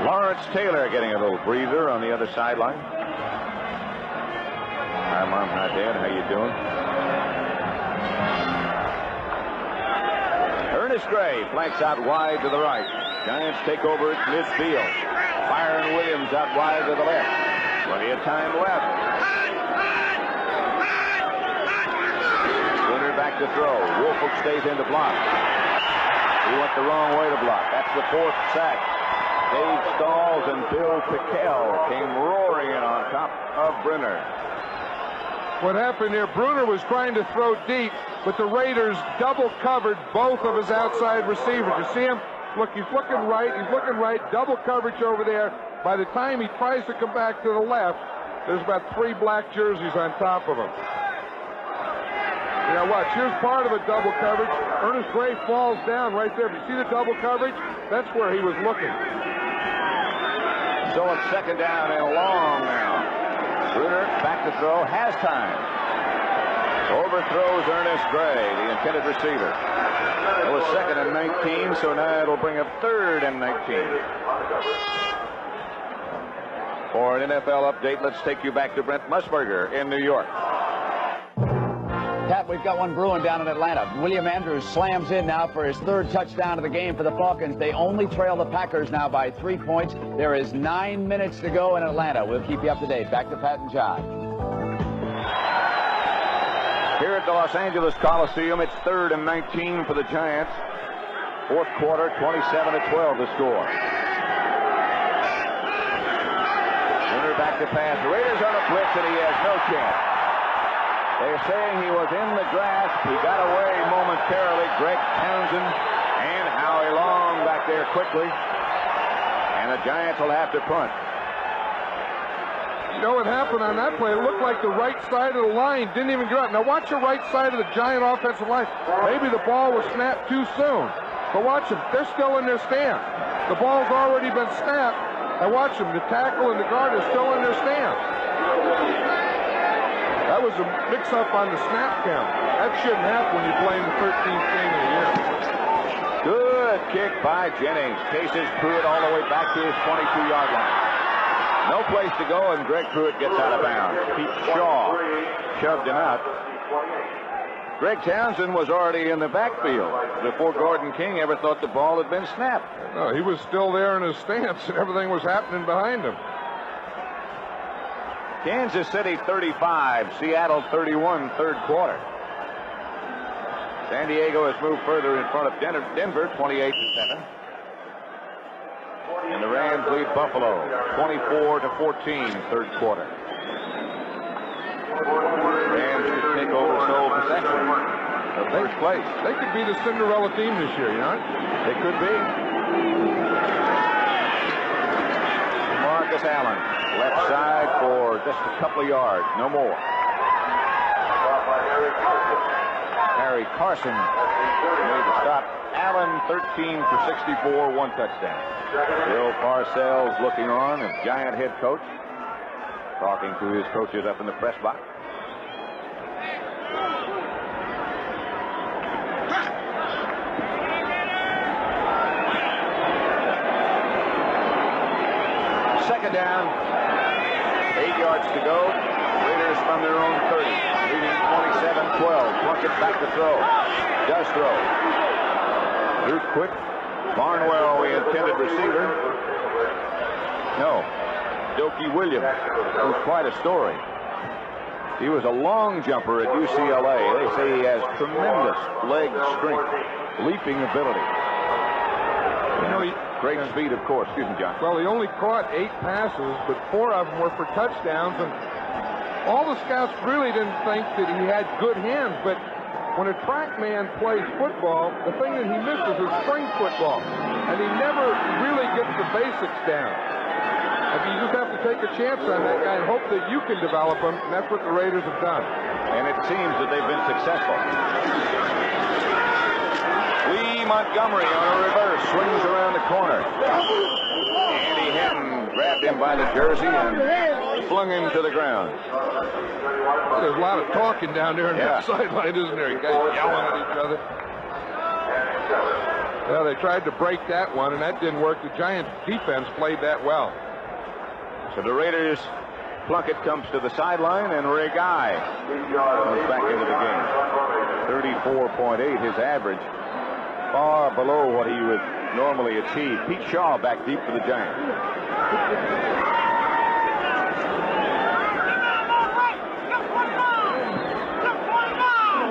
Lawrence Taylor getting a little breather on the other sideline. Hi, Mom. Hi, Dad. How you doing? Ernest Gray flanks out wide to the right. Giants take over at midfield. Byron Williams out wide to the left. Plenty of time left. Winner back to throw. Woolfolk stays in to block. He went the wrong way to block. That's the 4th sack. Dave Stalls and Bill Pickell came roaring in on top of Brenner. What happened here, Bruner was trying to throw deep, but the Raiders double covered both of his outside receivers. You see him? Look, he's looking right, double coverage over there. By the time he tries to come back to the left, there's about 3 black jerseys on top of him. Now watch, here's part of a double coverage. Ernest Gray falls down right there. If you see the double coverage, that's where he was looking. So it's 2nd down and long now. Bruner back to throw, has time. Overthrows Ernest Gray, the intended receiver. It was 2nd and 19, so now it'll bring up 3rd and 19. For an NFL update, let's take you back to Brent Musburger in New York. Pat, we've got one brewing down in Atlanta. William Andrews slams in now for his 3rd touchdown of the game for the Falcons. They only trail the Packers now by 3 points. There is 9 minutes to go in Atlanta. We'll keep you up to date. Back to Pat and John. Here at the Los Angeles Coliseum, it's 3rd and 19 for the Giants. 4th quarter, 27-12 the score. Winner back to pass. The Raiders on a blitz, and he has no chance. They're saying he was in the grasp. He got away momentarily. Greg Townsend and Howie Long back there quickly. And the Giants will have to punt. know what happened on that play? It looked like the right side of the line didn't even go out. Now watch the right side of the Giant offensive line. Maybe the ball was snapped too soon. But watch them. They're still in their stance. The ball's already been snapped. And watch them. The tackle and the guard are still in their stance. That was a mix-up on the snap count. That shouldn't happen when you're playing the 13th game of the year. Good kick by Jennings. Chases Pruitt all the way back to his 22-yard line. No place to go, and Greg Pruitt gets out of bounds. Pete Shaw shoved him out. Greg Townsend was already in the backfield before Gordon King ever thought the ball had been snapped. No, he was still there in his stance, and everything was happening behind him. Kansas City 35, Seattle 31, third quarter. San Diego has moved further in front of Denver, 28-7. And the Rams lead Buffalo, 24-14, third quarter. Rams could take over sole possession of first place. They could be the Cinderella team this year, you know? They could be. Marcus Allen, left side for just a couple of yards, no more. Harry Carson made the stop. Allen 13 for 64, one touchdown. Bill Parcells looking on, a Giant head coach, talking to his coaches up in the press box. Second down, 8 yards to go. Raiders from their own 30, leading 27-12. Plunkett back to throw. Does throw. Threw quick. Barnwell, the intended receiver. No. Dokie Williams, who's quite a story. He was a long jumper at UCLA. They say he has tremendous leg strength, leaping ability. You know, great speed, of course. Excuse me, John. Well, he only caught 8 passes, but 4 of them were for touchdowns, and all the scouts really didn't think that he had good hands, but when a track man plays football, the thing that he misses is spring football, and he never really gets the basics down. You just have to take a chance on that guy and hope that you can develop him, and that's what the Raiders have done. And it seems that they've been successful. Lee Montgomery on a reverse, swings around the corner. Andy Hinton grabbed him by the jersey and flung him to the ground. There's a lot of talking down there on that sideline, isn't there? Guys yelling at each other. Well, they tried to break that one, and that didn't work. The Giants' defense played that well. So the Raiders, Plunkett comes to the sideline, and Regai comes back into the game. 34.8, his average. Far below what he would normally achieve. Pete Shaw back deep for the Giants.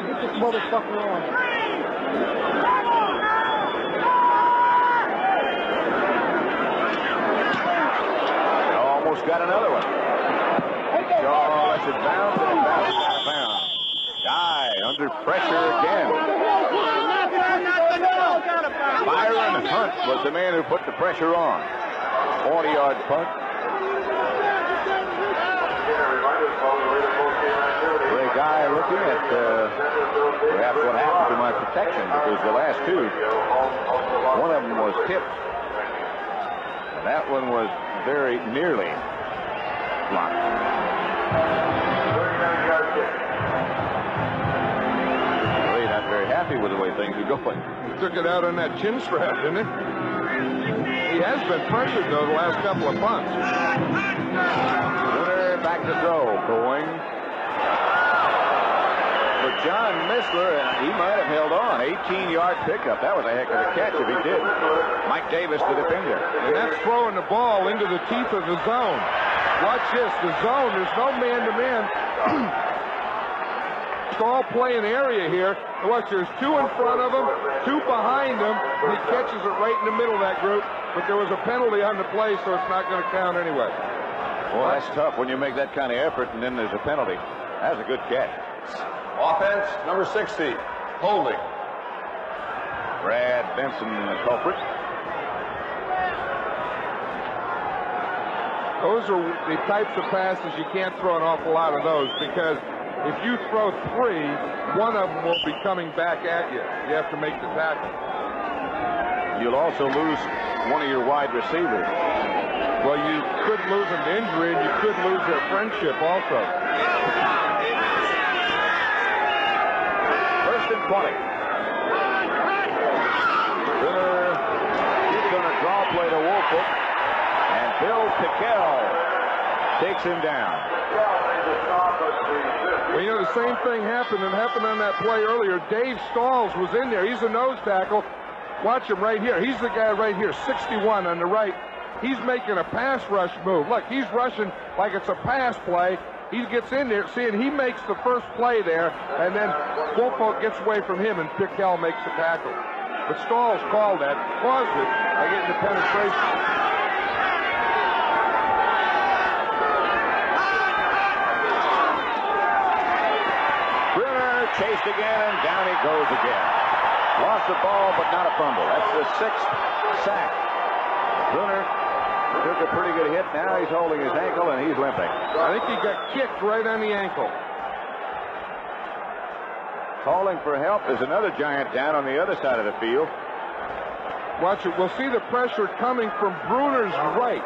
Get this motherfucker on. Almost got another one. Shaw lets it bounce, and it bounces out of bounds. Guy under pressure again. Byron Hunt was the man who put the pressure on. 40-yard punt. Ray Guy looking at perhaps what happened to my protection, because the last two, one of them was tipped. And that one was very nearly blocked. Really not very happy with the way things are going. He took it out on that chin strap, didn't he? He has been pressured, though, the last couple of punts. Winner back to throw. Going for John Missler, and he might have held on. 18-yard pickup. That was a heck of a catch if he did. Mike Davis, the defender. And that's throwing the ball into the teeth of the zone. Watch this. The zone, there's no man-to-man. It's all playing area here. And watch, there's 2 in front of him, 2 behind him, and he catches it right in the middle of that group. But there was a penalty on the play, so it's not going to count anyway. Well, that's tough when you make that kind of effort and then there's a penalty. That was a good catch. Offense, number 60, holding. Brad Benson, the culprit. Those are the types of passes you can't throw an awful lot of those, because if you throw 3, one of them will be coming back at you. You have to make the tackle. You'll also lose one of your wide receivers. Well, you could lose them to injury, and you could lose their friendship also. First and 20. He's going to draw play to Woolfolk, and Bill Pickell takes him down. Well, you know, the same thing happened on that play earlier. Dave Stalls was in there. He's a nose tackle. Watch him right here. He's the guy right here, 61 on the right. He's making a pass rush move. Look, he's rushing like it's a pass play. He gets in there, and he makes the first play there, and then Woolfolk gets away from him, and Pickell makes the tackle. But Stalls caused it by getting the penetration. Bruner chased again, and down he goes again. Lost the ball, but not a fumble. That's the 6th sack. Bruner took a pretty good hit. Now he's holding his ankle, and he's limping. I think he got kicked right on the ankle. Calling for help. There's another giant down on the other side of the field. Watch it. We'll see the pressure coming from Bruner's right,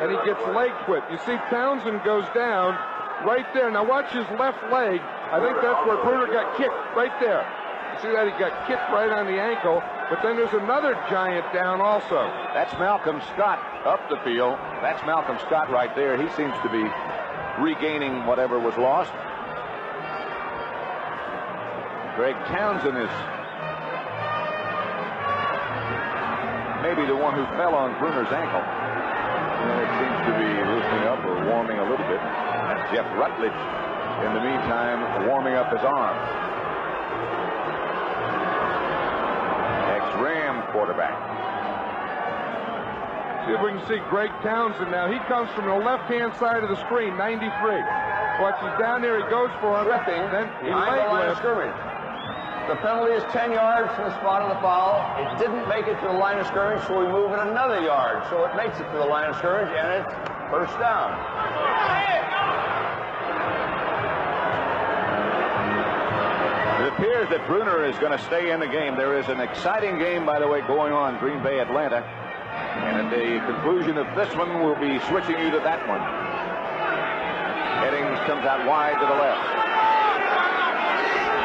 and he gets leg whipped. You see Townsend goes down right there. Now watch his left leg. I think that's where Bruner got kicked, right there. You see that? He got kicked right on the ankle, but then there's another giant down also. That's Malcolm Scott up the field. That's Malcolm Scott right there. He seems to be regaining whatever was lost. Greg Townsend is maybe the one who fell on Bruner's ankle. And it seems to be loosening up or warming a little bit. That's Jeff Rutledge, in the meantime, warming up his arm. Ex-Ram quarterback. See if we can see Greg Townsend now. He comes from the left-hand side of the screen, 93. Watch, he's down there, he goes for him. Then he leg lifts. The penalty is 10 yards from the spot of the foul. It didn't make it to the line of scrimmage, so we move it another yard. So it makes it to the line of scrimmage, and it's first down. It appears that Bruner is going to stay in the game. There is an exciting game, by the way, going on, Green Bay, Atlanta. And at the conclusion of this one, we'll be switching you to that one. Headings comes out wide to the left.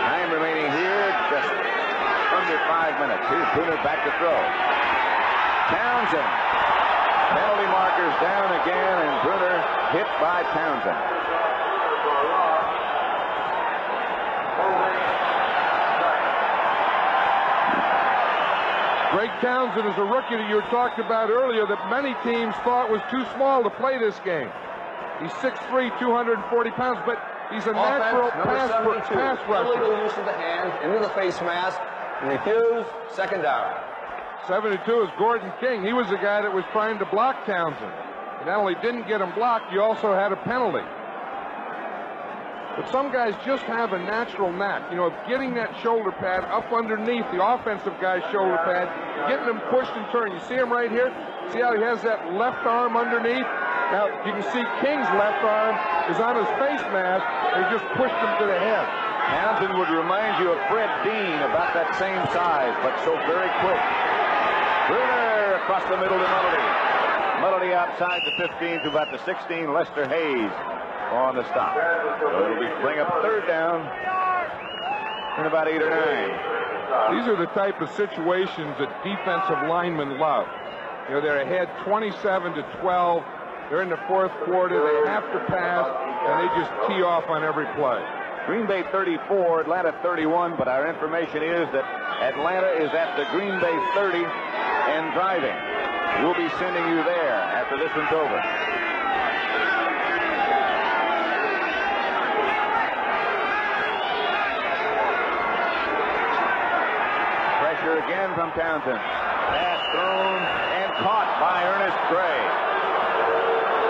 Time remaining here, just under 5 minutes. Here's Bruner back to throw. Townsend. Penalty markers down again, and Bruner hit by Townsend. Greg Townsend is a rookie that you were talking about earlier that many teams thought was too small to play this game. He's 6'3", 240 pounds, but he's a natural pass rusher. Illegal use of the hands into the face mask, refused, second down. 72 is Gordon King. He was the guy that was trying to block Townsend. And not only didn't get him blocked, you also had a penalty. But some guys just have a natural knack, you know, of getting that shoulder pad up underneath the offensive guy's shoulder pad, getting him pushed and turned. You see him right here? See how he has that left arm underneath? Now, you can see King's left arm is on his face mask, and he just pushed him to the head. Townsend would remind you of Fred Dean, about that same size, but so very quick. Bruner across the middle to Mulledy. Mulledy outside the 15 to about the 16. Lester Hayes on the stop. So it'll bring up third down in about 8 or 9. These are the type of situations that defensive linemen love. You know, they're ahead 27-12. They're in the fourth quarter. They have to pass, and they just tee off on every play. Green Bay 34, Atlanta 31, but our information is that Atlanta is at the Green Bay 30 and driving. We'll be sending you there after this one's over. Pressure again from Townsend. Pass thrown and caught by Ernest Gray.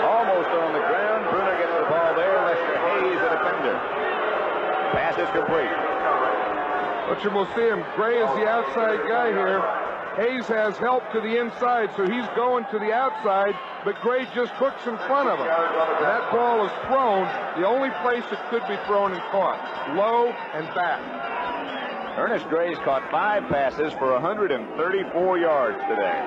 Almost on the ground. Bruner gets the ball there. Lester Hayes, the defender. Pass is complete. But you will see him. Gray is the outside guy here. Hayes has help to the inside, so he's going to the outside, but Gray just hooks in front of him. And that ball is thrown the only place it could be thrown and caught, low and back. Ernest Gray's caught 5 passes for 134 yards today.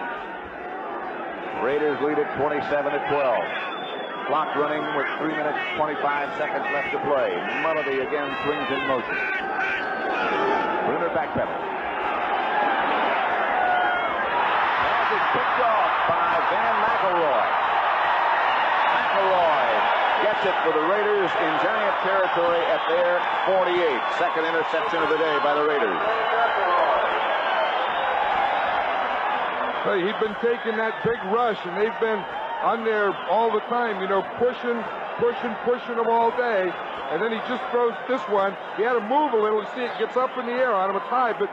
Raiders lead it 27-12. Clock running with 3 minutes 25 seconds left to play. Mulledy again swings in motion. Bruner backpedals. Pass is picked off by Van McElroy. McElroy gets it for the Raiders in Giant territory at their 48. Second interception of the day by the Raiders. Hey, he'd been taking that big rush, and they've been on there all the time, you know, pushing them all day. And then he just throws this one. He had to move a little. You see, it gets up in the air on him. It's high, but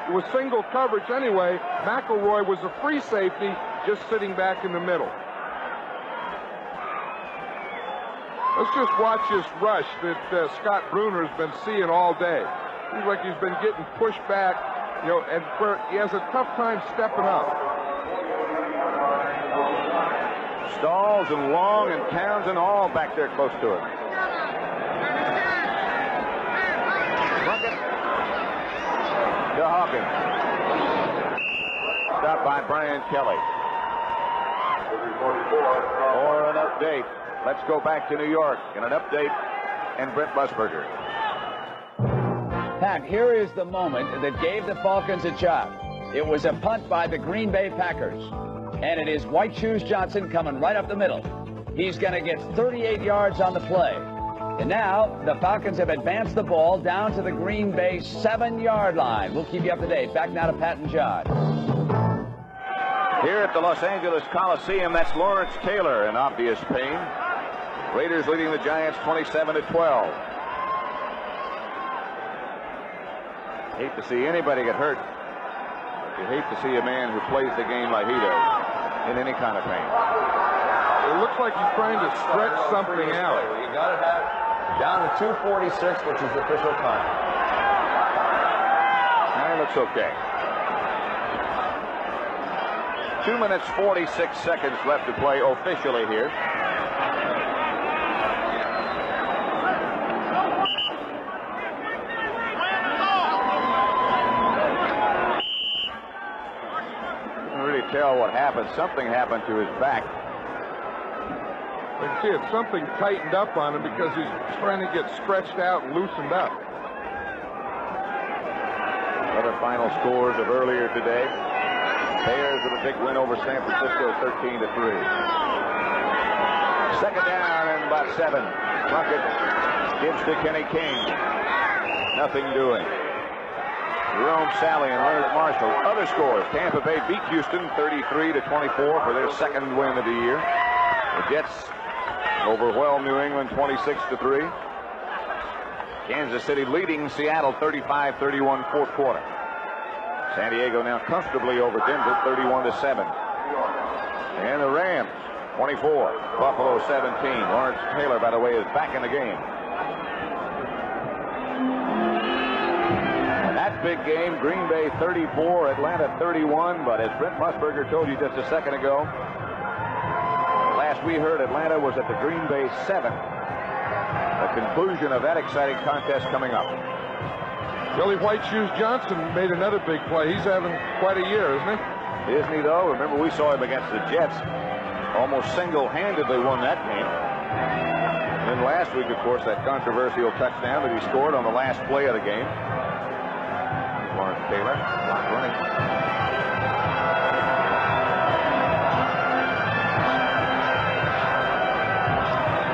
it was single coverage anyway. McElroy was a free safety, just sitting back in the middle. Let's just watch this rush that Scott Bruner's been seeing all day. Seems like he's been getting pushed back, you know, and he has a tough time stepping up. Stalls and Long and Townsend all back there close to him. Bucket to Hawkins. Stopped by Brian Kelly. For an update, let's go back to New York and an update and Brent Musburger. Pat, here is the moment that gave the Falcons a shot. It was a punt by the Green Bay Packers. And it is White Shoes Johnson coming right up the middle. He's going to get 38 yards on the play. And now the Falcons have advanced the ball down to the Green Bay 7-yard line. We'll keep you up to date. Back now to Pat and John. Here at the Los Angeles Coliseum, that's Lawrence Taylor in obvious pain. Raiders leading the Giants 27-12. Hate to see anybody get hurt. You hate to see a man who plays the game like he does in any kind of pain. It looks like he's trying to stretch something out. You got it down to 2:46, which is the official time. That looks okay. 2 minutes 46 seconds left to play officially here. Tell what happened. Something happened to his back. You can see it. Something tightened up on him because he's trying to get stretched out and loosened up. Other final scores of earlier today. Bears with a big win over San Francisco, 13-3. Second down and about 7. Plunkett gives to Kenny King. Nothing doing. Jerome Salley and Leonard Marshall. Other scores. Tampa Bay beat Houston 33-24 for their second win of the year. The Jets overwhelmed New England 26-3. Kansas City leading Seattle 35-31 fourth quarter. San Diego now comfortably over Denver 31-7. And the Rams 24, Buffalo 17. Lawrence Taylor, by the way, is back in the game. That big game, Green Bay 34, Atlanta 31, but as Brent Musburger told you just a second ago, last we heard Atlanta was at the Green Bay 7. The conclusion of that exciting contest coming up. Billy White Shoes Johnson made another big play. He's having quite a year, isn't he? Isn't he, though? Remember, we saw him against the Jets. Almost single-handedly won that game. And then last week, of course, that controversial touchdown that he scored on the last play of the game. Lawrence Taylor, clock running.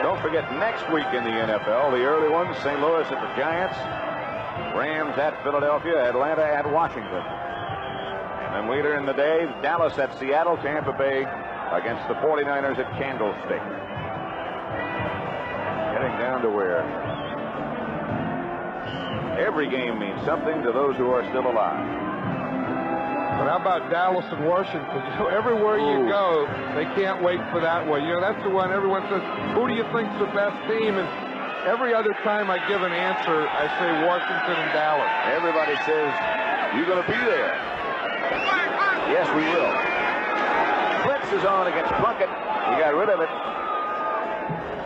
Don't forget, next week in the NFL, the early ones, St. Louis at the Giants, Rams at Philadelphia, Atlanta at Washington. And then later in the day, Dallas at Seattle, Tampa Bay against the 49ers at Candlestick. Getting down to where every game means something to those who are still alive. But how about Dallas and Washington? You know, everywhere you go, they can't wait for that one. You know, that's the one everyone says, who do you think's the best team? And every other time I give an answer, I say Washington and Dallas. Everybody says, you're going to be there. Yes, we will. Blitz is on against Plunkett. He got rid of it.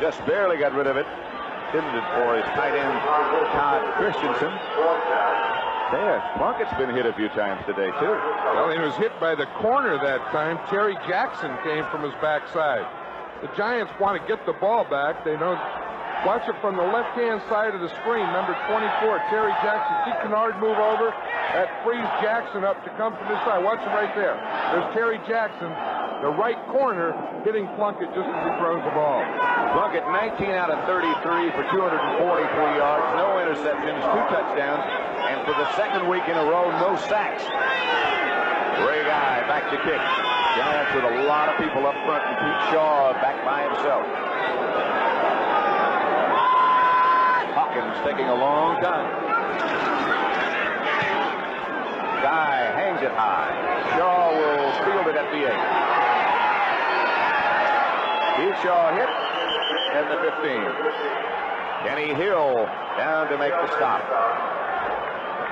Just barely got rid of it. Intended for his tight end, Todd Christensen. There, Plunkett's been hit a few times today, too. Well, he was hit by the corner that time. Terry Jackson came from his backside. The Giants want to get the ball back. They know. Watch it from the left-hand side of the screen. Number 24, Terry Jackson. See Kennard move over? That frees Jackson up to come from this side. Watch it right there. There's Terry Jackson, the right corner, hitting Plunkett just as he throws the ball. Plunkett 19 out of 33 for 243 yards, no interceptions, 2 touchdowns, and for the second week in a row, no sacks. Ray Guy back to kick. Giants with a lot of people up front, and Pete Shaw back by himself. Hawkins taking a long time. Guy hangs it high. Shaw will field it at the 8. Pete Shaw hit at the 15. Kenny Hill down to make the stop.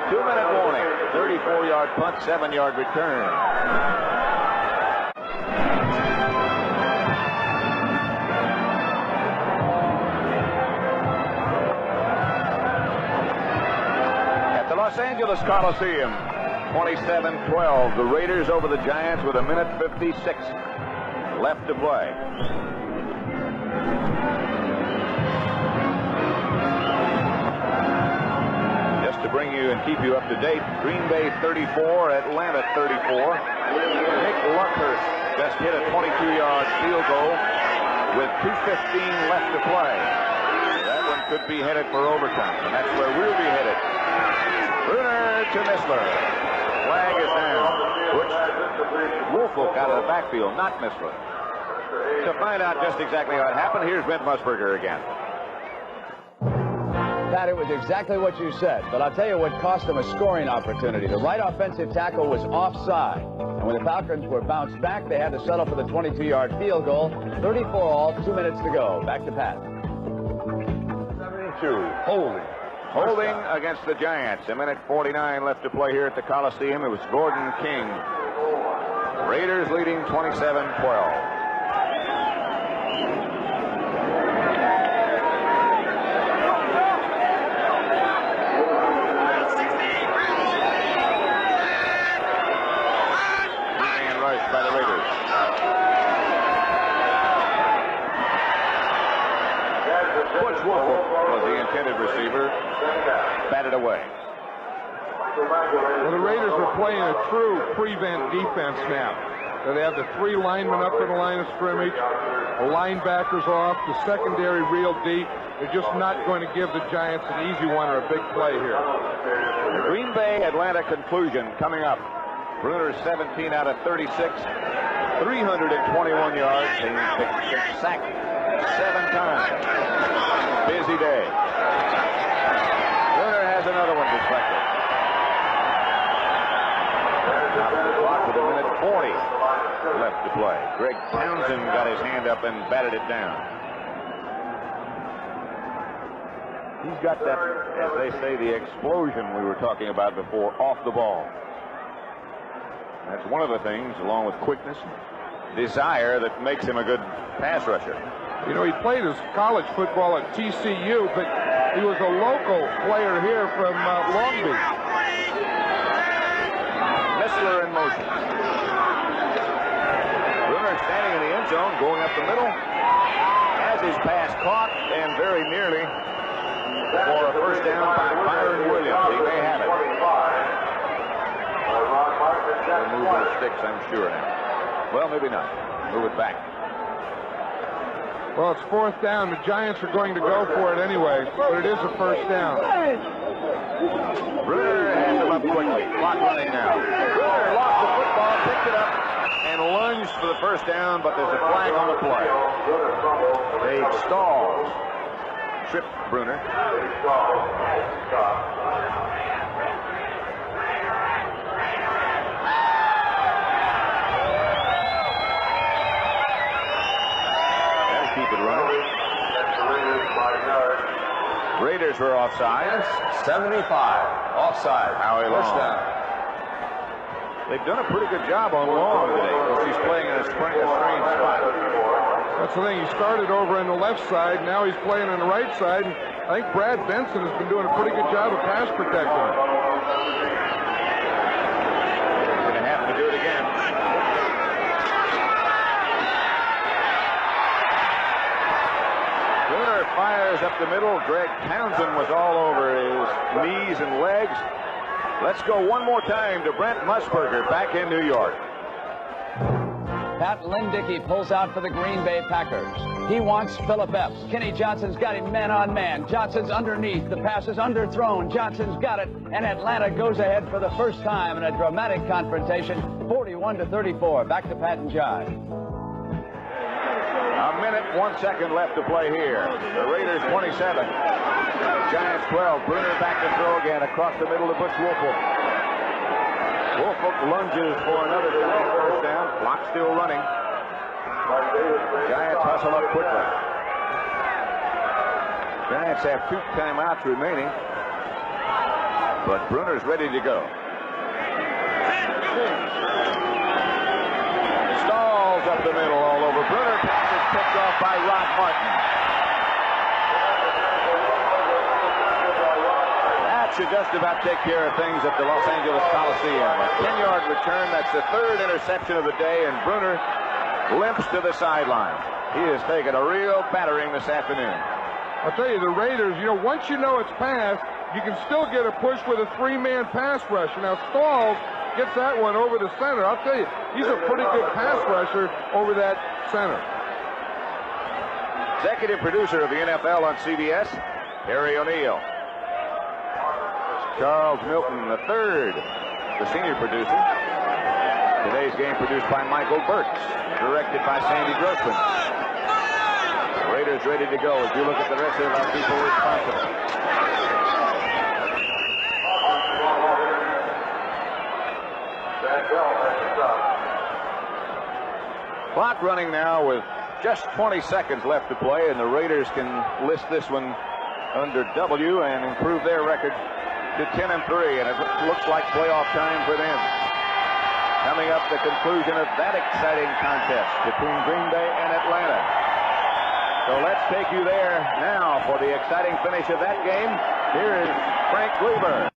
2-minute warning. 34-yard punt, 7-yard return. At the Los Angeles Coliseum, 27-12. The Raiders over the Giants with 1:56 left to play. To bring you and keep you up to date, Green Bay 34, Atlanta 34. Nick Luckhurst just hit a 22-yard field goal with 2:15 left to play. That one could be headed for overtime, and that's where we'll be headed. Bruner to Missler. Flag is down. Butch Woolfolk out of the backfield, not Missler. To find out just exactly what happened, here's Brent Musburger again. Pat, it was exactly what you said, but I'll tell you what cost them a scoring opportunity. The right offensive tackle was offside, and when the Falcons were bounced back, they had to settle for the 22-yard field goal. 34 all, 2 minutes to go. Back to Pat. 72, holding against the Giants. 1:49 left to play here at the Coliseum. It was Gordon King. Raiders leading 27-12. By the Raiders. Butch Woolfolk was the intended receiver. Batted away. Well, the Raiders are playing a true prevent defense now. So they have the 3 linemen up in the line of scrimmage, the linebackers off, the secondary real deep. They're just not going to give the Giants an easy one or a big play here. Green Bay Atlanta conclusion coming up. Bruner 17 out of 36, 321 yards, and sacked 7 times. Busy day. Bruner has another one deflected. Top of the clock with 1:40 left to play. Greg Townsend got his hand up and batted it down. He's got that, as they say, the explosion we were talking about before, off the ball. That's one of the things, along with quickness, desire, that makes him a good pass rusher. You know, he played his college football at TCU, but he was a local player here from Long Beach. Missler in motion. Bruner standing in the end zone, going up the middle. Has his pass caught, and very nearly for a first down by Byron Williams. He may have it. They'll move the sticks, I'm sure now. Well, maybe not. Move it back. Well, it's 4th down. The Giants are going to go for it anyway, but it is a first down. Bruner has him up quickly. Clock running now. Bruner lost the football, picked it up, and lunged for the first down, but there's a flag on the play. Dave Stalls tripped Bruner. Keep it running. Raiders were offside. 75. Offside. Howie Long. First down. They've done a pretty good job on Long today. He's playing in a strange spot. That's the thing. He started over on the left side. Now he's playing on the right side. And I think Brad Benson has been doing a pretty good job of pass protecting him. He's going to have to do it again. Bruner fires up the middle. Greg Townsend was all over his knees and legs. Let's go one more time to Brent Musburger back in New York. Pat Lynn-Dickey pulls out for the Green Bay Packers. He wants Phillip Epps. Kenny Johnson's got him man on man. Johnson's underneath. The pass is underthrown. Johnson's got it. And Atlanta goes ahead for the first time in a dramatic confrontation, 41-34. Back to Pat and John. A minute, 1 second left to play here. The Raiders 27. Giants 12. Bruner back to throw again across the middle to Butch Woolfolk. Woolfolk lunges for another first down. Clock still running. Giants hustle up quickly. Giants have 2 timeouts remaining. But Bruner's ready to go. Stalls up the middle all over. Bruner pass is picked off by Rod Martin. That should just about take care of things at the Los Angeles Coliseum. A 10-yard return. That's the 3rd interception of the day, and Bruner limps to the sideline. He has taken a real battering this afternoon. I'll tell you, the Raiders, once you know it's pass, you can still get a push with a 3-man pass rusher. Now, Stalls gets that one over the center. I'll tell you, he's a pretty good pass rusher over that center. Executive producer of the NFL on CBS, Harry O'Neill. Charles Milton III, the senior producer. Today's game produced by Michael Burks, directed by Sandy Grossman. The Raiders ready to go as you look at the rest of our people responsible. Clock running now with just 20 seconds left to play, and the Raiders can list this one under W and improve their record to 10-3, and it looks like playoff time for them. Coming up, the conclusion of that exciting contest between Green Bay and Atlanta. So let's take you there now for the exciting finish of that game. Here is Frank Gleber.